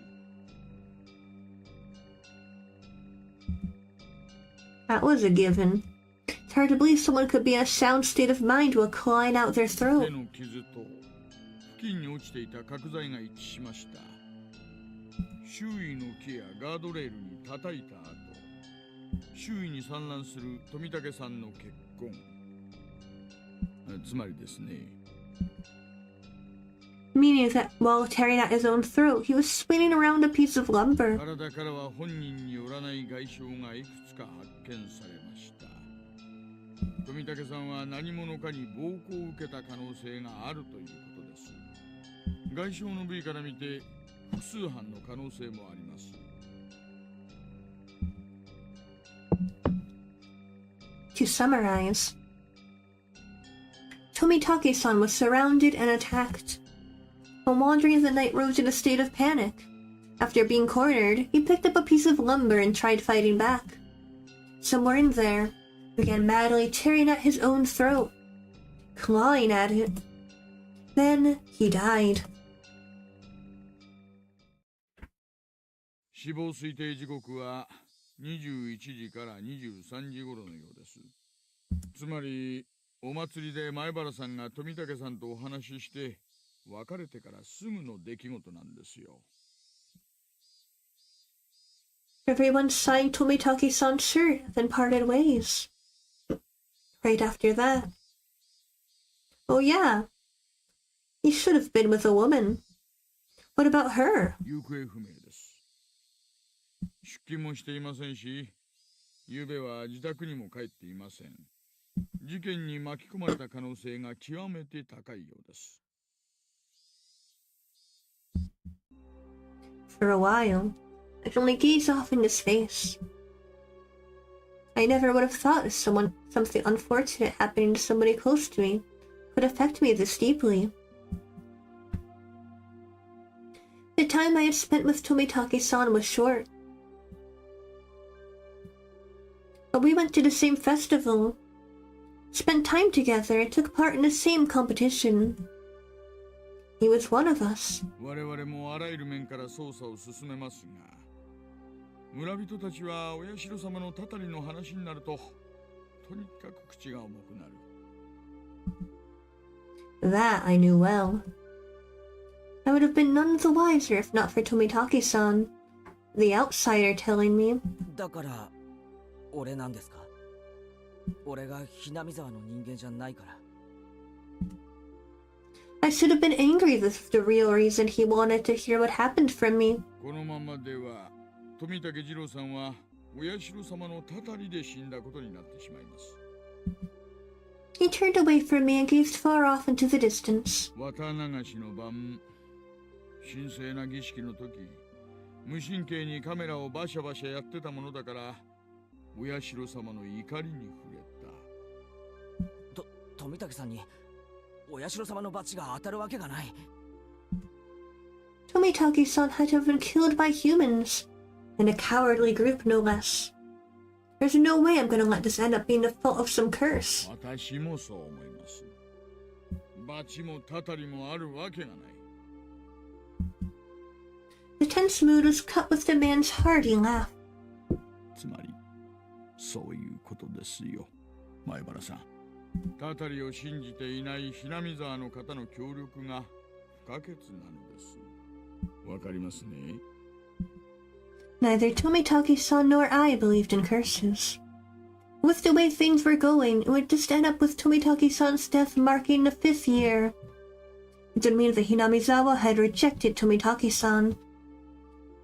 [SPEAKER 1] That was a given. It's hard to believe someone could be in a sound state of mind while clawing out their
[SPEAKER 11] 手
[SPEAKER 1] throat.
[SPEAKER 11] の傷と付近に落ちていた角材が一致しました。周囲の木やガードレールに叩いた後、周囲に散乱する富武さんの血痕、つまりですね。
[SPEAKER 1] Meaning that while tearing at his own throat, he was spinning around a piece of lumber.
[SPEAKER 11] 体からは本人によらない外傷がいくつか発見されました。富武さんは何者かに暴行を受けた可能性があるということです。外傷の部位から見て複数犯の可能性もあります。
[SPEAKER 1] To summarize, Tomitaki-san was surrounded and attacked. While wandering the night roads in a state of panic, after being cornered, he picked up a piece of lumber and tried fighting back. Somewhere in there, began madly tearing at his own throat, clawing at it. Then he died.
[SPEAKER 11] 死亡推定時刻は21時から23時頃のようです。つまりお祭りで前原さんが富武さんとお話しして別れてからすぐの出来事なんですよ。
[SPEAKER 1] Everyone signed Tomitaki-san's shirt, then parted ways. Right after that. Oh yeah, he should have been with a woman. What about her?
[SPEAKER 11] 行方不明です。出勤もしていませんし、昨夜は自宅にも帰っていません。事件に巻き込まれた可能性が極めて高いようです。
[SPEAKER 1] For a while, I could only gaze off into space. I never would have thought something unfortunate happening to somebody close to me could affect me this deeply. The time I had spent with Tomitake-san was short. But we went to the same festival, spent time together, and took part in the same competition. He was one of us.
[SPEAKER 11] 我々もあらゆる面から捜査を進めますが、村人たちはお社様のたたりの話になると、とにかく口が重くなる。
[SPEAKER 1] That I knew well. I would have been none the wiser if not for Tomitake-san, the outsider telling me.
[SPEAKER 10] だから俺なんですか？俺がひなみ沢の人間じゃないから。
[SPEAKER 1] I should have been angry with the real reason he wanted to hear what happened from me.
[SPEAKER 11] このままでは、富武二郎さんはお社様のたたりで死んだことになってしまいます。
[SPEAKER 1] He turned away from me and gazed far off into the distance.
[SPEAKER 11] 綿流しの晩、神聖な儀式の時、無神経にカメラをバシャバシャやってたものだから、お社様の怒りに触れた。
[SPEAKER 10] 富武さんにお社様の罰が当たるわけがない。
[SPEAKER 1] Tomitake-san had to have been killed by humans, in a cowardly group no less. There's no way I'm gonna let this end up being the fault of some curse.
[SPEAKER 11] 私もそう思います。罰もたたりもあるわけがない。
[SPEAKER 1] The tense mood was cut with the man's hearty laugh.
[SPEAKER 11] つまり、そういうことですよ、前原さん。たたりを信じていないひなみ沢の方の協力が不可欠なのです。わかりますね。
[SPEAKER 1] Neither Tomitake-san nor I believed in curses. With the way things were going, it would just end up with Tomitake-san's death marking the 5th year. It would mean that Hinamizawa had rejected Tomitake-san.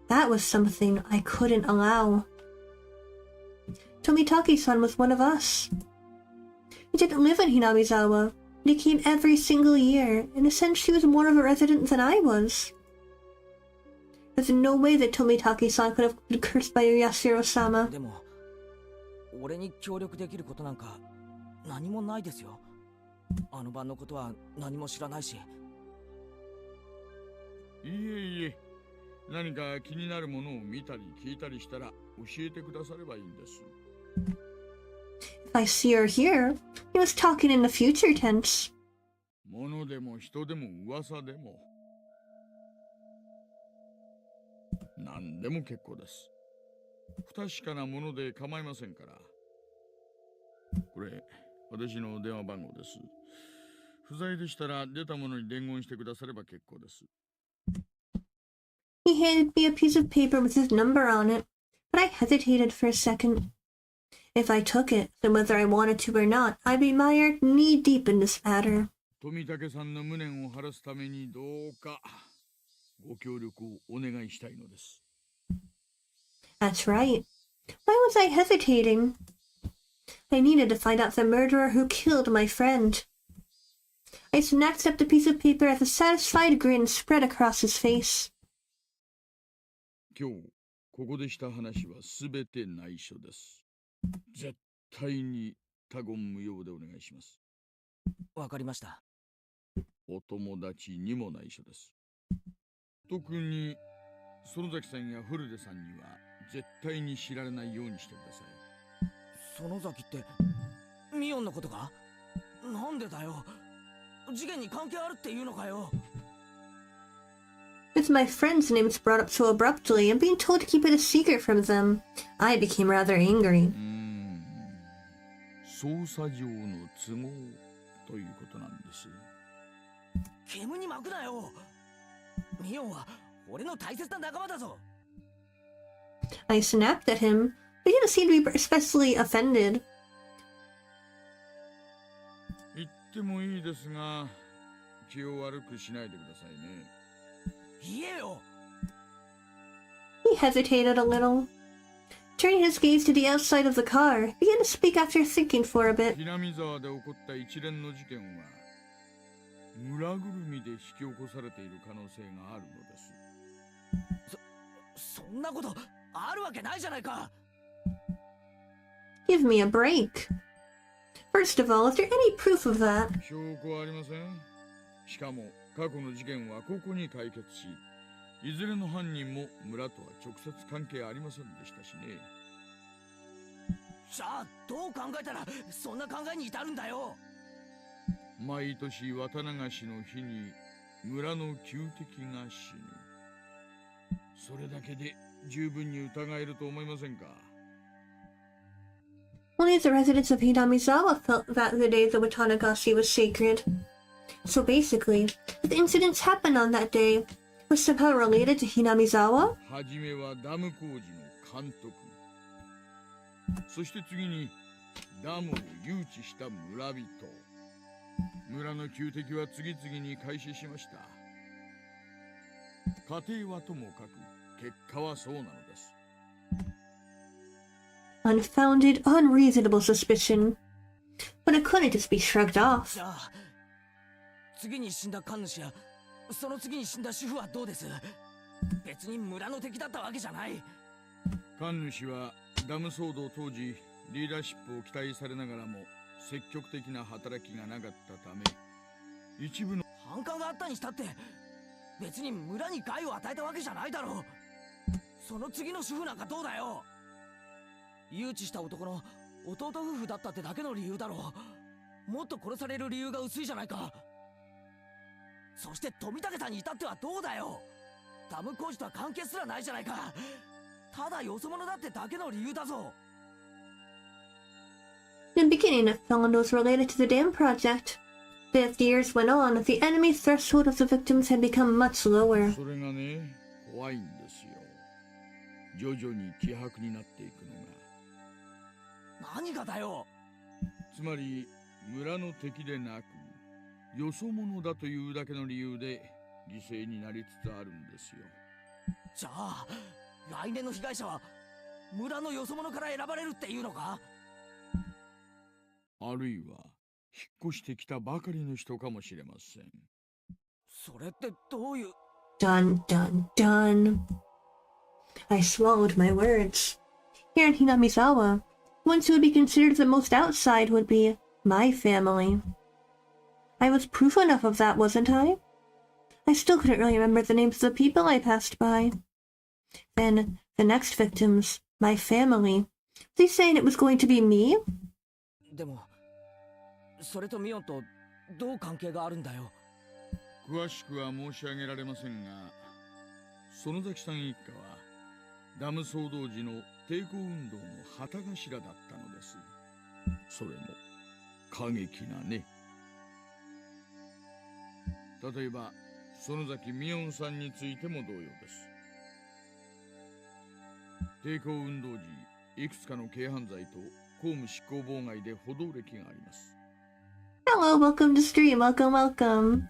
[SPEAKER 1] That was something I couldn't allow. Tomitake-san was one of us. He didn't live in Hinamizawa, but he came every single year. In a sense, he was more of a resident than I was. There's no way that Tomitake-san could have been cursed by Yashiro-sama.
[SPEAKER 10] でも俺に協力できることなんか何もないですよ。あの晩のことは何も知らないし。
[SPEAKER 11] いえいえ、何か気になるものを見たり聞いたりしたら教えてくださればいいんです。
[SPEAKER 1] If I see or hear, he was talking in the future tense.
[SPEAKER 11] 物でも人でも噂でも何でも結構です。不確かなもので構いませんから。これ、私の電話番号です。不在でしたら出たものに伝言してくだされば結構です。
[SPEAKER 1] He handed me a piece of paper with his number on it, but I hesitated for a second. If I took it, then whether I wanted to or not, I'd be mired knee-deep in this matter.
[SPEAKER 11] 富武さんの無念を晴らすためにどうかご協力をお願いしたいのです。
[SPEAKER 1] That's right. Why was I hesitating? I needed to find out the murderer who killed my friend. I snatched up the piece of paper as a satisfied grin spread across his face.
[SPEAKER 11] 今日ここでした話はすべて内緒です。絶対に他言無用でお願いします。
[SPEAKER 10] わかりました。
[SPEAKER 11] お友達にも内緒です。特に園崎さんや古出さんには絶対に知られないようにしてください。
[SPEAKER 10] 園崎ってミオンのことか？なんでだよ。事件に関係あるっていうのかよ。
[SPEAKER 1] With my friends' names brought up so abruptly and being told to keep it a secret from them, I became rather angry.
[SPEAKER 11] 捜査上の都合ということなんです。
[SPEAKER 10] 煙に巻くなよ。ミオンは俺の大切な仲間だぞ。
[SPEAKER 1] I snapped at him, but he didn't seem to be especially offended.
[SPEAKER 11] 言ってもいいですが、気を悪くしないでくださいね。
[SPEAKER 10] 言えよ。
[SPEAKER 1] He hesitated a little. turning his gaze to the outside of the car, began to speak after thinking for a bit.
[SPEAKER 11] 南沢で起こった一連の事件は村ぐるみで引き起こされている可能性があるのです。
[SPEAKER 3] そんなことあるわけないじゃないか。
[SPEAKER 1] Give me a break. First of all, is there any proof of that?
[SPEAKER 11] 証拠はありません。しかも過去の事件はここに解決し、いずれの犯人も村とは直接関係ありませんでしたしね。
[SPEAKER 3] じゃあどう考えたらそんな考えに至るんだよ。
[SPEAKER 11] 毎年綿流しの日に村の旧敵が死ぬ。それだけで十分に疑えると思いませんか。
[SPEAKER 1] Only the residents of Hinamizawa felt that the day the Watanagashi was sacred. So basically, the incidents happened on that day was somehow related to Hinamizawa?
[SPEAKER 11] はじめはダム工事の監督、そして次にダムを誘致した村人。村の旧敵は次々に開始しました。家庭はともかく結果はそうなのです。
[SPEAKER 1] Unfounded, unreasonable suspicion. But it couldn't just be shrugged off.
[SPEAKER 3] じゃあ次に死んだ神主やその次に死んだ主婦はどうです？別に村の敵だったわけじゃない。
[SPEAKER 11] 神主はダム騒動当時リーダーシップを期待されながらも積極的な働きがなかったため、一部の
[SPEAKER 3] 反感があったにしたって別に村に害を与えたわけじゃないだろう。その次の主婦なんかどうだよ。誘致した男の弟夫婦だったってだけの理由だろう。もっと殺される理由が薄いじゃないか。そして富武さんに至ってはどうだよ。ダム工事とは関係すらないじゃないか。ただよそ者だってだけの理由だぞ。
[SPEAKER 1] In the beginning, it found was related to the dam project. But as the years went on, the enemy threshold of the victims had become much lower.
[SPEAKER 11] それがね、怖いんですよ。徐々に希薄になっていくのが。
[SPEAKER 3] 何がだよ。
[SPEAKER 11] つまり村の敵でなくよそ者だというだけの理由で犠牲になりつつあるんですよ。
[SPEAKER 3] じゃあ来年の被害者は村のよそ者から選ばれるっていうのか。
[SPEAKER 11] あるいは引っ越してきたばかりの人かもしれません。
[SPEAKER 3] それってどういう。
[SPEAKER 1] Dun dun dun. I swallowed my words. Here in Hinamizawa, ones who would be considered the most outside would be my family. I was proof enough of that, wasn't I? I still couldn't really remember the names of the people I passed by. Then, the next victims, my family. Was he saying it was going to be me?
[SPEAKER 3] でもそれとミオンとどう関係があるんだよ。
[SPEAKER 11] 詳しくは申し上げられませんが、園崎さん一家はダム騒動時の抵抗運動の旗頭だったのです。それも過激なね。例えば園崎ミオンさんについても同様です。抵抗運動時いくつかの軽犯罪と公務執行妨害で補導歴があります。
[SPEAKER 1] Hello, welcome to stream, welcome.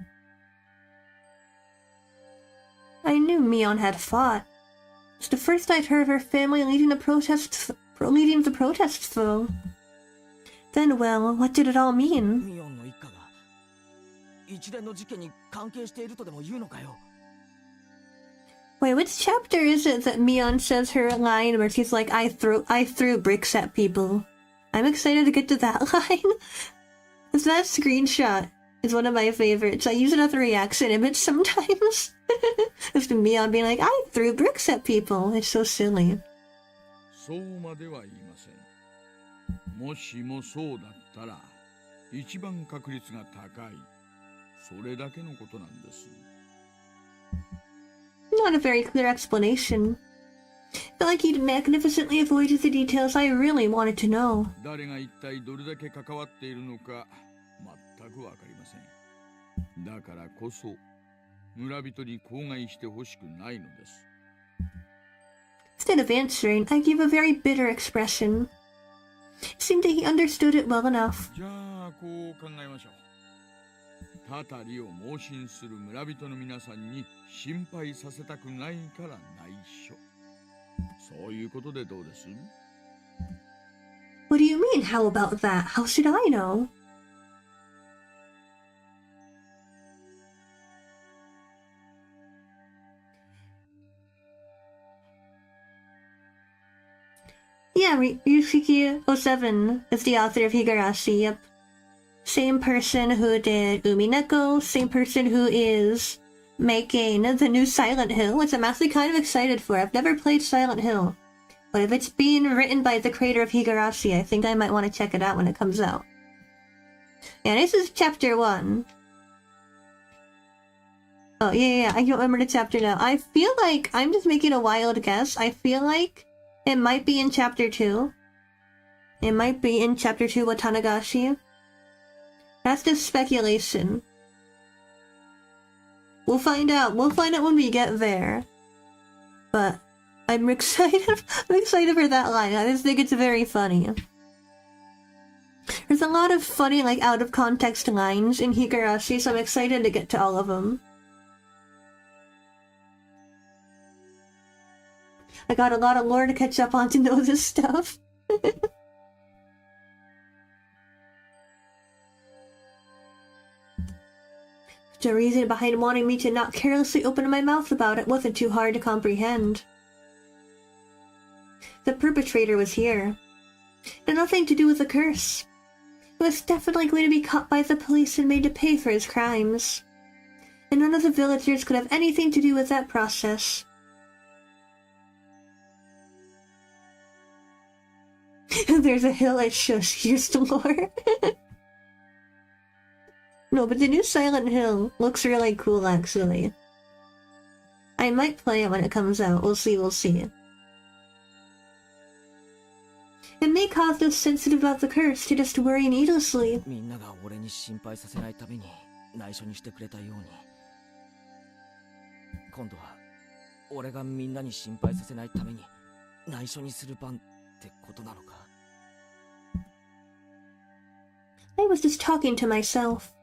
[SPEAKER 1] I knew Mion had fought. It's the first I'd heard of her family leading the protests, though. Then, well, what did it all mean?
[SPEAKER 3] ミオンの一家が一連の事件に関係しているとでも言うのかよ。
[SPEAKER 1] Wait, which chapter is it that Mion says her line where she's like, I threw bricks at people? I'm excited to get to that line. That screenshot is one of my favorites. I use it as a reaction image sometimes. It's Mion being like, I threw bricks at people. It's so silly.
[SPEAKER 11] そうまでは言いません。もしもそうだったら一番確率が高い。それだけのことなんです。
[SPEAKER 1] Not a very clear explanation. Felt like he'd magnificently avoided the details I really wanted to know.
[SPEAKER 11] 誰が一体どれだけ関わっているのか全くわかりません。だからこそ村人に口外してほしくないのです。
[SPEAKER 1] Instead of answering, I gave a very bitter expression. It seemed that he understood it well enough.
[SPEAKER 11] じゃあこう考えましょう。たたりを盲信する村人の皆さんに心配させたくないから内緒。そういうことでどうです？
[SPEAKER 1] What do you mean, how about that? How should I know? Yeah, Ryushiki07 is the author of Higurashi, yep. Same person who did Umineko, same person who is making the new Silent Hill, which I'm actually kind of excited for. I've never played Silent Hill. But if it's being written by the creator of Higurashi, I think I might want to check it out when it comes out. Yeah, this is chapter 1. Oh, yeah, I don't remember the chapter now. I feel like, I'm just making a wild guess, I feel like it might be in chapter 2. It might be in chapter 2 with Tanagashi. That's just speculation. We'll find out when we get there. But I'm excited for that line. I just think it's very funny. There's a lot of funny, like, out-of-context lines in Higurashi, so I'm excited to get to all of them. I got a lot of lore to catch up on to know this stuff. The reason behind wanting me to not carelessly open my mouth about it wasn't too hard to comprehend. The perpetrator was here. It had nothing to do with the curse. He was definitely going to be caught by the police and made to pay for his crimes. And none of the villagers could have anything to do with that process. There's a hill at Shush used to lore. No, but the new Silent Hill looks really cool, actually. I might play it when it comes out. We'll see. It may cause those sensitive about the curse to just worry needlessly.
[SPEAKER 10] みんなが俺に心配させないために内緒にしてくれたように、今度は俺がみんなに心配させないために内緒にする番ってことなのか?
[SPEAKER 1] I was just talking to myself.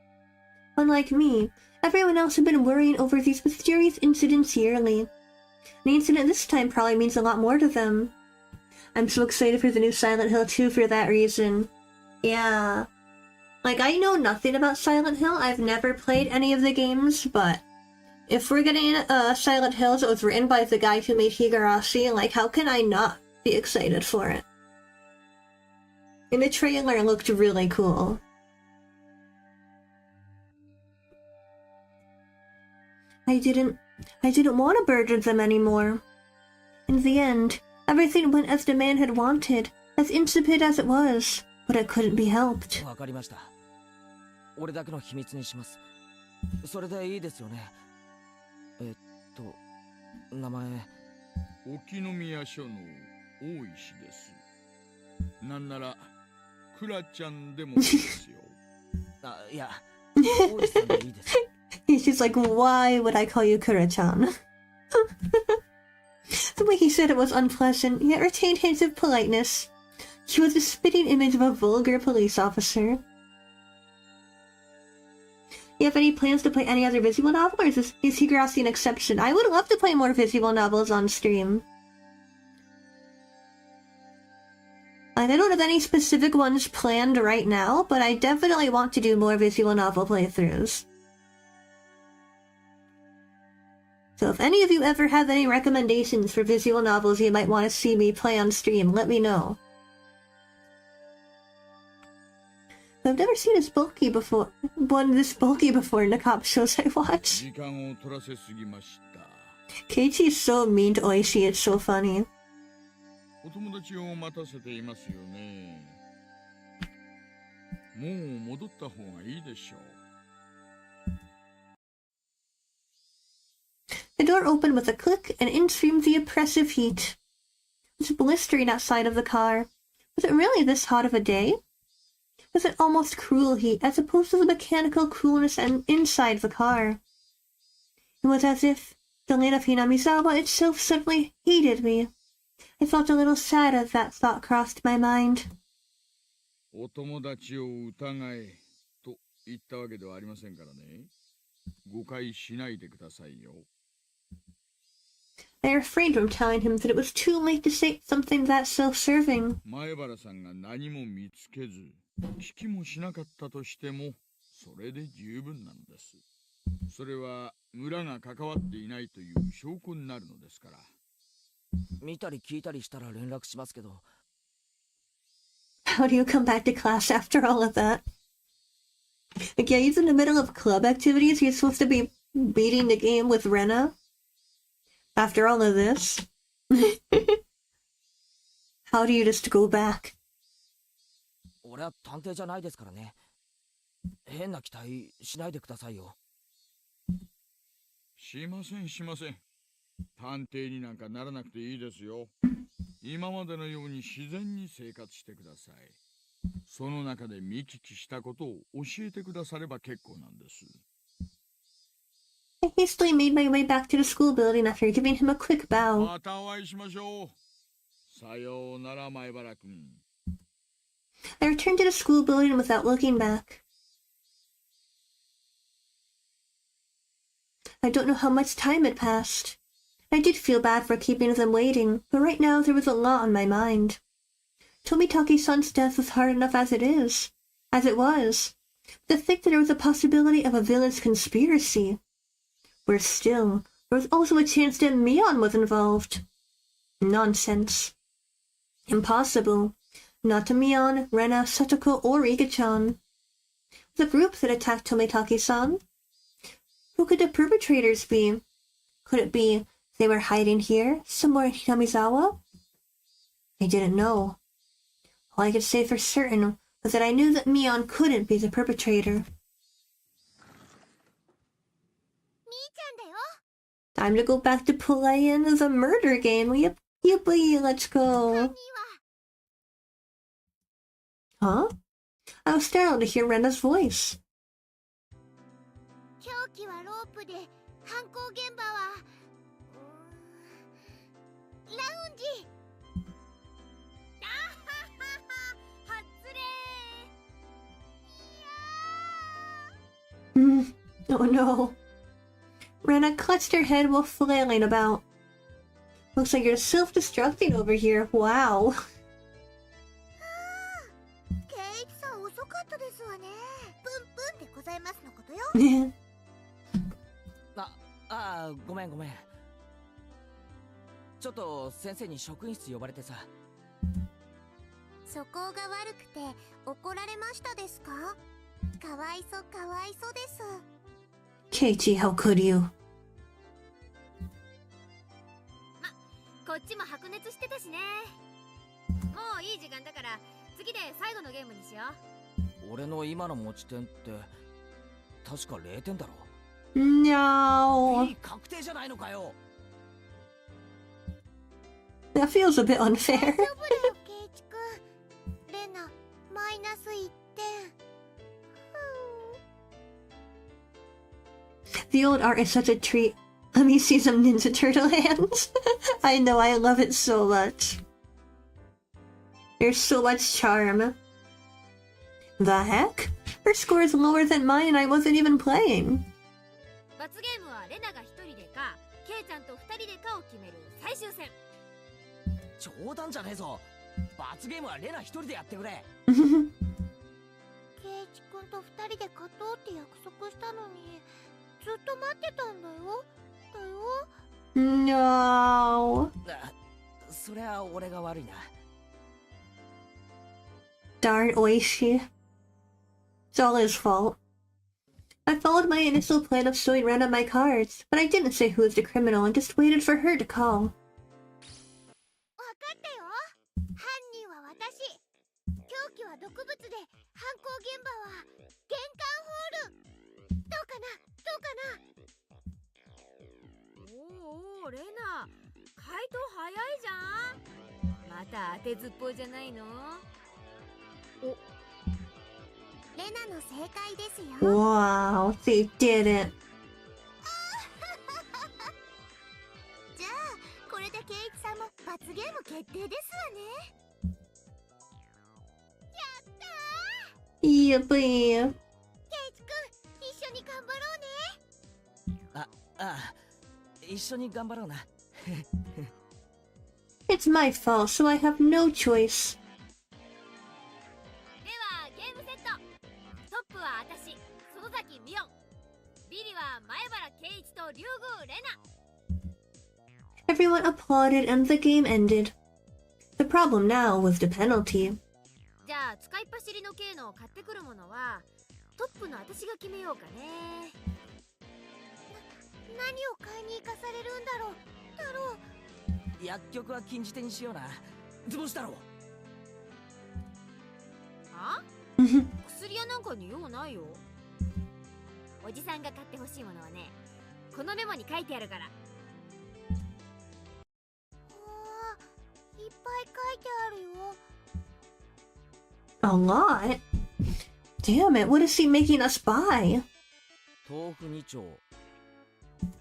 [SPEAKER 1] Unlike me, everyone else had been worrying over these mysterious incidents yearly. The incident this time probably means a lot more to them. I'm so excited for the new Silent Hill 2 for that reason. Yeah. Like, I know nothing about Silent Hill. I've never played any of the games, but if we're getting Silent Hills that was written by the guy who made Higurashi, like, how can I not be excited for it? And the trailer looked really cool. I didn't want to burden them anymore. In the end, everything went as the man had wanted, as insipid as it was, but it couldn't be helped.
[SPEAKER 10] わかりました。俺だけの秘密にします。それでいいですよね。名前。
[SPEAKER 11] 沖宮署の大石です。なんならクラちゃんでもいいですよ。
[SPEAKER 10] いや、大石さんでいいです。
[SPEAKER 1] He's just like, why would I call you Kura-chan? The way he said it was unpleasant, yet retained hints of politeness. He was a spitting image of a vulgar police officer. You have any plans to play any other visual novel, or is Higurashi an exception? I would love to play more visual novels on stream. Like, I don't have any specific ones planned right now, but I definitely want to do more visual novel playthroughs. So if any of you ever have any recommendations for visual novels you might want to see me play on stream, let me know. I've never seen this bulky before in the cop shows I watch. Keiichi is so mean to Oishi, it's so funny.
[SPEAKER 11] お友達を待たせていますよね。もう戻った方がいいでしょう。
[SPEAKER 1] The door opened with a click, and in streamed the oppressive heat. It was blistering outside of the car. Was it really this hot of a day? Was it almost cruel heat, as opposed to the mechanical coolness inside the car? It was as if the land of Hinamizawa itself suddenly hated me. I felt a little sad as that thought crossed my mind.
[SPEAKER 11] お友達を疑えと言ったわけではありませんからね。誤解しないでくださいよ。
[SPEAKER 1] I refrained from telling him that it was too late to say something that self-serving.
[SPEAKER 11] 前原さんが何も見つけず、聞きもしなかったとしても、それで十分なのです。それは村が関わっていないという証拠になるのですから。
[SPEAKER 10] 見たり聞いたりしたら連絡しますけど。
[SPEAKER 1] How do you come back to class after all of that? Like, yeah, he's in the middle of club activities. He's supposed to be beating the game with Rena. After all of this. How do you just go back?
[SPEAKER 10] 俺は探偵じゃないですからね。変な期待しないでくださいよ。
[SPEAKER 11] しませんしません。探偵になんかならなくていいですよ。今までのように自然に生活してください。その中で見聞きしたことを教えてくだされば結構なんです。
[SPEAKER 1] I hastily made my way back to the school building after giving him a quick bow.
[SPEAKER 11] またお会いしましょう。さようなら前原君。
[SPEAKER 1] I returned to the school building without looking back. I don't know how much time had passed. I did feel bad for keeping them waiting, but right now there was a lot on my mind. Tomitaki-san's death was hard enough as it was. To think that there was a possibility of a villain's conspiracy. Worse still, there was also a chance that Mion was involved. Nonsense. Impossible. Not to Mion, Rena, Satoko, or Ika-chan. The group that attacked Tomitaki-san? Who could the perpetrators be? Could it be they were hiding here, somewhere in Hinamizawa? I didn't know. All I could say for certain was that I knew that Mion couldn't be the perpetrator. Time to go back to playing the murder game. Yippee, let's go. Huh? I was startled to hear Rena's voice. Oh no. Rena clutched her head while flailing about. Looks like you're self-destructing over here. Wow. Yeah.
[SPEAKER 10] ごめん。ちょっと先生に職員室呼ばれてさ。
[SPEAKER 4] そこが悪くて怒られましたですか？かわいそうです。
[SPEAKER 1] Keiichi, how could you?
[SPEAKER 2] こっちも白熱してたしね。もういい時間だから次で最後のゲームにしよ
[SPEAKER 10] う。俺の今の持ち点って確か0点だろ。
[SPEAKER 1] No.
[SPEAKER 10] 確定じゃないのかよ。
[SPEAKER 1] That feels a bit unfair.
[SPEAKER 4] 大丈夫だよ、ケイチ君。レナ、マイナス1点。
[SPEAKER 1] The old art is such a treat. Let me see some Ninja Turtle hands. I know, I love it so much. There's so much charm. The heck? Her score is lower than mine and I wasn't even playing.
[SPEAKER 2] 罰ゲームはレナが1人でかケイちゃんと2人でかを決める最終戦。
[SPEAKER 10] 冗談じゃねえぞ。罰ゲームはレナ1人でやってくれ。
[SPEAKER 4] ケイチ君と2人で勝とうって約束したのにずっと待ってたんだよ。
[SPEAKER 1] No.
[SPEAKER 10] そりゃ俺が悪いな。
[SPEAKER 1] Darn Oishi. It's all his fault. I followed my initial plan of showing Rena my cards, but I didn't say who was the criminal and just waited for her to call.
[SPEAKER 4] わかったよ。犯人は私。凶器は毒物で、犯行現場は玄関ホール。どうかな？
[SPEAKER 2] おーレナ、回答早いじゃん。また当てずっぽいじゃないの？
[SPEAKER 4] レナの正解ですよ。
[SPEAKER 1] Wow, they did it.
[SPEAKER 4] じゃあこれでケイチさんも罰ゲーム決定ですわね。やったー。
[SPEAKER 1] Yippee.
[SPEAKER 4] ケイチ君、一緒に頑張ろうね。
[SPEAKER 10] ああ、一緒に頑張ろうな。
[SPEAKER 1] It's my fault, so I have no choice.
[SPEAKER 2] ではゲームセット。トップは私、園崎美音。ビリは前原圭一と竜宮レナ。
[SPEAKER 1] Everyone applauded and the game ended. The problem now was the penalty.
[SPEAKER 2] じゃあ使いっ走りの系の買ってくるものはトップの私が決めようかね。
[SPEAKER 4] 何を買いに行かされるんだろう太郎。
[SPEAKER 3] 薬局は禁じ手にしような。図星太郎。
[SPEAKER 2] あ薬屋なんかに用ないよ。おじさんが買ってほしいものはね、このメモに書いてあるから。
[SPEAKER 4] いっぱい書いてあるよ。
[SPEAKER 1] A lot? Damn it, what is he making us buy?
[SPEAKER 3] 豆腐2丁、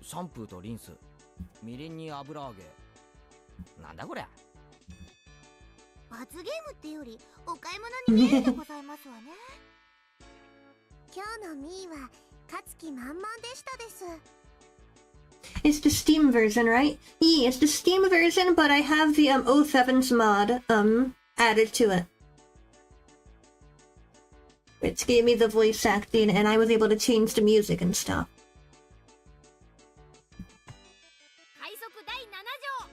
[SPEAKER 3] シャンプーとリンス、みりんに油揚げ。なんだこりゃ。
[SPEAKER 4] 罰ゲームってよりお買い物に見えるでございますわね。今日のミーは勝つ気満々でしたです。
[SPEAKER 1] It's the Steam version, right? Yeah, it's the Steam version, but I have the 07's mod added to it. Which gave me the voice acting, and I was able to change the music and stuff.
[SPEAKER 2] 快速第7条。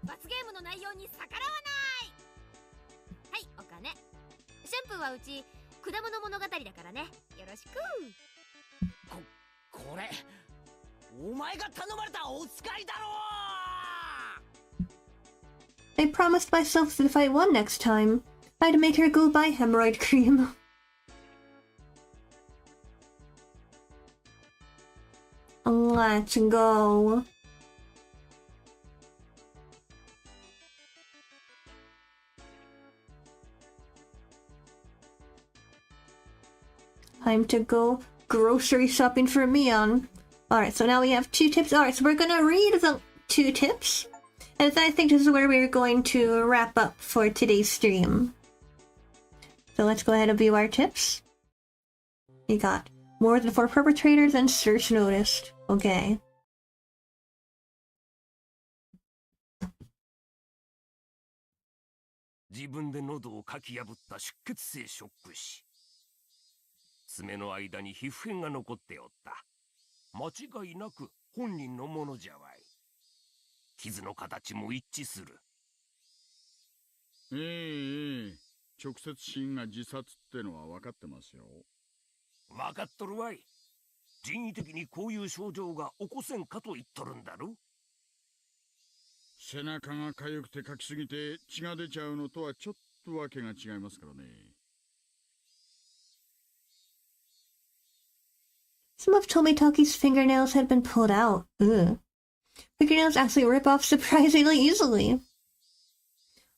[SPEAKER 2] 罰ゲームの内容に逆らわない。はい、お金。シャンプーはうち果物物語だからね。よろしく。
[SPEAKER 3] これお前が頼まれたお使いだろ。
[SPEAKER 1] I promised myself that if I won next time, I'd make her go buy hemorrhoid cream. Let's go. Time to go grocery shopping for Mion. Alright, so now we have 2 tips. Alright, so we're gonna read the 2 tips. And I think this is where we're going to wrap up for today's stream. So let's go ahead and view our tips. We got more than 4 perpetrators and search noticed. Okay.
[SPEAKER 11] Eh, 直接死因が自殺ってのは分かってますよ。
[SPEAKER 12] 分かっとるわい。人為的にこういう症状が起こせんかと言っとるんだろ。
[SPEAKER 11] 背中が痒くてかきすぎて血が出ちゃうのとはちょっとわけが違いますからね。
[SPEAKER 1] Some of Tomitaki's fingernails had been pulled out. Ugh. Fingernails actually rip off surprisingly easily.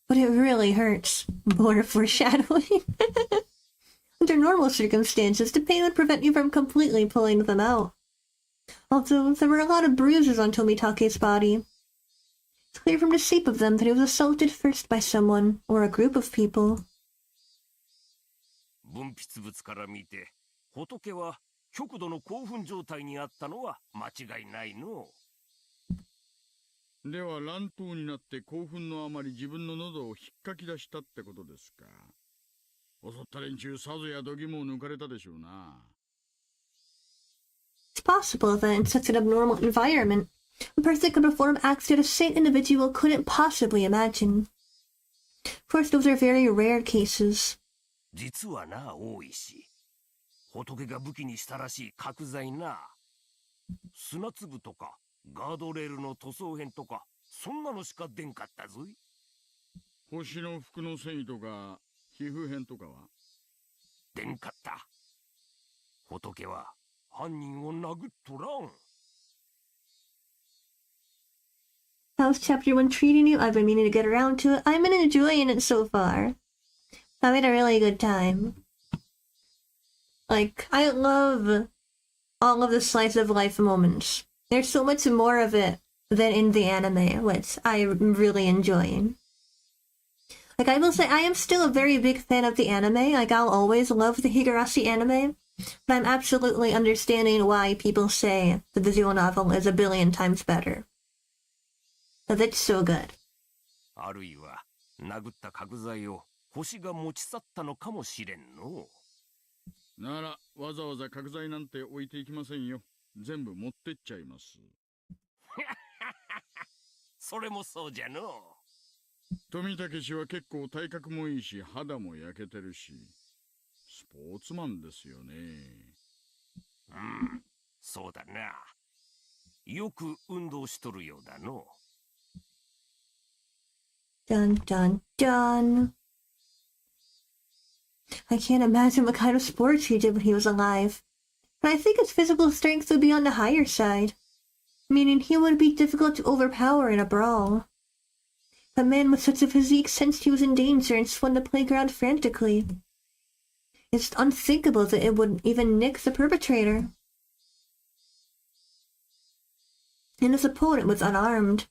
[SPEAKER 1] But it really hurts. More foreshadowing. Under normal circumstances, the pain would prevent you from completely pulling them out. Also, there were a lot of bruises on Tomitake's body. It's clear from the shape of them that he was assaulted first by someone, or a group of people.
[SPEAKER 12] 分泌物から見て、仏は極度の興奮状態にあったのは間違いないの。
[SPEAKER 11] では乱闘になって興奮のあまり自分の喉を引っかき出したってことですか。襲った連中さぞや度肝を抜かれたでしょうな。
[SPEAKER 1] It's possible that in such an abnormal environment, a person could perform acts that a sane individual couldn't possibly imagine. Of course, those are very rare cases.
[SPEAKER 12] 実はな、大石。仏が武器にしたらしい角材な。砂粒とかガードレールの塗装片とかそんなのしか出んかったぞい。
[SPEAKER 11] 星の服の繊維とか皮膚片とかは
[SPEAKER 12] 出んかった。仏は犯人を殴っとらん。
[SPEAKER 1] How's Chapter 1 treating you? I've been meaning to get around to it. I've been enjoying it so far. I've had a really good time. Like, I love all of the slice of life moments. There's so much more of it than in the anime, which I'm really enjoying. Like, I will say, I am still a very big fan of the anime. Like, I'll always love the Higurashi anime. But I'm absolutely understanding why people say the visual novel is a billion times better. Oh, that's so good.
[SPEAKER 12] あるいは殴った角材を星が持ち去ったのかもしれんの。
[SPEAKER 11] ならわざわざ角材なんて置いていきませんよ。全部持ってっちゃいます。
[SPEAKER 12] それもそうじゃの。
[SPEAKER 11] 富武氏は結構体格もいいし肌も焼けてるしスポーツマンですよね。
[SPEAKER 12] うん、そうだな。よく運動しとるようだの。
[SPEAKER 1] Dun dun dun. I can't imagine what kind of sports he did when he was alive, but I think his physical strength would be on the higher side, meaning he would be difficult to overpower in a brawl. A man with such a physique sensed he was in danger and spun the playground frantically. It's unthinkable that it would even nick the perpetrator. And his opponent was unarmed.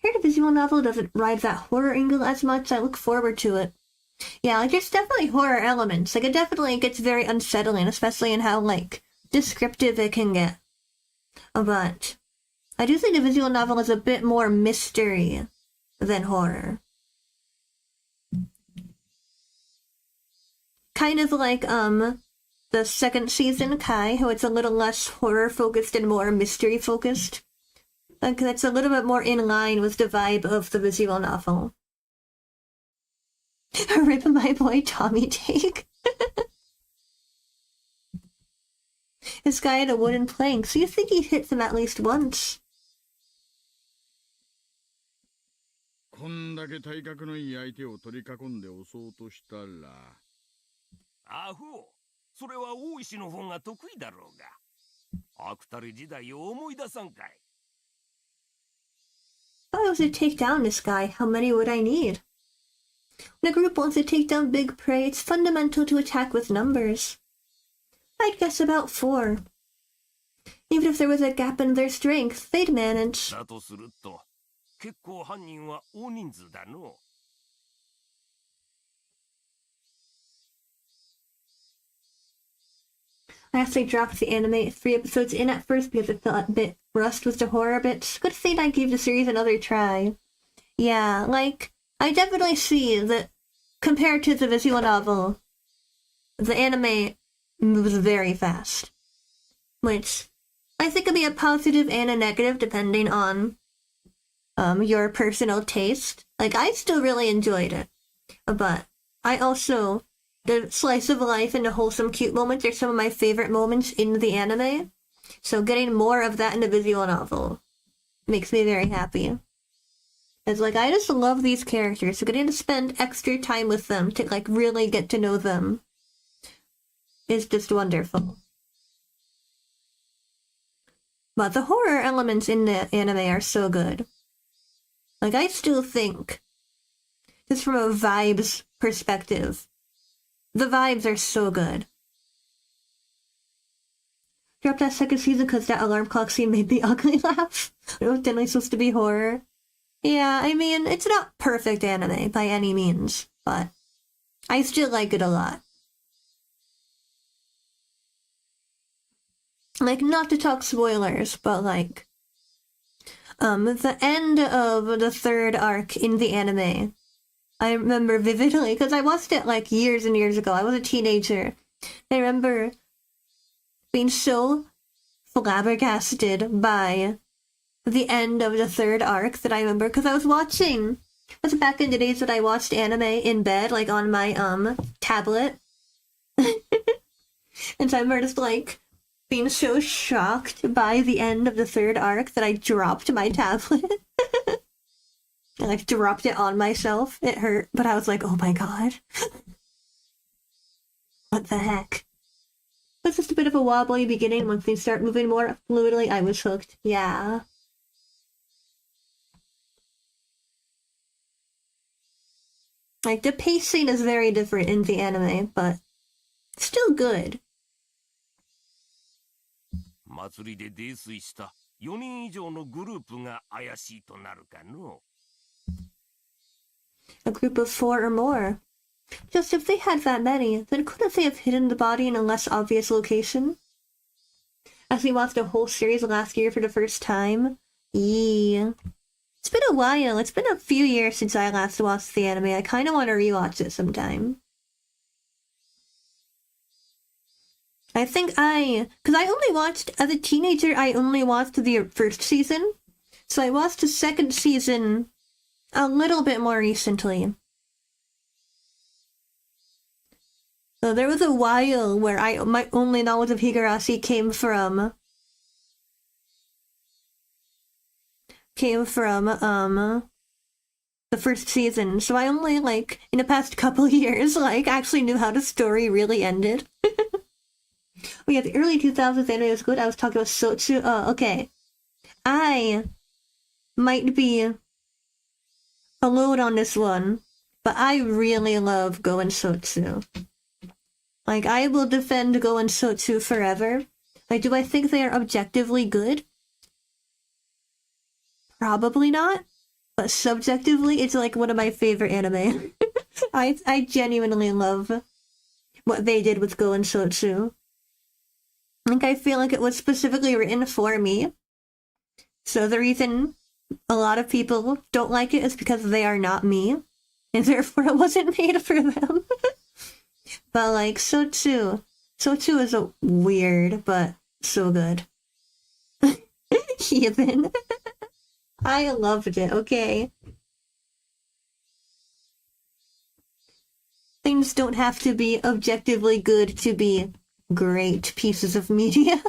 [SPEAKER 1] Here the visual novel doesn't ride that horror angle as much. I look forward to it. Yeah, like there's definitely horror elements. Like it definitely gets very unsettling, especially in how like descriptive it can get. But I do think the visual novel is a bit more mystery than horror. Kind of like the second season Kai, how it's a little less horror focused and more mystery focused. Like that's a little bit more in line with the vibe of the visual novel. Rip my boy Tommy take. This guy had a wooden plank, so you think he hit them at least once.
[SPEAKER 11] こんだけ体格のいい相手を取り囲んで襲おうとしたら。
[SPEAKER 12] アホ、それは大石の方が得意だろうが。アクタル時代を思い出さんかい。
[SPEAKER 1] If I was to take down this guy, how many would I need? When a group wants to take down big prey, it's fundamental to attack with numbers. I'd guess about 4. Even if there was a gap in their strength, they'd manage.
[SPEAKER 12] だとすると、結構犯人は大人数だの。
[SPEAKER 1] I actually dropped the anime 3 episodes in at first because it felt a bit rushed with the horror bits. Good thing I gave the series another try. Yeah, like, I definitely see that compared to the visual novel, the anime moves very fast. Which I think could be a positive and a negative depending on your personal taste. Like, I still really enjoyed it. But I also... The slice of life and the wholesome cute moments are some of my favorite moments in the anime. So getting more of that in the visual novel makes me very happy. It's like, I just love these characters, so getting to spend extra time with them to like really get to know them is just wonderful. But the horror elements in the anime are so good. Like, I still think, just from a vibes perspective, the vibes are so good. Dropped that second season because that alarm clock scene made me ugly laugh. It was definitely supposed to be horror. Yeah, I mean, it's not perfect anime by any means, but I still like it a lot. Like, not to talk spoilers, but like, the end of the 3rd arc in the anime, I remember vividly, because I watched it like years and years ago. I was a teenager. I remember being so flabbergasted by the end of the 3rd arc that I remember, because I was watching, it was back in the days that I watched anime in bed, like on my tablet. And so I remember just like being so shocked by the end of the 3rd arc that I dropped my tablet. I like dropped it on myself. It hurt, but I was like, oh my god. What the heck? It's just a bit of a wobbly beginning. Once things start moving more fluidly, I was hooked. Yeah. Like, the pacing is very different in the anime, but still good.
[SPEAKER 12] 祭りで泥酔した4人以上のグループが怪しいとなるかの。
[SPEAKER 1] A group of 4 or more. Just if they had that many, then couldn't they have hidden the body in a less obvious location? As we watched a whole series last year for the first time? Yeah. It's been a while. It's been a few years since I last watched the anime. I kind of want to rewatch it sometime. I think because I only watched, as a teenager, I only watched the first season. So I watched the second season a little bit more recently. So there was a while where my only knowledge of higurashi came from the first season. So I only, like, in the past couple years, like, actually knew how the story really ended. Oh yeah, the early 2000s anime was good. I was talking about Sochu. Oh, okay. I might be alone on this one, but I really love Go and Sochu. Like, I will defend Go and Sochu forever. Like, do I think they are objectively good? Probably not. But subjectively, it's like one of my favorite anime. I genuinely love what they did with Go and Sochu. Like, I feel like it was specifically written for me. So the reason a lot of people don't like it is because they are not me. And therefore it wasn't made for them. But, like, Sochu is a weird, but so good. Heathen. I loved it, okay? Things don't have to be objectively good to be great pieces of media,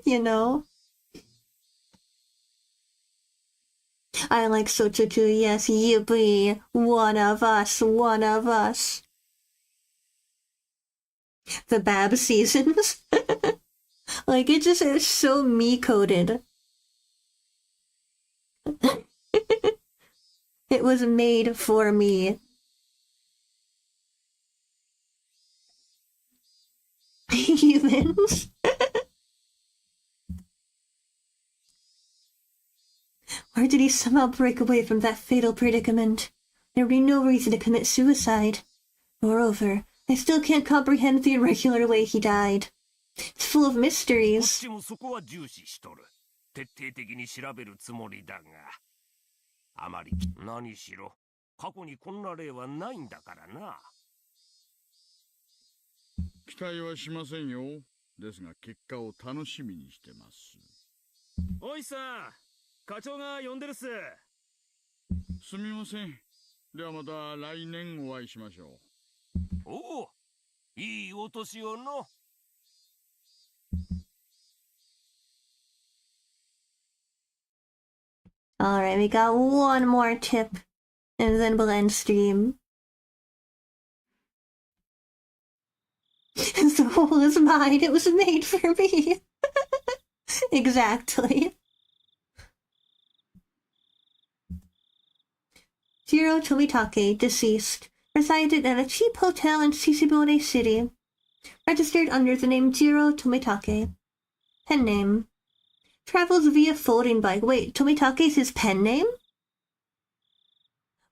[SPEAKER 1] you know? I like Sochu too, yes, yippee, one of us. The Bab seasons. Like, it just is so me-coded. It was made for me. Humans. Or did he somehow break away from that fatal predicament? There would be no reason to commit suicide. Moreover, I still can't comprehend the irregular way he died. It's full of mysteries.
[SPEAKER 12] 徹底的に調べるつもりだが、あまり何しろ過去にこんな例はないんだからな。
[SPEAKER 11] 期待はしませんよ。ですが結果を楽しみにしてます。
[SPEAKER 8] おいさん、課長が呼んでるっす。
[SPEAKER 11] すみません。ではまた来年お会いしましょう。
[SPEAKER 12] おお、いいお年をの。
[SPEAKER 1] Alright, we got one more tip, and then we'll end stream. The whole is mine, it was made for me. Exactly. Jiro Tomitake, deceased, resided at a cheap hotel in Shishibone City. Registered under the name Jiro Tomitake. Pen name. Travels via folding bike. Wait, Tomitake's his pen name?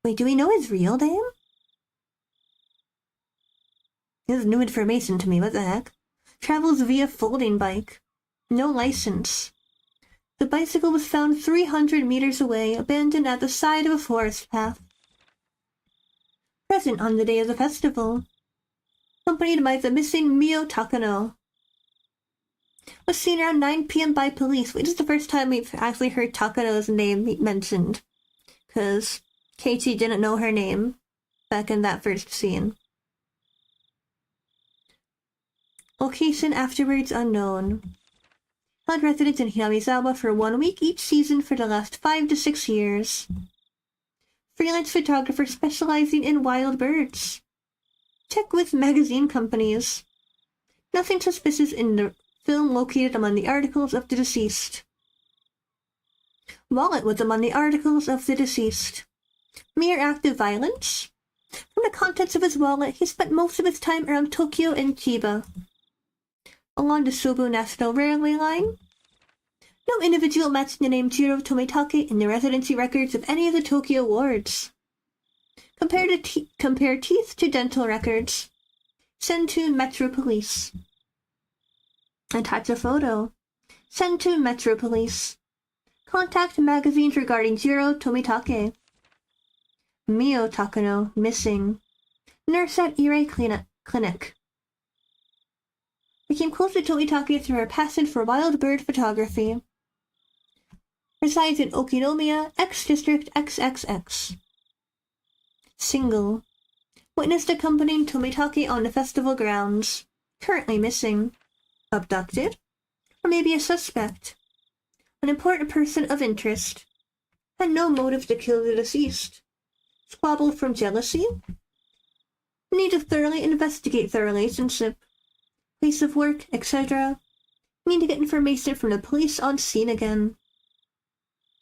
[SPEAKER 1] Wait, do we know his real name? This is new information to me, what the heck? Travels via folding bike. No license. The bicycle was found 300 meters away, abandoned at the side of a forest path. Present on the day of the festival. Accompanied by the missing Mio Takano. Was seen around 9 p.m. by police. Wait, this is the first time we've actually heard Takano's name mentioned. Because Keiichi didn't know her name back in that first scene. Location afterwards unknown. Held residence in Hinamizawa for 1 week each season for the last 5 to 6 years. Freelance photographer specializing in wild birds. Check with magazine companies. Nothing suspicious in the film located among the articles of the deceased. Wallet was among the articles of the deceased. Mere act of violence? From the contents of his wallet, he spent most of his time around Tokyo and Chiba. Along the Sobu National Railway line? No individual matching the name Jiro Tomitake in the residency records of any of the Tokyo wards. Compare teeth to dental records. Send to Metro Police. Attach a photo. Send to Metro Police. Contact magazines regarding Jiro Tomitake. Mio Takano, missing. Nurse at Ire Clinic. Became close to Tomitake through her passion for wild bird photography. Resides in Okinomiya, X-District XXX. Single. Witnessed accompanying Tomitake on the festival grounds. Currently missing. Abducted? Or maybe a suspect. An important person of interest. Had no motive to kill the deceased. Squabbled from jealousy? Need to thoroughly investigate the relationship. Place of work, etc. Need to get information from the police on scene again.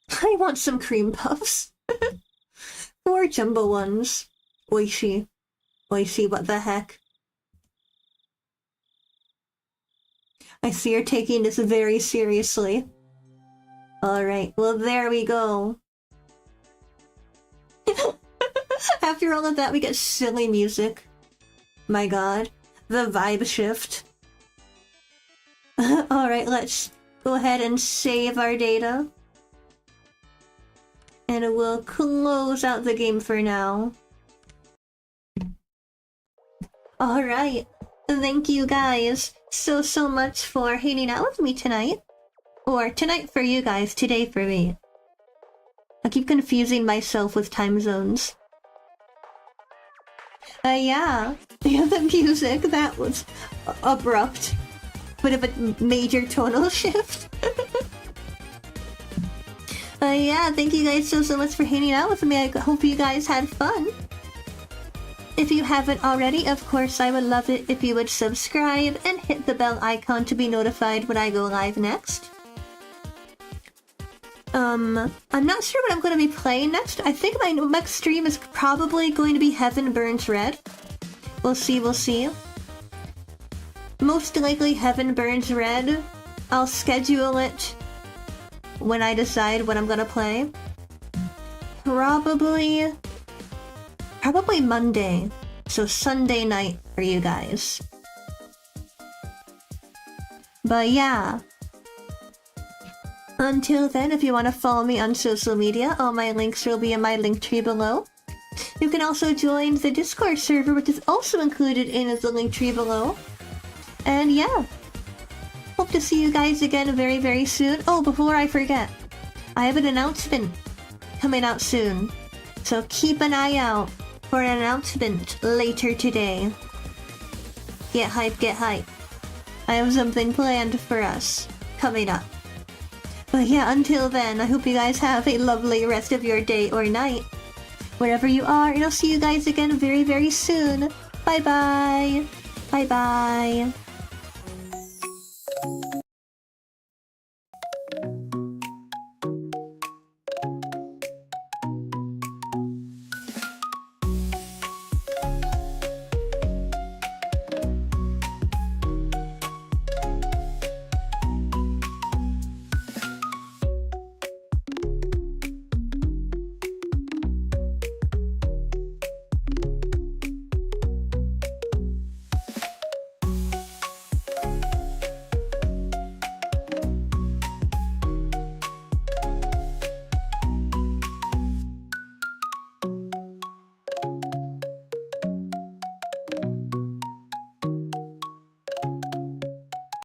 [SPEAKER 1] I want some cream puffs. 4 jumbo ones. Oishi. Oishi, what the heck? I see you're taking this very seriously. Alright, well there we go. After all of that, we get silly music. My god. The vibe shift. Alright, let's go ahead and save our data. And we'll close out the game for now. Alright. Thank you guys so much for hanging out with me tonight. Or tonight for you guys, today for me. I keep confusing myself with time zones. Yeah, the music, that was abrupt. Bit of a major tonal shift. Yeah, thank you guys so much for hanging out with me. I hope you guys had fun. If you haven't already, of course, I would love it if you would subscribe and hit the bell icon to be notified when I go live next. I'm not sure what I'm going to be playing next. I think my next stream is probably going to be Heaven Burns Red. We'll see, we'll see. Most likely Heaven Burns Red. I'll schedule it when I decide what I'm going to play. Probably Monday. So Sunday night for you guys. But yeah. Until then, if you want to follow me on social media, all my links will be in my link tree below. You can also join the Discord server, which is also included in the link tree below. And yeah, hope to see you guys again very soon. Oh, before I forget, I have an announcement coming out soon. So keep an eye out for an announcement later today. Get hype, get hype. I have something planned for us coming up. But yeah, until then, I hope you guys have a lovely rest of your day or night. Wherever you are, and I'll see you guys again very soon. Bye bye. Bye bye.